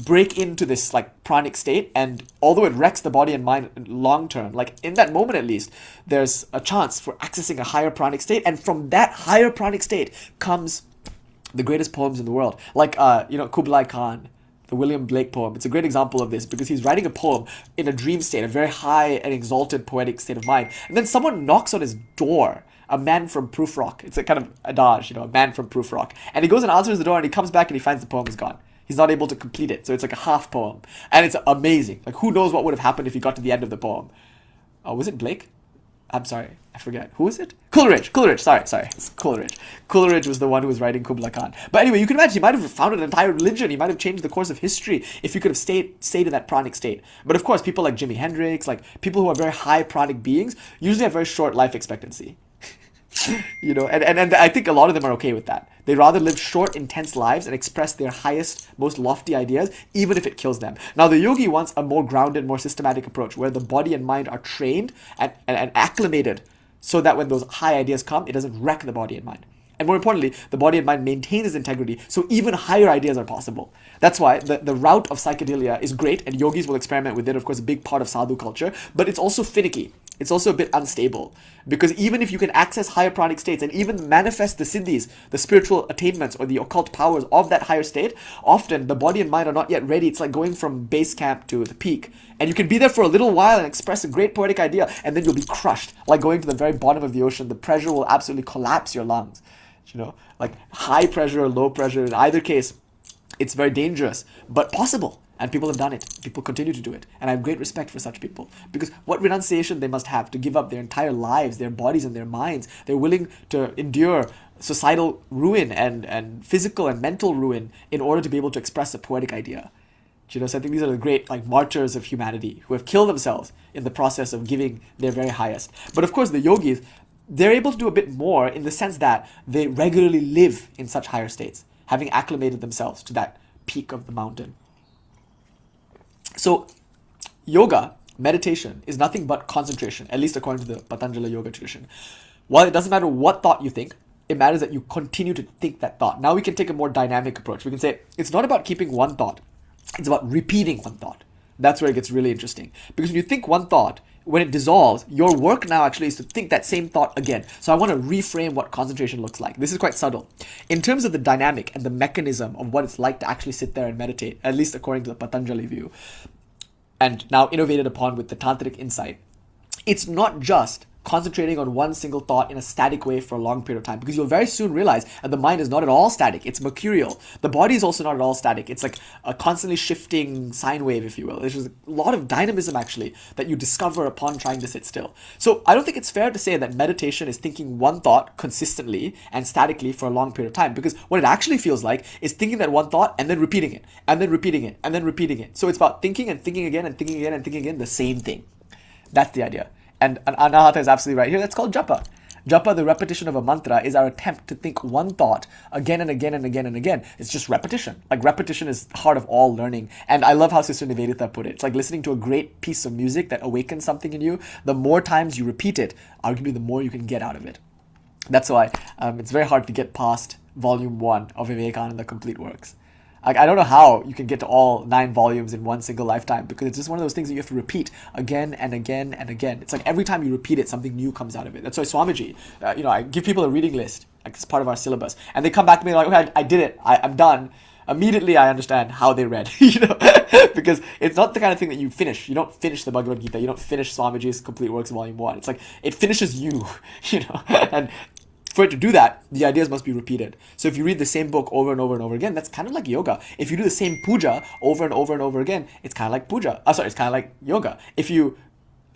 break into this like pranic state, and although it wrecks the body and mind long term, like in that moment at least, there's a chance for accessing a higher pranic state, and from that higher pranic state comes the greatest poems in the world. Like Kublai Khan, the William Blake poem. It's a great example of this because he's writing a poem in a dream state, a very high and exalted poetic state of mind, and then someone knocks on his door. A man from Proof Rock. It's a kind of adage, a man from Proof Rock. And he goes and answers the door and he comes back and he finds the poem is gone. He's not able to complete it. So it's like a half poem. And it's amazing. Like who knows what would have happened if he got to the end of the poem. Was it Blake? I'm sorry. I forget. Who is it? Coleridge. Sorry. It's Coleridge. Coleridge was the one who was writing Kublai Khan. But anyway, you can imagine he might have founded an entire religion. He might have changed the course of history if he could have stayed in that pranic state. But of course, people like Jimi Hendrix, like people who are very high pranic beings, usually have very short life expectancy. And I think a lot of them are okay with that. They rather live short, intense lives and express their highest, most lofty ideas, even if it kills them. Now, the yogi wants a more grounded, more systematic approach where the body and mind are trained and acclimated so that when those high ideas come, it doesn't wreck the body and mind. And more importantly, the body and mind maintain its integrity, so even higher ideas are possible. That's why the route of psychedelia is great, and yogis will experiment with it, of course, a big part of sadhu culture, but it's also finicky. It's also a bit unstable, because even if you can access higher pranic states and even manifest the siddhis, the spiritual attainments or the occult powers of that higher state, often the body and mind are not yet ready. It's like going from base camp to the peak. And you can be there for a little while and express a great poetic idea, and then you'll be crushed. Like going to the very bottom of the ocean, the pressure will absolutely collapse your lungs. Like high pressure or low pressure, in either case, it's very dangerous, but possible. And people have done it. People continue to do it. And I have great respect for such people. Because what renunciation they must have to give up their entire lives, their bodies and their minds. They're willing to endure societal ruin and physical and mental ruin in order to be able to express a poetic idea. So I think these are the great martyrs of humanity who have killed themselves in the process of giving their very highest. But of course the yogis, they're able to do a bit more in the sense that they regularly live in such higher states, having acclimated themselves to that peak of the mountain. So yoga, meditation, is nothing but concentration, at least according to the Patañjali Yoga tradition. While it doesn't matter what thought you think, it matters that you continue to think that thought. Now we can take a more dynamic approach. We can say it's not about keeping one thought, it's about repeating one thought. That's where it gets really interesting. Because when you think one thought, when it dissolves, your work now actually is to think that same thought again. So I want to reframe what concentration looks like. This is quite subtle. In terms of the dynamic and the mechanism of what it's like to actually sit there and meditate, at least according to the Patanjali view, and now innovated upon with the Tantric insight, it's not just concentrating on one single thought in a static way for a long period of time, because you'll very soon realize that the mind is not at all static. It's mercurial. The body is also not at all static. It's like a constantly shifting sine wave, if you will. There's a lot of dynamism actually that you discover upon trying to sit still. So I don't think it's fair to say that meditation is thinking one thought consistently and statically for a long period of time, because what it actually feels like is thinking that one thought and then repeating it and then repeating it and then repeating it. So it's about thinking and thinking again and thinking again and thinking again the same thing. That's the idea. And Anahata is absolutely right here. That's called japa. Japa, the repetition of a mantra, is our attempt to think one thought again and again and again and again. It's just repetition. Like repetition is the heart of all learning. And I love how Sister Nivedita put it. It's like listening to a great piece of music that awakens something in you. The more times you repeat it, arguably the more you can get out of it. That's why it's very hard to get past volume 1 of Vivekananda Complete Works. I don't know how you can get to all 9 volumes in one single lifetime, because it's just one of those things that you have to repeat again and again and again. It's like every time you repeat it, something new comes out of it. That's why Swamiji, I give people a reading list, like it's part of our syllabus, and they come back to me like, okay, I did it, I'm done. Immediately I understand how they read, because it's not the kind of thing that you finish. You don't finish the Bhagavad Gita. You don't finish Swamiji's Complete Works Volume 1. It's like, it finishes you, and for it to do that, the ideas must be repeated. So if you read the same book over and over and over again, that's kind of like yoga. If you do the same puja over and over and over again, it's kind of like puja. It's kind of like yoga. If you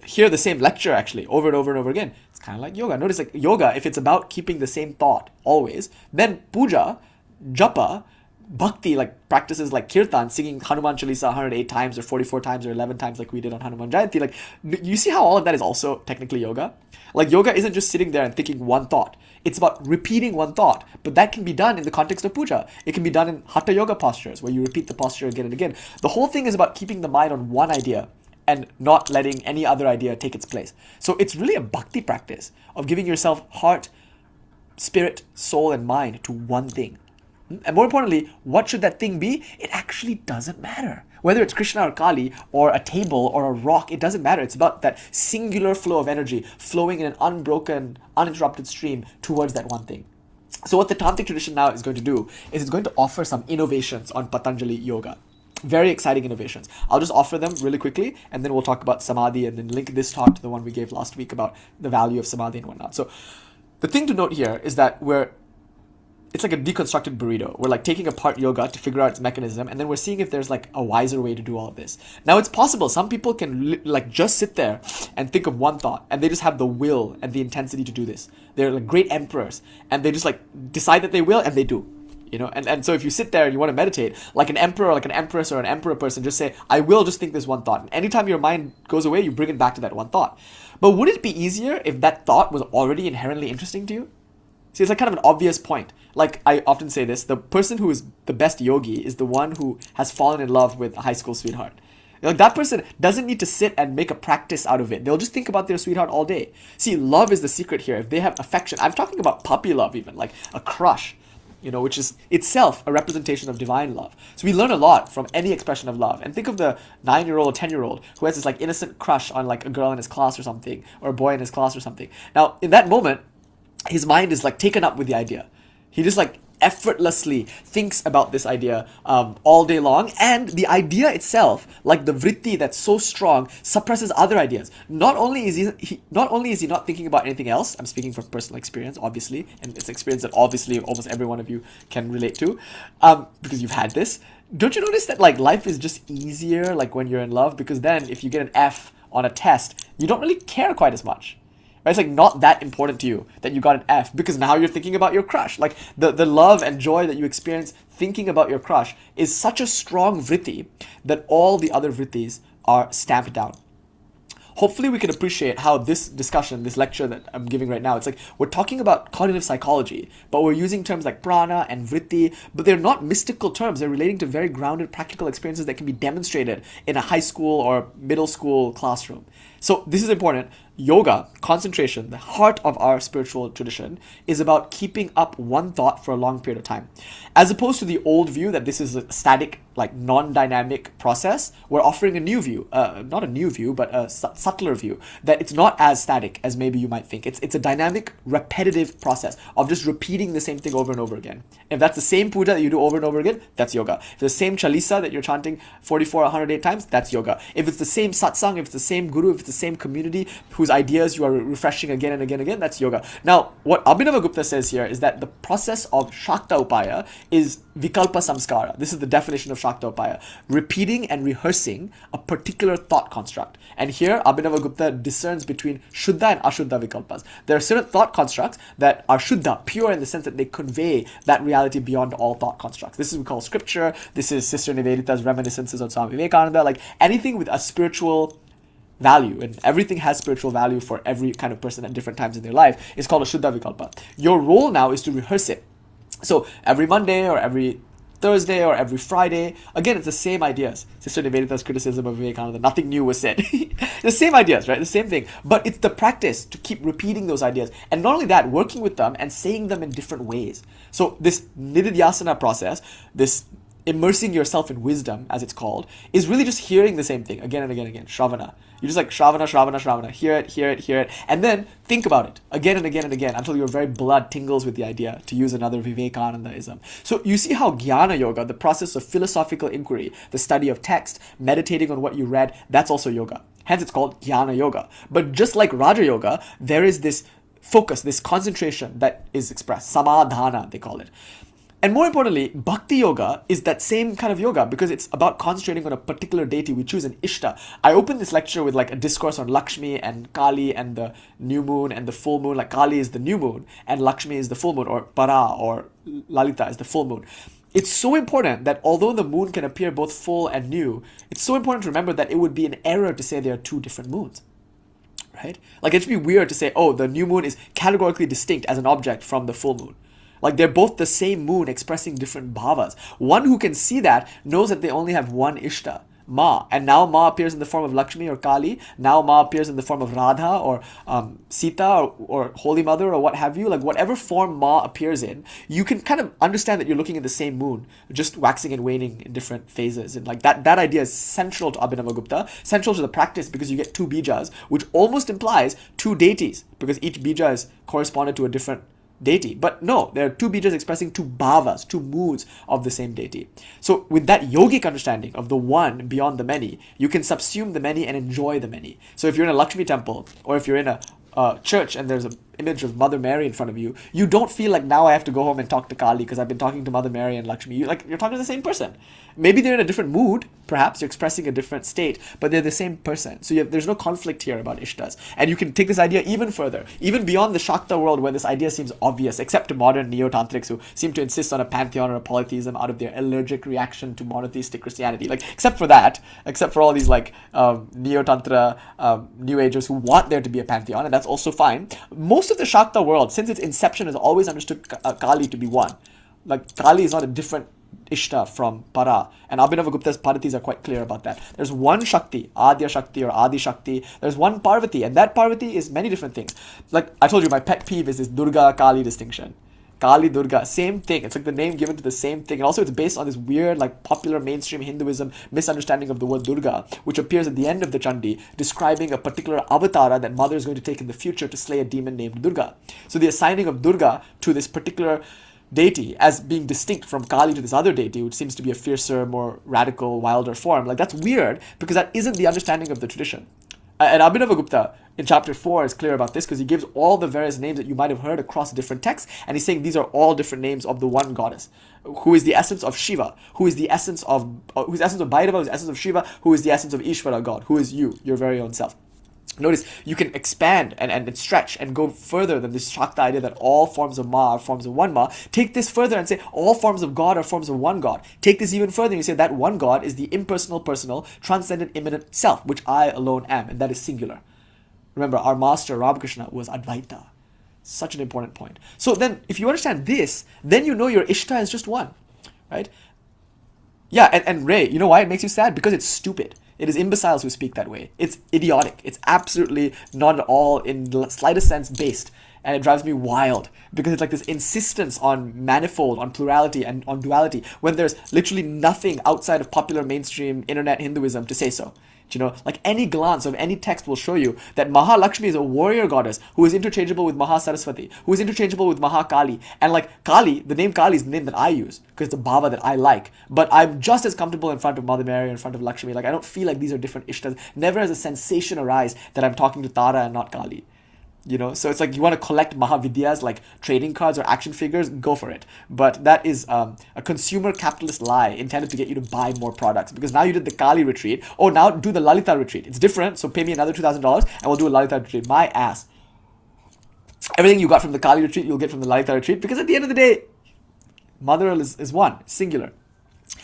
hear the same lecture actually over and over and over again, it's kind of like yoga. Notice like yoga, if it's about keeping the same thought always, then puja, japa, bhakti, like practices like kirtan, singing Hanuman Chalisa 108 times or 44 times or 11 times like we did on Hanuman Jayanti, like you see how all of that is also technically yoga? Like yoga isn't just sitting there and thinking one thought. It's about repeating one thought, but that can be done in the context of puja. It can be done in hatha yoga postures where you repeat the posture again and again. The whole thing is about keeping the mind on one idea and not letting any other idea take its place. So it's really a bhakti practice of giving yourself heart, spirit, soul, and mind to one thing. And more importantly, what should that thing be? It actually doesn't matter. Whether it's Krishna or Kali or a table or a rock, it doesn't matter. It's about that singular flow of energy flowing in an unbroken, uninterrupted stream towards that one thing. So what the Tantric tradition now is going to do is it's going to offer some innovations on Patañjali Yoga. Very exciting innovations. I'll just offer them really quickly, and then we'll talk about Samadhi and then link this talk to the one we gave last week about the value of Samadhi and whatnot. So the thing to note here is that it's like a deconstructed burrito. We're like taking apart yoga to figure out its mechanism, and then we're seeing if there's like a wiser way to do all of this. Now it's possible some people can like just sit there and think of one thought, and they just have the will and the intensity to do this. They're like great emperors, and they just like decide that they will, and they do. And so if you sit there and you want to meditate, like an emperor or like an empress or an emperor person, just say, I will just think this one thought. And anytime your mind goes away, you bring it back to that one thought. But would it be easier if that thought was already inherently interesting to you? See, it's like kind of an obvious point. Like I often say this, the person who is the best yogi is the one who has fallen in love with a high school sweetheart. Like that person doesn't need to sit and make a practice out of it. They'll just think about their sweetheart all day. See, love is the secret here. If they have affection, I'm talking about puppy love even, like a crush, which is itself a representation of divine love. So we learn a lot from any expression of love. And think of the 9-year-old, 10-year-old who has this like innocent crush on like a girl in his class or something, or a boy in his class or something. Now, in that moment, his mind is like taken up with the idea. He just like effortlessly thinks about this idea all day long, and the idea itself, like the vritti that's so strong, suppresses other ideas. Not only is he not thinking about anything else. I'm speaking from personal experience, obviously, and it's experience that obviously almost every one of you can relate to, because you've had this. Don't you notice that like life is just easier like when you're in love? Because then if you get an F on a test, you don't really care quite as much. It's like not that important to you that you got an F, because now you're thinking about your crush. Like the love and joy that you experience thinking about your crush is such a strong vritti that all the other vrittis are stamped down. Hopefully we can appreciate how this discussion, this lecture that I'm giving right now, it's like we're talking about cognitive psychology, but we're using terms like prana and vritti, but they're not mystical terms. They're relating to very grounded practical experiences that can be demonstrated in a high school or middle school classroom. So this is important. Yoga, concentration, the heart of our spiritual tradition, is about keeping up one thought for a long period of time. As opposed to the old view that this is a static, like non-dynamic process, we're offering a new view, not a new view, but a subtler view, that it's not as static as maybe you might think. It's a dynamic, repetitive process of just repeating the same thing over and over again. If that's the same puja that you do over and over again, that's yoga. If it's the same chalisa that you're chanting 44 or 108 times, that's yoga. If it's the same satsang, if it's the same guru, if it's the same community whose ideas you are refreshing again and again and again, that's yoga. Now, what Abhinavagupta says here is that the process of Shakta Upaya is Vikalpa Samskara. This is the definition of Shakta Upaya. Repeating and rehearsing a particular thought construct. And here, Abhinavagupta discerns between Shuddha and Ashuddha Vikalpas. There are certain thought constructs that are Shuddha, pure in the sense that they convey that reality beyond all thought constructs. This is what we call scripture. This is Sister Nivedita's reminiscences on Swami Vivekananda. Like anything with a spiritual value, and everything has spiritual value for every kind of person at different times in their life, is called a Shuddha Vikalpa. Your role now is to rehearse it. So every Monday or every Thursday or every Friday, again, it's the same ideas. Sister Nivedita's criticism of Vivekananda, nothing new was said. The same ideas, right? The same thing. But it's the practice to keep repeating those ideas. And not only that, working with them and saying them in different ways. So this Nididhyasana process, this immersing yourself in wisdom, as it's called, is really just hearing the same thing again and again and again. Shravana. You just like Shravana, Shravana, Shravana. Hear it, hear it, hear it. And then think about it again and again and again until your very blood tingles with the idea, to use another Vivekanandaism. So you see how Jnana Yoga, the process of philosophical inquiry, the study of text, meditating on what you read, that's also yoga. Hence it's called Jnana Yoga. But just like Raja Yoga, there is this focus, this concentration that is expressed. Samadhana, they call it. And more importantly, Bhakti Yoga is that same kind of yoga because it's about concentrating on a particular deity. We choose an Ishta. I opened this lecture with like a discourse on Lakshmi and Kali and the new moon and the full moon. Like Kali is the new moon and Lakshmi is the full moon, or Para or Lalita is the full moon. It's so important that although the moon can appear both full and new, it's so important to remember that it would be an error to say there are two different moons. Right? Like it should be weird to say, oh, the new moon is categorically distinct as an object from the full moon. Like they're both the same moon expressing different bhavas. One who can see that knows that they only have one Ishta, Ma. And now Ma appears in the form of Lakshmi or Kali. Now Ma appears in the form of Radha or Sita or Holy Mother or what have you. Like whatever form Ma appears in, you can kind of understand that you're looking at the same moon, just waxing and waning in different phases. And like that idea is central to Abhinavagupta, central to the practice, because you get two bijas, which almost implies two deities, because each bija is corresponded to a different deity. But no, there are two bijas expressing two bhavas, two moods of the same deity. So with that yogic understanding of the one beyond the many, you can subsume the many and enjoy the many. So if you're in a Lakshmi temple, or if you're in a church and there's an image of Mother Mary in front of you, you don't feel like now I have to go home and talk to Kali because I've been talking to Mother Mary and Lakshmi. You're talking to the same person. Maybe they're in a different mood, perhaps you're expressing a different state, but they're the same person. So there's no conflict here about Ishtas. And you can take this idea even further, even beyond the Shakta world where this idea seems obvious, except to modern neo-Tantrics who seem to insist on a pantheon or a polytheism out of their allergic reaction to monotheistic Christianity. Like, except for all these neo-Tantra New Agers who want there to be a pantheon, and that's also fine. Most of the Shakta world, since its inception, has always understood Kali to be one. Like, Kali is not a different Ishta from Para. And Abhinavagupta's Padatis are quite clear about that. There's one Shakti, Adya Shakti or Adi Shakti. There's one Parvati, and that Parvati is many different things. Like, I told you, my pet peeve is this Durga-Kali distinction. Kali, Durga, same thing. It's like the name given to the same thing. And also it's based on this weird, like, popular mainstream Hinduism misunderstanding of the word Durga, which appears at the end of the Chandi, describing a particular avatara that mother is going to take in the future to slay a demon named Durga. So the assigning of Durga to this particular deity as being distinct from Kali to this other deity, which seems to be a fiercer, more radical, wilder form, like that's weird because that isn't the understanding of the tradition. And Abhinavagupta in chapter 4 is clear about this because he gives all the various names that you might have heard across different texts, and he's saying these are all different names of the one goddess, who is the essence of Shiva, who is the essence of who's the essence of Bhairava, who's the essence of Shiva, who is the essence of Ishvara, God, who is you, your very own self. Notice you can expand and stretch and go further than this Shakta idea that all forms of Ma are forms of one Ma. Take this further and say all forms of God are forms of one God. Take this even further and you say that one God is the impersonal, personal, transcendent, immanent self, which I alone am, and that is singular. Remember, our master Ramakrishna was Advaita. Such an important point. So then, if you understand this, then you know your Ishta is just one, right? Yeah, and Ray, you know why it makes you sad? Because it's stupid. It is imbeciles who speak that way. It's idiotic. It's absolutely not at all, in the slightest sense, based. And it drives me wild because it's like this insistence on manifold, on plurality, and on duality when there's literally nothing outside of popular mainstream internet Hinduism to say so. You know, like any glance of any text will show you that Mahalakshmi is a warrior goddess who is interchangeable with Mahasaraswati, who is interchangeable with Mahakali. And like Kali, the name Kali is the name that I use because it's a bhava that I like. But I'm just as comfortable in front of Mother Mary, in front of Lakshmi. Like I don't feel like these are different Ishtas. Never has a sensation arise that I'm talking to Tara and not Kali. You know, so it's like you want to collect Mahavidyas like trading cards or action figures, go for it. But that is a consumer capitalist lie intended to get you to buy more products. Because now you did the Kali retreat. Oh, now do the Lalita retreat. It's different, so pay me another $2,000 and we'll do a Lalita retreat. My ass. Everything you got from the Kali retreat, you'll get from the Lalita retreat. Because at the end of the day, Mother is one, singular.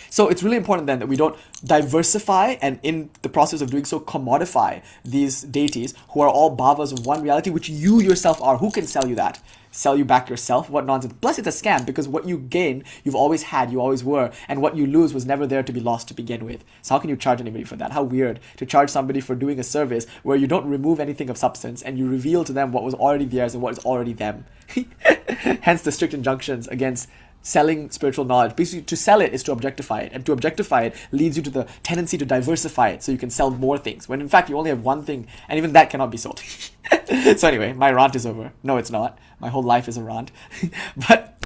So it's really important then that we don't diversify and in the process of doing so commodify these deities who are all bhavas of one reality, which you yourself are. Who can sell you that? Sell you back yourself? What nonsense. Plus it's a scam because what you gain, you've always had, you always were, and what you lose was never there to be lost to begin with. So how can you charge anybody for that? How weird to charge somebody for doing a service where you don't remove anything of substance and you reveal to them what was already theirs and what is already them. Hence the strict injunctions against selling spiritual knowledge. Basically, to sell it is to objectify it, and to objectify it leads you to the tendency to diversify it so you can sell more things, when in fact you only have one thing, and even that cannot be sold. So anyway, my rant is over. No, it's not. My whole life is a rant. But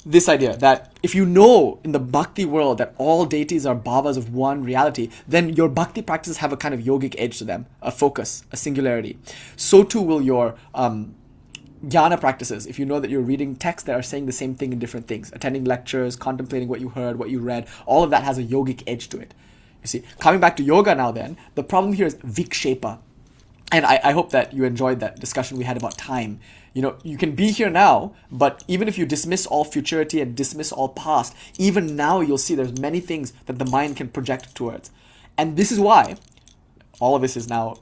this idea that if you know in the bhakti world that all deities are bhavas of one reality, then your bhakti practices have a kind of yogic edge to them, a focus, a singularity. So too will your jnana practices, if you know that you're reading texts that are saying the same thing in different things, attending lectures, contemplating what you heard, what you read, all of that has a yogic edge to it. You see, coming back to yoga now then, the problem here is vikshepa. And I hope that you enjoyed that discussion we had about time. You know, you can be here now, but even if you dismiss all futurity and dismiss all past, even now you'll see there's many things that the mind can project towards. And this is why all of this is now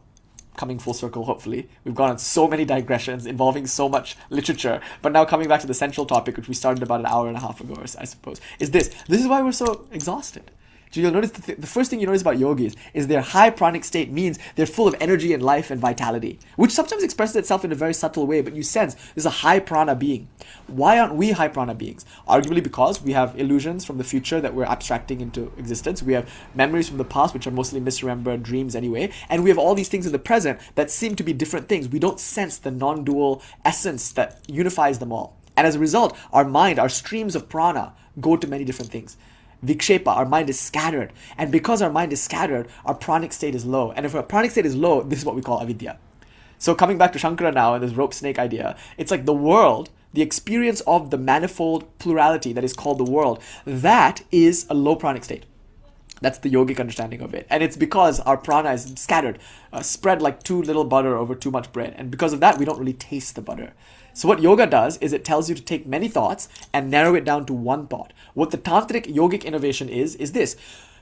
coming full circle, hopefully. We've gone on so many digressions involving so much literature, but now coming back to the central topic, which we started about an hour and a half ago, I suppose, is this. This is why we're so exhausted. So you'll notice the first thing you notice about yogis is their high pranic state means they're full of energy and life and vitality, which sometimes expresses itself in a very subtle way, but you sense there's a high prana being. Why aren't we high prana beings? Arguably because we have illusions from the future that we're abstracting into existence. We have memories from the past, which are mostly misremembered dreams anyway, and we have all these things in the present that seem to be different things. We don't sense the non-dual essence that unifies them all. And as a result, our mind, our streams of prana go to many different things. Vikshepa, our mind is scattered. And because our mind is scattered, our pranic state is low. And if our pranic state is low, this is what we call avidya. So coming back to Shankara now and this rope snake idea, it's like the world, the experience of the manifold plurality that is called the world, that is a low pranic state. That's the yogic understanding of it. And it's because our prana is scattered, spread like too little butter over too much bread. And because of that, we don't really taste the butter. So what yoga does is it tells you to take many thoughts and narrow it down to one thought. What the Tantric yogic innovation is this.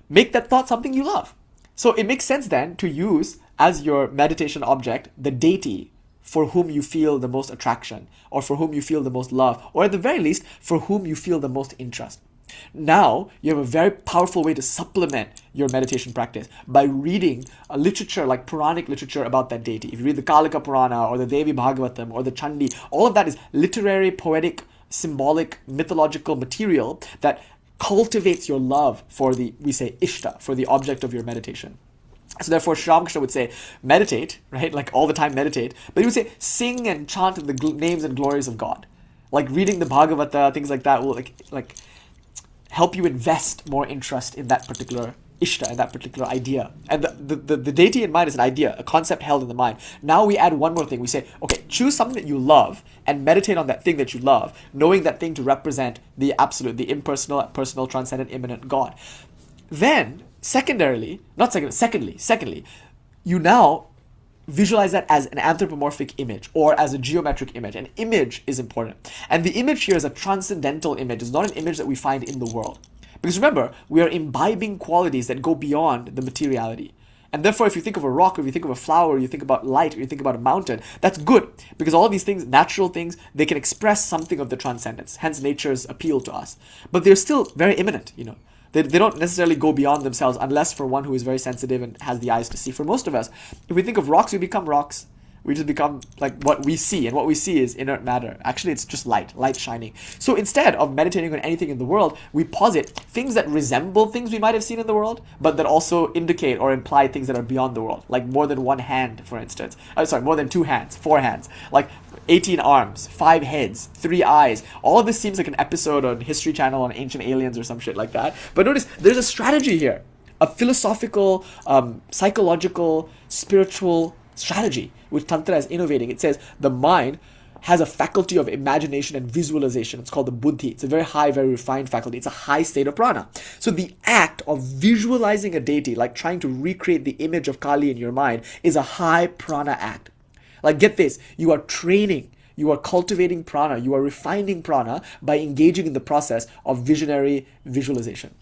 Make that thought something you love. So it makes sense then to use as your meditation object the deity for whom you feel the most attraction, or for whom you feel the most love, or at the very least, for whom you feel the most interest. Now, you have a very powerful way to supplement your meditation practice by reading a literature like Puranic literature about that deity. If you read the Kalika Purana or the Devi Bhagavatam or the Chandi, all of that is literary, poetic, symbolic, mythological material that cultivates your love for the, we say, Ishta, for the object of your meditation. So therefore, Sri Ramakrishna would say, meditate, right? Like all the time meditate. But he would say, sing and chant the names and glories of God. Like reading the Bhagavata, things like that will like help you invest more interest in that particular ishta, in that particular idea. And the deity in mind is an idea, a concept held in the mind. Now we add one more thing. We say, okay, choose something that you love and meditate on that thing that you love, knowing that thing to represent the absolute, the impersonal, personal, transcendent, immanent God. Then, secondly, you now visualize that as an anthropomorphic image or as a geometric image. An image is important. And the image here is a transcendental image. It's not an image that we find in the world. Because remember, we are imbibing qualities that go beyond the materiality. And therefore, if you think of a rock, or if you think of a flower, or you think about light, or you think about a mountain, that's good. Because all of these things, natural things, they can express something of the transcendence. Hence nature's appeal to us. But they're still very immanent, you know. They don't necessarily go beyond themselves unless for one who is very sensitive and has the eyes to see. For most of us, if we think of rocks, we become rocks. We just become like what we see. And what we see is inert matter. Actually, it's just light shining. So instead of meditating on anything in the world, we posit things that resemble things we might have seen in the world, but that also indicate or imply things that are beyond the world. Like more than one hand, for instance. More than 2 hands, 4 hands. Like 18 arms, 5 heads, 3 eyes. All of this seems like an episode on History Channel on ancient aliens or some shit like that. But notice, there's a strategy here. A philosophical, psychological, spiritual strategy, which Tantra is innovating. It says the mind has a faculty of imagination and visualization. It's called the buddhi. It's a very high, very refined faculty. It's a high state of prana. So the act of visualizing a deity, like trying to recreate the image of Kali in your mind, is a high prana act. Like, get this, you are training, you are cultivating prana, you are refining prana by engaging in the process of visionary visualization.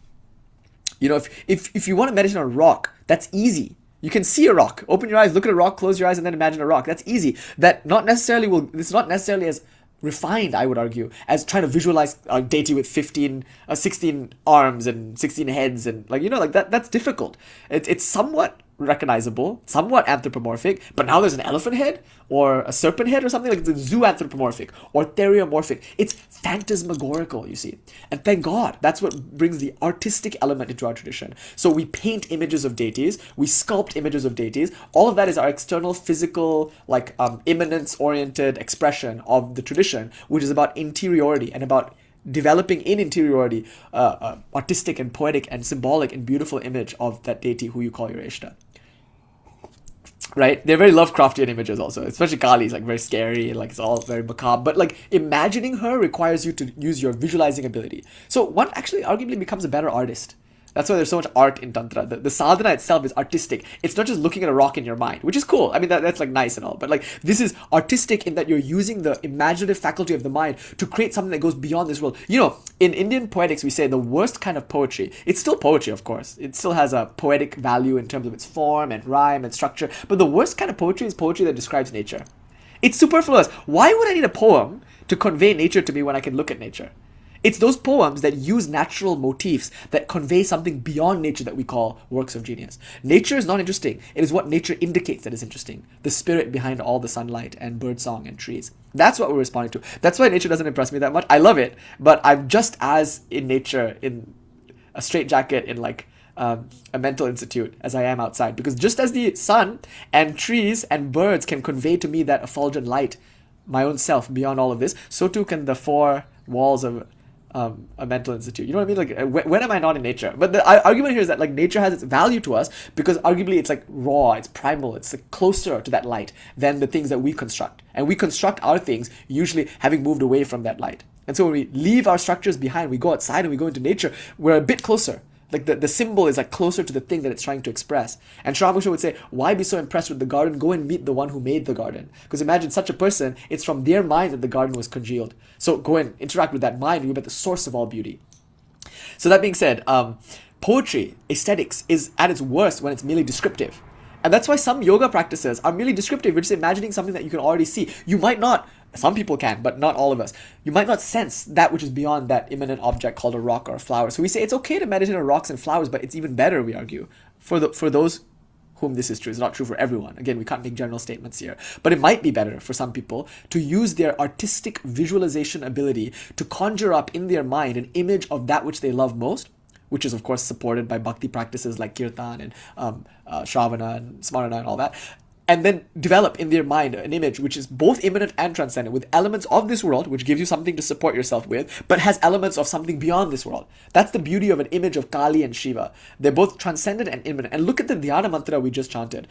You know, if you want to meditate on a rock, that's easy. You can see a rock. Open your eyes, look at a rock, close your eyes, and then imagine a rock. That's easy. It's not necessarily as refined, I would argue, as trying to visualize a deity with 16 arms and 16 heads and that's difficult. It's somewhat recognizable, somewhat anthropomorphic, but now there's an elephant head or a serpent head or something, like it's zoanthropomorphic or theriomorphic. It's phantasmagorical, you see. And thank God, that's what brings the artistic element into our tradition. So we paint images of deities, we sculpt images of deities. All of that is our external physical, immanence-oriented expression of the tradition, which is about interiority and about developing in interiority artistic and poetic and symbolic and beautiful image of that deity who you call your Ishta. Right? They're very Lovecraftian images also, especially Kali is very scary and it's all very macabre. But imagining her requires you to use your visualizing ability. So one actually arguably becomes a better artist. That's why there's so much art in Tantra. The sadhana itself is artistic. It's not just looking at a rock in your mind, which is cool. I mean, that's nice and all. But this is artistic in that you're using the imaginative faculty of the mind to create something that goes beyond this world. You know, in Indian poetics, we say the worst kind of poetry, it's still poetry, of course. It still has a poetic value in terms of its form and rhyme and structure. But the worst kind of poetry is poetry that describes nature. It's superfluous. Why would I need a poem to convey nature to me when I can look at nature? It's those poems that use natural motifs that convey something beyond nature that we call works of genius. Nature is not interesting. It is what nature indicates that is interesting. The spirit behind all the sunlight and birdsong and trees. That's what we're responding to. That's why nature doesn't impress me that much. I love it, but I'm just as in nature in a straitjacket in a mental institute as I am outside. Because just as the sun and trees and birds can convey to me that effulgent light, my own self beyond all of this, so too can the 4 walls of a mental institute. You know what I mean? When am I not in nature? But the argument here is that nature has its value to us because arguably it's raw, it's primal, it's closer to that light than the things that we construct. And we construct our things usually having moved away from that light. And so when we leave our structures behind, we go outside and we go into nature, we're a bit closer. The symbol is closer to the thing that it's trying to express. And Sri Ramakrishna would say, why be so impressed with the garden? Go and meet the one who made the garden. Because imagine such a person, it's from their mind that the garden was congealed. So go and interact with that mind and you'll get the source of all beauty. So that being said, poetry, aesthetics, is at its worst when it's merely descriptive. And that's why some yoga practices are merely descriptive. You're just imagining something that you can already see. You might not, some people can, but not all of us. You might not sense that which is beyond that immanent object called a rock or a flower. So we say it's okay to meditate on rocks and flowers, but it's even better, we argue, for those whom this is true. It's not true for everyone. Again, we can't make general statements here. But it might be better for some people to use their artistic visualization ability to conjure up in their mind an image of that which they love most, which is of course supported by bhakti practices like kirtan and shravana and smarana and all that. and then develop in their mind an image which is both immanent and transcendent, with elements of this world, which gives you something to support yourself with, but has elements of something beyond this world. That's the beauty of an image of Kali and Shiva. They're both transcendent and immanent. And look at the dhyana mantra we just chanted.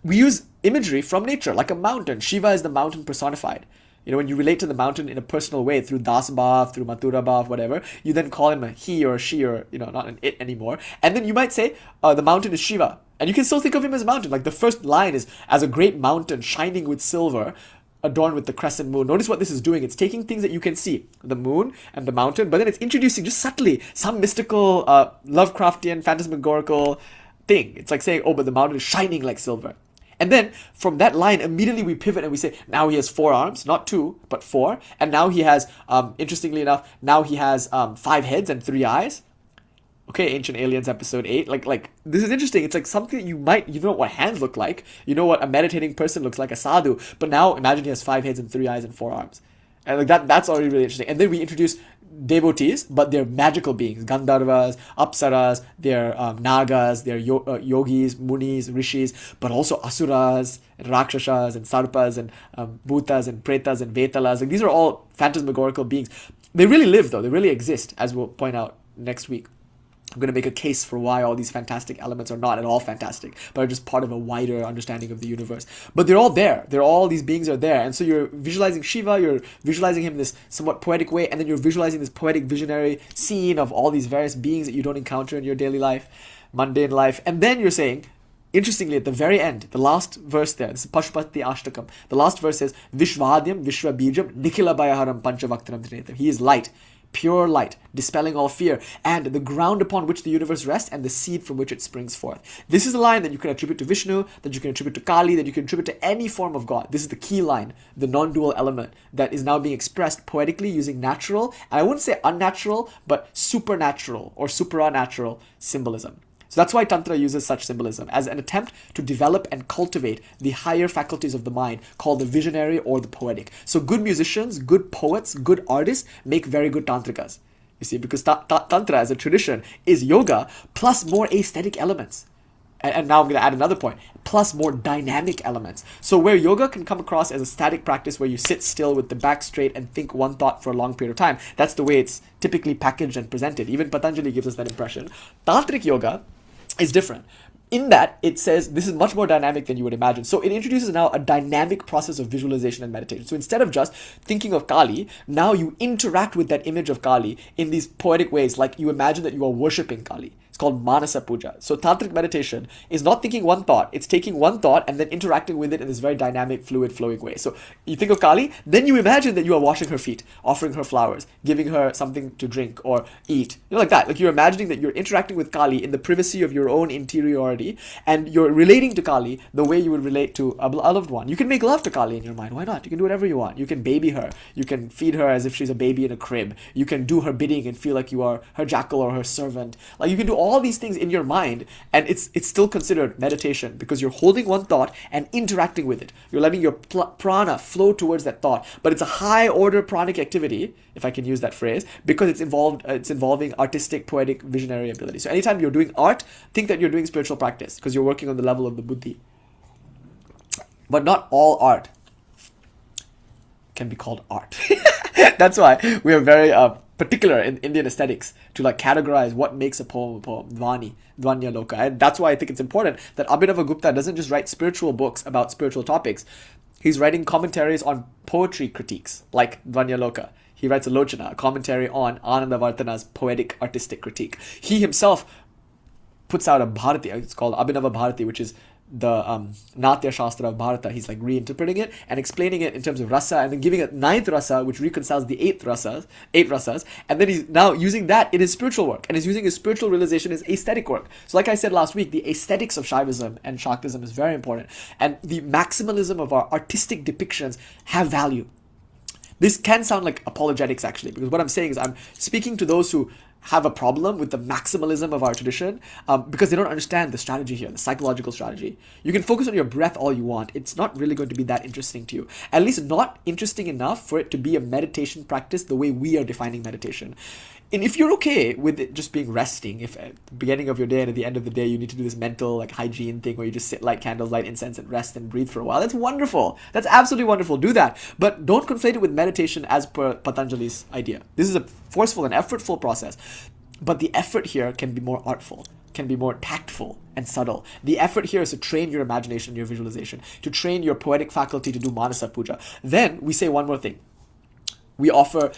We use imagery from nature, like a mountain. Shiva is the mountain personified. You know, when you relate to the mountain in a personal way through Das Bhav, through Mathura Bhav, whatever, you then call him a he or a she or, you know, not an it anymore. And then you might say, the mountain is Shiva. And you can still think of him as a mountain. Like the first line is, as a great mountain shining with silver, adorned with the crescent moon. Notice what this is doing. It's taking things that you can see, the moon and the mountain, but then it's introducing just subtly some mystical, Lovecraftian, phantasmagorical thing. It's like saying, oh, but the mountain is shining like silver. And then from that line, immediately we pivot and we say, now he has 4 arms, not 2, but 4. And now he has, interestingly enough, now he has 5 heads and 3 eyes. Okay, Ancient Aliens episode 8. Like this is interesting. It's like something you know what hands look like. You know what a meditating person looks like, a sadhu. But now imagine he has 5 heads and 3 eyes and 4 arms. And like that's already really interesting. And then we introduce devotees, but they're magical beings. Gandharvas, Apsaras, they're Nagas, they're yogis, munis, rishis, but also Asuras, and Rakshasas, and Sarpas, and Bhutas, and Pretas, and Vetalas. Like, these are all phantasmagorical beings. They really live, though. They really exist, as we'll point out next week. I'm going to make a case for why all these fantastic elements are not at all fantastic, but are just part of a wider understanding of the universe. But they're all there. These beings are there. And so you're visualizing Shiva, you're visualizing him in this somewhat poetic way, and then you're visualizing this poetic visionary scene of all these various beings that you don't encounter in your daily life, mundane life. And then you're saying, interestingly, at the very end, the last verse there, this is Pashupati Ashtakam, the last verse says, Vishvadyam Vishwabijam Nikhilabayaharam Panchavaktaram Trinetam. He is light, pure light, dispelling all fear, and the ground upon which the universe rests and the seed from which it springs forth. This is a line that you can attribute to Vishnu, that you can attribute to Kali, that you can attribute to any form of God. This is the key line, the non-dual element that is now being expressed poetically using natural, and I wouldn't say unnatural, but supernatural or supranatural symbolism. So that's why Tantra uses such symbolism as an attempt to develop and cultivate the higher faculties of the mind called the visionary or the poetic. So good musicians, good poets, good artists make very good Tantrikas. You see, because Tantra as a tradition is yoga plus more aesthetic elements. And now I'm going to add another point, plus more dynamic elements. So where yoga can come across as a static practice where you sit still with the back straight and think one thought for a long period of time, that's the way it's typically packaged and presented. Even Patanjali gives us that impression. Tantric yoga is different in that it says this is much more dynamic than you would imagine. So it introduces now a dynamic process of visualization and meditation. So instead of just thinking of Kali, now you interact with that image of Kali in these poetic ways, like you imagine that you are worshipping Kali. It's called Manasa Puja. So Tantric meditation is not thinking one thought. It's taking one thought and then interacting with it in this very dynamic, fluid, flowing way. So you think of Kali, then you imagine that you are washing her feet, offering her flowers, giving her something to drink or eat. You know, like that. Like you're imagining that you're interacting with Kali in the privacy of your own interiority, and you're relating to Kali the way you would relate to a loved one. You can make love to Kali in your mind. Why not? You can do whatever you want. You can baby her. You can feed her as if she's a baby in a crib. You can do her bidding and feel like you are her jackal or her servant. Like you can do all these things in your mind, and it's still considered meditation because you're holding one thought and interacting with it. You're letting your prana flow towards that thought, but it's a high order pranic activity, if I can use that phrase, because it's involving artistic, poetic, visionary ability. So anytime you're doing art, think that you're doing spiritual practice because you're working on the level of the buddhi. But not all art can be called art. That's why we are very particular in Indian aesthetics to like categorize what makes a poem, Dhvanya Loka. And that's why I think it's important that Abhinavagupta doesn't just write spiritual books about spiritual topics. He's writing commentaries on poetry critiques, like Dhvanya Loka. He writes a Lochana, a commentary on Anandavartana's poetic artistic critique. He himself puts out a Bharati, it's called Abhinava Bharati, which is the Natya Shastra of Bharata. He's like reinterpreting it and explaining it in terms of rasa, and then giving it 9th rasa, which reconciles the 8 rasas, and then he's now using that in his spiritual work, and he's using his spiritual realization as aesthetic work. So like I said last week, the aesthetics of Shaivism and Shaktism is very important, and the maximalism of our artistic depictions have value. This can sound like apologetics actually, because what I'm saying is I'm speaking to those who have a problem with the maximalism of our tradition because they don't understand the strategy here, the psychological strategy. You can focus on your breath all you want. It's not really going to be that interesting to you. At least not interesting enough for it to be a meditation practice the way we are defining meditation. And if you're okay with it just being resting, if at the beginning of your day and at the end of the day you need to do this mental like hygiene thing where you just sit, light candles, light incense, and rest and breathe for a while, that's wonderful. That's absolutely wonderful. Do that. But don't conflate it with meditation as per Patanjali's idea. This is a forceful and effortful process. But the effort here can be more artful, can be more tactful and subtle. The effort here is to train your imagination, your visualization, to train your poetic faculty to do manasa puja. Then we say one more thing. We offer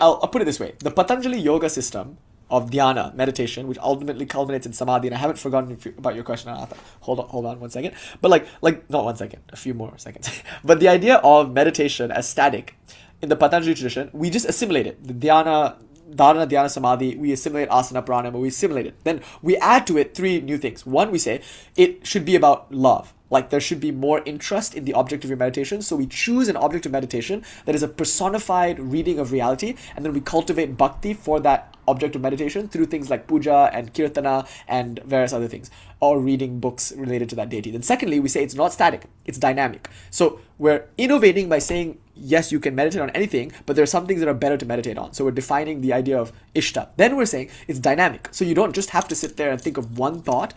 I'll put it this way. The Patañjali Yoga system of dhyana, meditation, which ultimately culminates in samadhi, and I haven't forgotten about your question, Anatha. Hold on 1 second. But not 1 second, a few more seconds. But the idea of meditation as static, in the Patanjali tradition, we just assimilate it. The dhyana, samadhi, we assimilate asana, pranayama, we assimilate it. Then we add to it 3 new things. One, we say it should be about love. Like there should be more interest in the object of your meditation. So we choose an object of meditation that is a personified reading of reality, and then we cultivate bhakti for that object of meditation through things like puja and kirtana and various other things, or reading books related to that deity. Then secondly, we say it's not static, it's dynamic. So we're innovating by saying, yes, you can meditate on anything, but there are some things that are better to meditate on. So we're defining the idea of ishta. Then we're saying it's dynamic. So you don't just have to sit there and think of one thought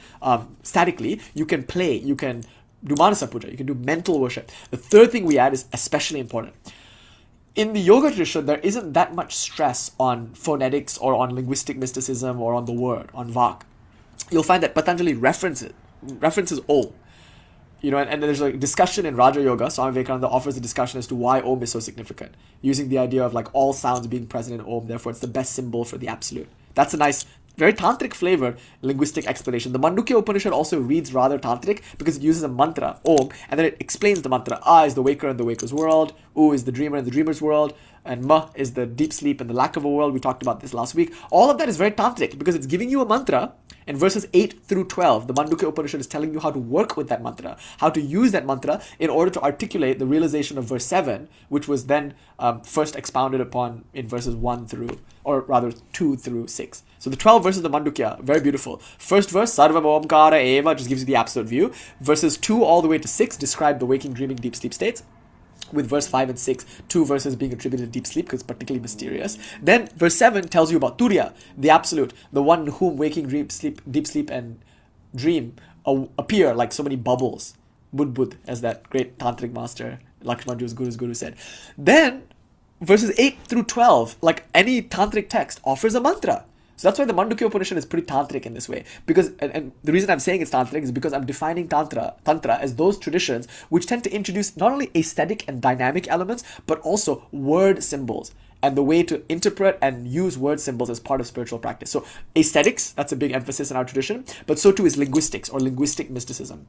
statically. You can play, you can do manasa puja, you can do mental worship. The third thing we add is especially important. In the yoga tradition, there isn't that much stress on phonetics or on linguistic mysticism or on the word, on vak. You'll find that Patanjali references Om. And there's a discussion in Raja Yoga. Swami Vivekananda offers a discussion as to why Om is so significant, using the idea of like all sounds being present in Om, therefore it's the best symbol for the absolute. That's a nice, very tantric flavored linguistic explanation. The Mandukya Upanishad also reads rather tantric because it uses a mantra, Om, and then it explains the mantra. A is the waker in the waker's world, U is the dreamer in the dreamer's world, and Ma is the deep sleep and the lack of a world. We talked about this last week. All of that is very tantric because it's giving you a mantra. In verses 8 through 12, the Mandukya Upanishad is telling you how to work with that mantra, how to use that mantra in order to articulate the realization of verse 7, which was then first expounded upon in verses 2 through 6. So the 12 verses of the Mandukya, very beautiful. First verse, Sarvam Omkara Eva, just gives you the absolute view. Verses 2 all the way to 6 describe the waking, dreaming, deep sleep states, with verse 5 and 6, 2 verses being attributed to deep sleep because it's particularly mysterious. Then verse 7 tells you about Turiya, the absolute, the one in whom waking, deep sleep and dream appear like so many bubbles. Budbud, as that great Tantric master, Lakshmanju's guru said. Then verses 8 through 12, like any Tantric text, offers a mantra. So that's why the Mandukya Upanishad is pretty tantric in this way. Because, and the reason I'm saying it's tantric is because I'm defining tantra as those traditions which tend to introduce not only aesthetic and dynamic elements, but also word symbols and the way to interpret and use word symbols as part of spiritual practice. So aesthetics, that's a big emphasis in our tradition, but so too is linguistics or linguistic mysticism.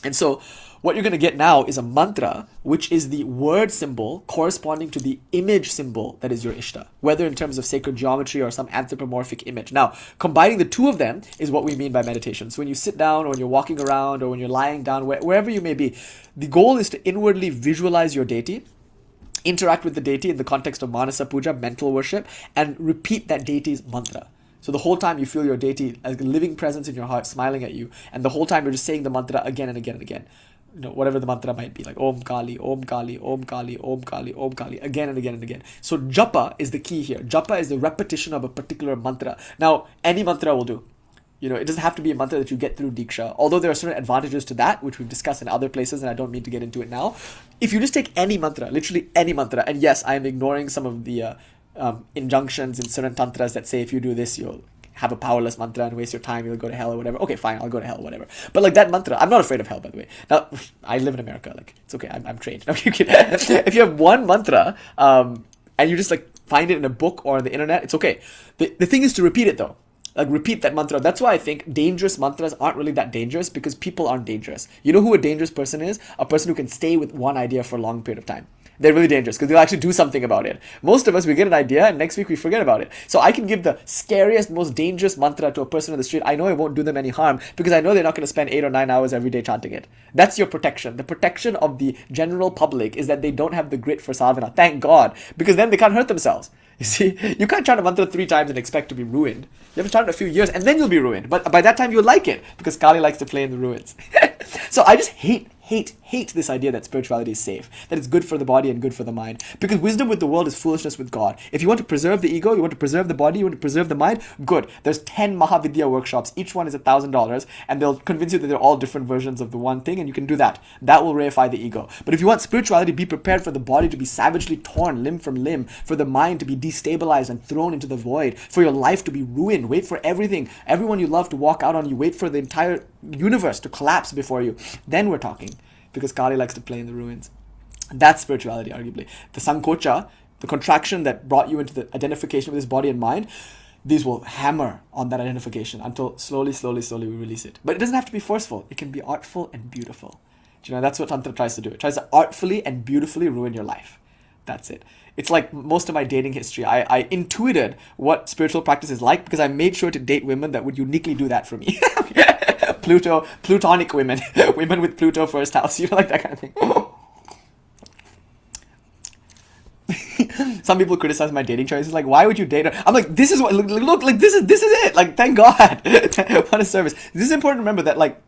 And so what you're going to get now is a mantra, which is the word symbol corresponding to the image symbol that is your Ishta, whether in terms of sacred geometry or some anthropomorphic image. Now, combining the two of them is what we mean by meditation. So when you sit down or when you're walking around or when you're lying down, wherever you may be, the goal is to inwardly visualize your deity, interact with the deity in the context of manasa puja, mental worship, and repeat that deity's mantra. So the whole time you feel your deity as a living presence in your heart smiling at you, and the whole time you're just saying the mantra again and again and again. Whatever the mantra might be, like Om Kali, Om Kali, Om Kali, Om Kali, Om Kali, again and again and again. So japa is the key here. Japa is the repetition of a particular mantra. Now, any mantra will do. It doesn't have to be a mantra that you get through Diksha, although there are certain advantages to that, which we've discussed in other places, and I don't mean to get into it now. If you just take any mantra, literally any mantra, and yes, I am ignoring some of the injunctions in certain tantras that say if you do this, you'll have a powerless mantra and waste your time, you'll go to hell or whatever. Okay, fine, I'll go to hell, whatever. But like that mantra, I'm not afraid of hell, by the way. Now, I live in America, like, it's okay, I'm trained. If you have one mantra, and you just like find it in a book or on the internet, it's okay. The thing is to repeat it though. Like repeat that mantra. That's why I think dangerous mantras aren't really that dangerous, because people aren't dangerous. You know who a dangerous person is? A person who can stay with one idea for a long period of time. they're really dangerous because they'll actually do something about it. Most of us, we get an idea and next week we forget about it. So I can give the scariest, most dangerous mantra to a person on the street. I know it won't do them any harm because I know they're not going to spend 8 or 9 hours every day chanting it. That's your protection. The protection of the general public is that they don't have the grit for sadhana. Thank God, because then they can't hurt themselves. You see, you can't chant a mantra 3 times and expect to be ruined. You have to chant it a few years and then you'll be ruined. But by that time you'll like it because Kali likes to play in the ruins. So I just hate this idea that spirituality is safe, that it's good for the body and good for the mind. Because wisdom with the world is foolishness with God. If you want to preserve the ego, you want to preserve the body, you want to preserve the mind, good. There's 10 Mahavidya workshops. Each one is $1,000 and they'll convince you that they're all different versions of the one thing and you can do that. That will reify the ego. But if you want spirituality, be prepared for the body to be savagely torn limb from limb, for the mind to be destabilized and thrown into the void, for your life to be ruined. Wait for everything, everyone you love to walk out on you. Wait for the entire universe to collapse before you. Then we're talking. Because Kali likes to play in the ruins. That's spirituality, arguably. The Sankocha, the contraction that brought you into the identification with this body and mind, these will hammer on that identification until slowly we release it. But it doesn't have to be forceful. It can be artful and beautiful. Do you know, that's what Tantra tries to do. It tries to artfully and beautifully ruin your life. That's it. It's like most of my dating history. I intuited what spiritual practice is like because I made sure to date women that would uniquely do that for me. Plutonic women. Women with Pluto first house. You know, like that kind of thing. Some people criticize my dating choices. Like, why would you date her? I'm like, this is what, look, like, this is it. Like, thank God. What a service. This is important to remember that, like,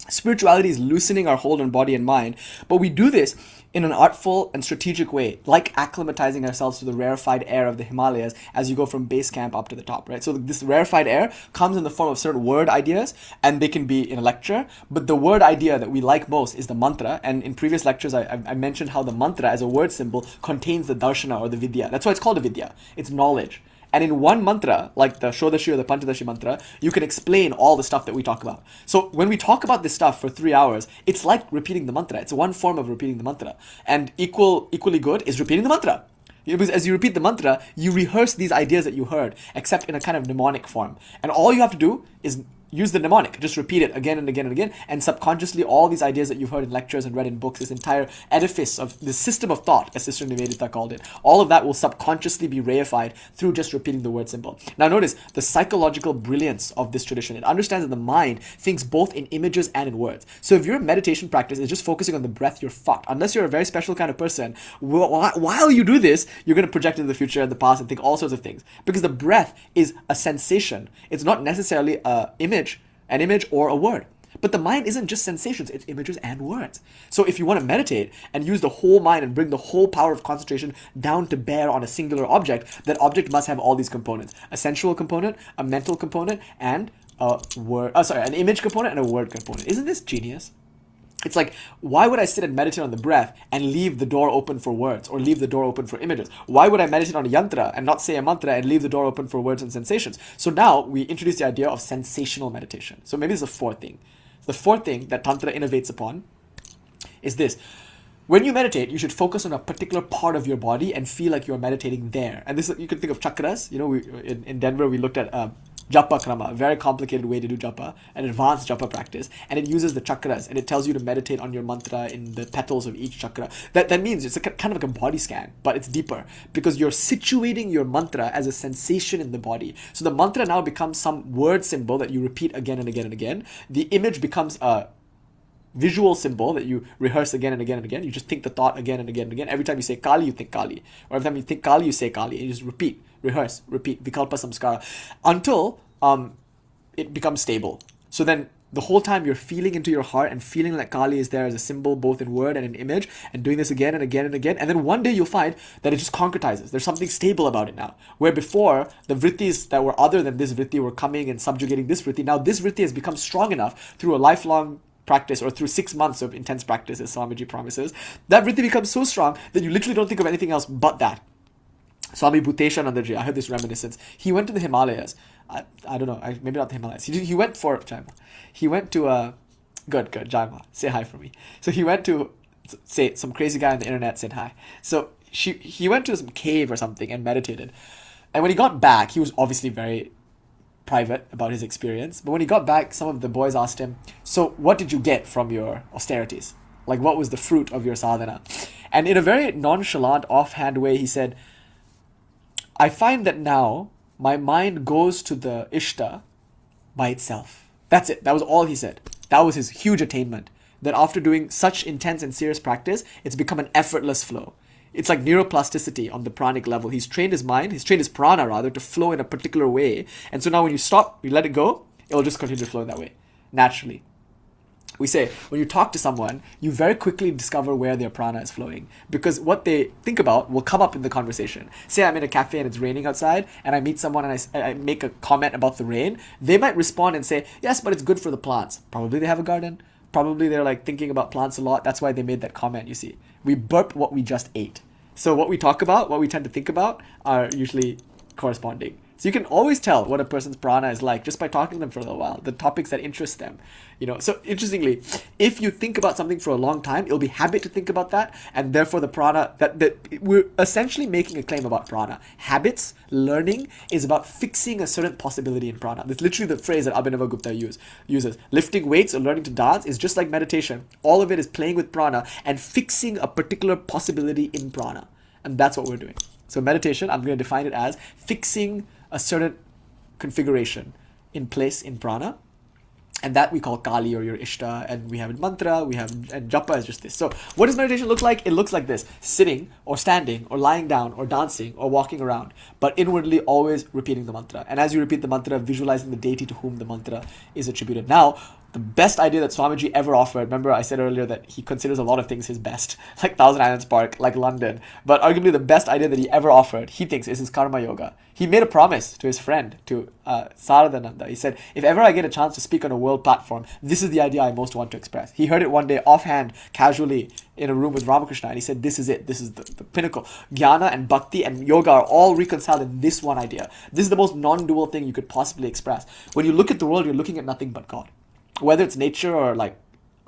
spirituality is loosening our hold on body and mind. But we do this in an artful and strategic way, like acclimatizing ourselves to the rarefied air of the Himalayas as you go from base camp up to the top, right? So this rarefied air comes in the form of certain word ideas, and they can be in a lecture, but the word idea that we like most is the mantra. And in previous lectures, I mentioned how the mantra as a word symbol contains the darshana or the vidya. That's why it's called a vidya. It's knowledge. And in one mantra, like the Shodashi or the Panchadashi mantra, you can explain all the stuff that we talk about. So when we talk about this stuff for 3 hours, it's like repeating the mantra. It's one form of repeating the mantra. And equally good is repeating the mantra. Because as you repeat the mantra, you rehearse these ideas that you heard, except in a kind of mnemonic form. And all you have to do is use the mnemonic. Just repeat it again and again and again. And subconsciously, all these ideas that you've heard in lectures and read in books, this entire edifice of this system of thought, as Sister Nivedita called it, all of that will subconsciously be reified through just repeating the word symbol. Now notice the psychological brilliance of this tradition. It understands that the mind thinks both in images and in words. So if your meditation practice is just focusing on the breath, you're fucked. Unless you're a very special kind of person, while you do this, you're going to project into the future and the past and think all sorts of things. Because the breath is a sensation. It's not necessarily an image or a word. But the mind isn't just sensations, it's images and words. So if you want to meditate and use the whole mind and bring the whole power of concentration down to bear on a singular object, that object must have all these components. A sensual component, a mental component, and an image component and a word component. Isn't this genius? It's like, why would I sit and meditate on the breath and leave the door open for words or leave the door open for images? Why would I meditate on a yantra and not say a mantra and leave the door open for words and sensations? So now we introduce the idea of sensational meditation. So maybe this is the fourth thing. The fourth thing that Tantra innovates upon is this. When you meditate, you should focus on a particular part of your body and feel like you're meditating there. And this, you can think of chakras. You know, in Denver, we looked at japa krama, a very complicated way to do japa, an advanced japa practice, and it uses the chakras, and it tells you to meditate on your mantra in the petals of each chakra. That means it's kind of like a body scan, but it's deeper, because you're situating your mantra as a sensation in the body. So the mantra now becomes some word symbol that you repeat again and again and again. The image becomes a visual symbol that you rehearse again and again and again. You just think the thought again and again and again. Every time you say Kali, you think Kali. Or every time you think Kali, you say Kali. And you just repeat, rehearse, repeat, vikalpa samskara, until it becomes stable. So then the whole time you're feeling into your heart and feeling like Kali is there as a symbol, both in word and in image, and doing this again and again and again. And then one day you'll find that it just concretizes. There's something stable about it now. Where before, the vrittis that were other than this vritti were coming and subjugating this vritti. Now this vritti has become strong enough through a lifelong practice, or through 6 months of intense practice, as Swamiji promises, that vritti becomes so strong that you literally don't think of anything else but that. Swami Bhuteshanandaji, I heard this reminiscence. He went to the Himalayas. I don't know, maybe not the Himalayas. He went for Jaima. He went to good Jaima. Say hi for me. So he went to some crazy guy on the internet said hi. So he went to some cave or something and meditated. And when he got back, he was obviously very private about his experience. But when he got back, some of the boys asked him, so what did you get from your austerities? Like, what was the fruit of your sadhana? And in a very nonchalant, offhand way, he said, I find that now my mind goes to the Ishta by itself. That's it. That was all he said. That was his huge attainment. That after doing such intense and serious practice, it's become an effortless flow. It's like neuroplasticity on the pranic level. He's trained his mind, he's trained his prana rather, to flow in a particular way. And so now when you stop, you let it go, it'll just continue to flow in that way, naturally. We say, when you talk to someone, you very quickly discover where their prana is flowing, because what they think about will come up in the conversation. Say I'm in a cafe and it's raining outside, and I meet someone and I make a comment about the rain. They might respond and say, yes, but it's good for the plants. Probably they have a garden. Probably they're like thinking about plants a lot. That's why they made that comment, you see. We burp what we just ate. So what we talk about, what we tend to think about, are usually corresponding. So you can always tell what a person's prana is like just by talking to them for a little while, the topics that interest them. So interestingly, if you think about something for a long time, it'll be habit to think about that, and therefore the prana, that we're essentially making a claim about prana. Habits, learning, is about fixing a certain possibility in prana. That's literally the phrase that Abhinavagupta uses. Lifting weights or learning to dance is just like meditation. All of it is playing with prana and fixing a particular possibility in prana. And that's what we're doing. So meditation, I'm going to define it as fixing a certain configuration in place in prana, and that we call Kali or your Ishta, and we have mantra, and Japa is just this. So what does meditation look like? It looks like this: sitting or standing or lying down or dancing or walking around, but inwardly always repeating the mantra. And as you repeat the mantra, visualizing the deity to whom the mantra is attributed. Now, the best idea that Swamiji ever offered, remember I said earlier that he considers a lot of things his best, like Thousand Islands Park, like London, but arguably the best idea that he ever offered, he thinks, is his karma yoga. He made a promise to his friend, to Saradananda. He said, if ever I get a chance to speak on a world platform, this is the idea I most want to express. He heard it one day offhand, casually, in a room with Ramakrishna, and he said, this is it. This is the pinnacle. Jnana and bhakti and yoga are all reconciled in this one idea. This is the most non-dual thing you could possibly express. When you look at the world, you're looking at nothing but God, whether it's nature or like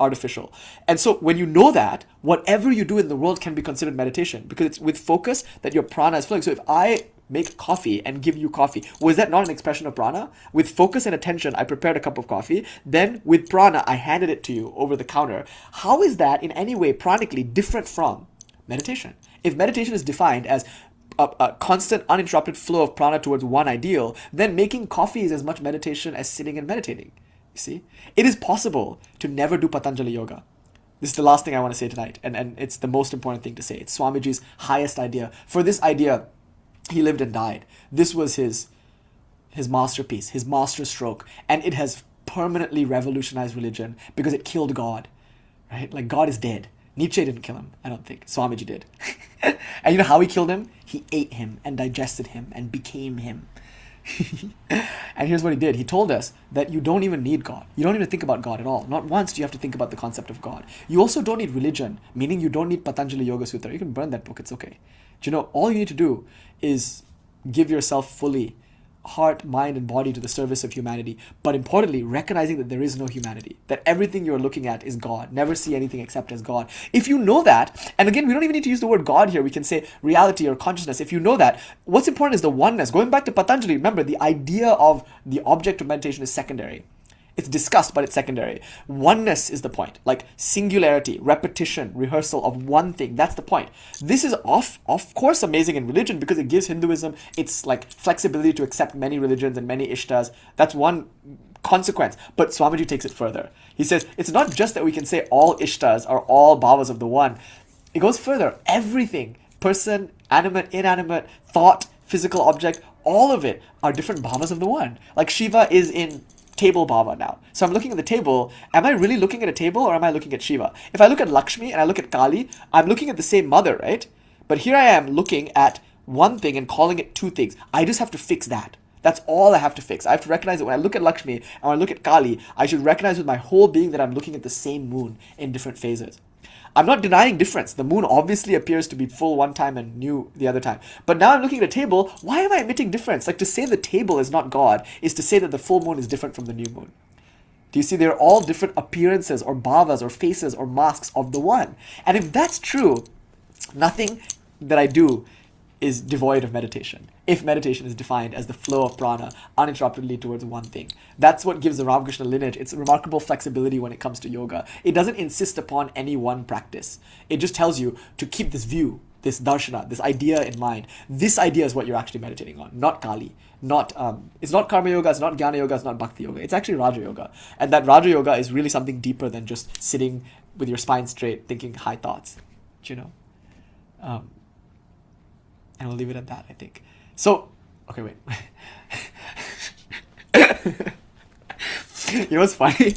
artificial. And so when you know that, whatever you do in the world can be considered meditation, because it's with focus that your prana is flowing. So if I make coffee and give you coffee, was that not an expression of prana? With focus and attention, I prepared a cup of coffee. Then with prana, I handed it to you over the counter. How is that in any way pranically different from meditation? If meditation is defined as a constant, uninterrupted flow of prana towards one ideal, then making coffee is as much meditation as sitting and meditating. You see? It is possible to never do Patañjali Yoga. This is the last thing I want to say tonight, and it's the most important thing to say. It's Swamiji's highest idea. For this idea, he lived and died. This was his masterpiece, his master stroke, and it has permanently revolutionized religion because it killed God, right? Like, God is dead. Nietzsche didn't kill him, I don't think. Swamiji did. And you know how he killed him? He ate him and digested him and became him. And here's what he did. He told us that you don't even need God. You don't even think about God at all. Not once do you have to think about the concept of God. You also don't need religion, meaning you don't need Patañjali Yoga Sutra. You can burn that book, it's okay. Do you know, all you need to do is give yourself fully, heart, mind, and body to the service of humanity. But importantly, recognizing that there is no humanity, that everything you're looking at is God. Never see anything except as God. If you know that, and again, we don't even need to use the word God here. We can say reality or consciousness. If you know that, what's important is the oneness. Going back to Patanjali, remember, the idea of the object of meditation is secondary. It's discussed, but it's secondary. Oneness is the point. Like singularity, repetition, rehearsal of one thing. That's the point. This is of course amazing in religion because it gives Hinduism its like flexibility to accept many religions and many ishtas. That's one consequence. But Swamiji takes it further. He says it's not just that we can say all ishtas are all bhavas of the one. It goes further. Everything, person, animate, inanimate, thought, physical object, all of it are different bhavas of the one. Like Shiva is in table bhava now. So I'm looking at the table. Am I really looking at a table or am I looking at Shiva? If I look at Lakshmi and I look at Kali, I'm looking at the same mother, right? But here I am looking at one thing and calling it two things. I just have to fix that. That's all I have to fix. I have to recognize that when I look at Lakshmi and when I look at Kali, I should recognize with my whole being that I'm looking at the same moon in different phases. I'm not denying difference. The moon obviously appears to be full one time and new the other time. But now I'm looking at a table. Why am I admitting difference? Like to say the table is not God is to say that the full moon is different from the new moon. Do you see? They're all different appearances or bhavas or faces or masks of the one. And if that's true, nothing that I do is devoid of meditation. If meditation is defined as the flow of prana uninterruptedly towards one thing. That's what gives the Ramakrishna lineage its remarkable flexibility when it comes to yoga. It doesn't insist upon any one practice. It just tells you to keep this view, this darshana, this idea in mind. This idea is what you're actually meditating on, not Kali. It's not karma yoga, it's not jnana yoga, it's not bhakti yoga. It's actually Raja yoga. And that Raja yoga is really something deeper than just sitting with your spine straight, thinking high thoughts. You know? And we'll leave it at that, I think. So, okay, wait. You know what's funny?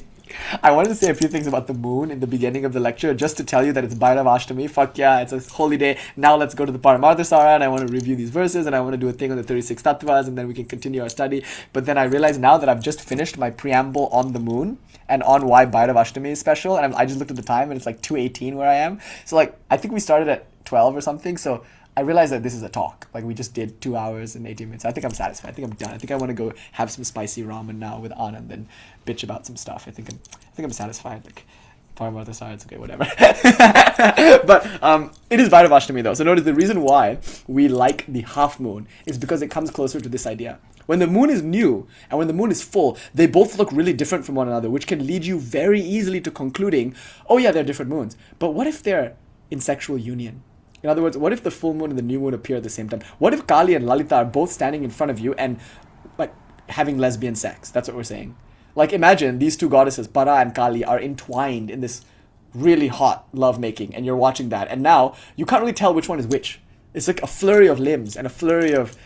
I wanted to say a few things about the moon in the beginning of the lecture, just to tell you that it's Bhairavashtami. Fuck yeah, it's a holy day. Now let's go to the Paramarthasara, and I want to review these verses, and I want to do a thing on the 36 tattvas, and then we can continue our study. But then I realized now that I've just finished my preamble on the moon and on why Bhairavashtami is special, and I just looked at the time, and it's like 2:18 where I am. So like, I think we started at 12 or something, so I realized that this is a talk. Like, we just did 2 hours and 18 minutes. I think I'm satisfied. I think I'm done. I think I want to go have some spicy ramen now with Anand and bitch about some stuff. I think I'm satisfied. Like, Paramarthasara, it's okay, whatever. But it is Bhairavashtami though. So notice the reason why we like the half moon is because it comes closer to this idea. When the moon is new and when the moon is full, they both look really different from one another, which can lead you very easily to concluding, oh yeah, they're different moons. But what if they're in sexual union? In other words, what if the full moon and the new moon appear at the same time? What if Kali and Lalita are both standing in front of you and like having lesbian sex? That's what we're saying. Like, imagine these two goddesses, Para and Kali, are entwined in this really hot lovemaking, and you're watching that, and now you can't really tell which one is which. It's like a flurry of limbs and a flurry of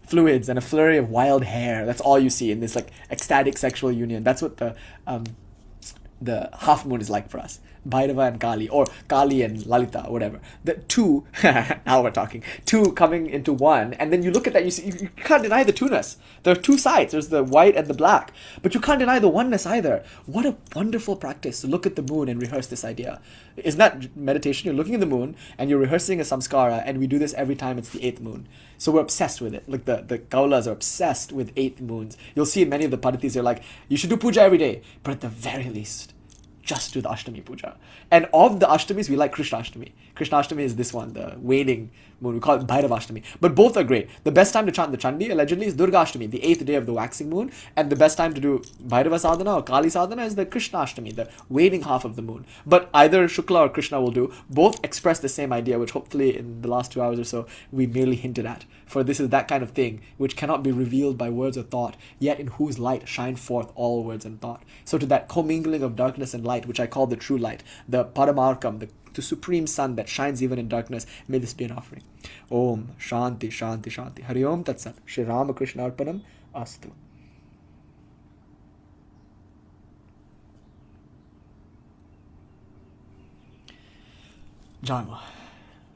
fluids and a flurry of wild hair. That's all you see in this like ecstatic sexual union. That's what the half moon is like for us. Bhairava and Kali, or Kali and Lalita, or whatever. The two, now we're talking, two coming into one, and then you look at that, you see, you can't deny the two-ness. There are two sides, there's the white and the black, but you can't deny the oneness either. What a wonderful practice to look at the moon and rehearse this idea. Isn't that meditation? You're looking at the moon, and you're rehearsing a samskara, and we do this every time it's the 8th moon. So we're obsessed with it. Like the Kaulas are obsessed with 8th moons. You'll see in many of the Padatis, they're like, you should do puja every day, but at the very least, just do the Ashtami puja. And of the Ashtamis, we like Krishna Ashtami. Krishna Ashtami is this one, the waning moon. We call it Bhairavashtami. But both are great. The best time to chant the Chandi, allegedly, is Durga Ashtami, the 8th day of the waxing moon. And the best time to do Bhairava sadhana or Kali sadhana is the Krishna Ashtami, the waning half of the moon. But either Shukla or Krishna will do. Both express the same idea, which hopefully in the last 2 hours or so, we merely hinted at. For this is that kind of thing which cannot be revealed by words or thought, yet in whose light shine forth all words and thought. So to that commingling of darkness and light, which I call the true light, the Paramarkam, the supreme sun that shines even in darkness, may this be an offering. Om Shanti Shanti Shanti. Hari Om Tat Sat. Shri Ramakrishna Arpanam Astu. Jai Ma.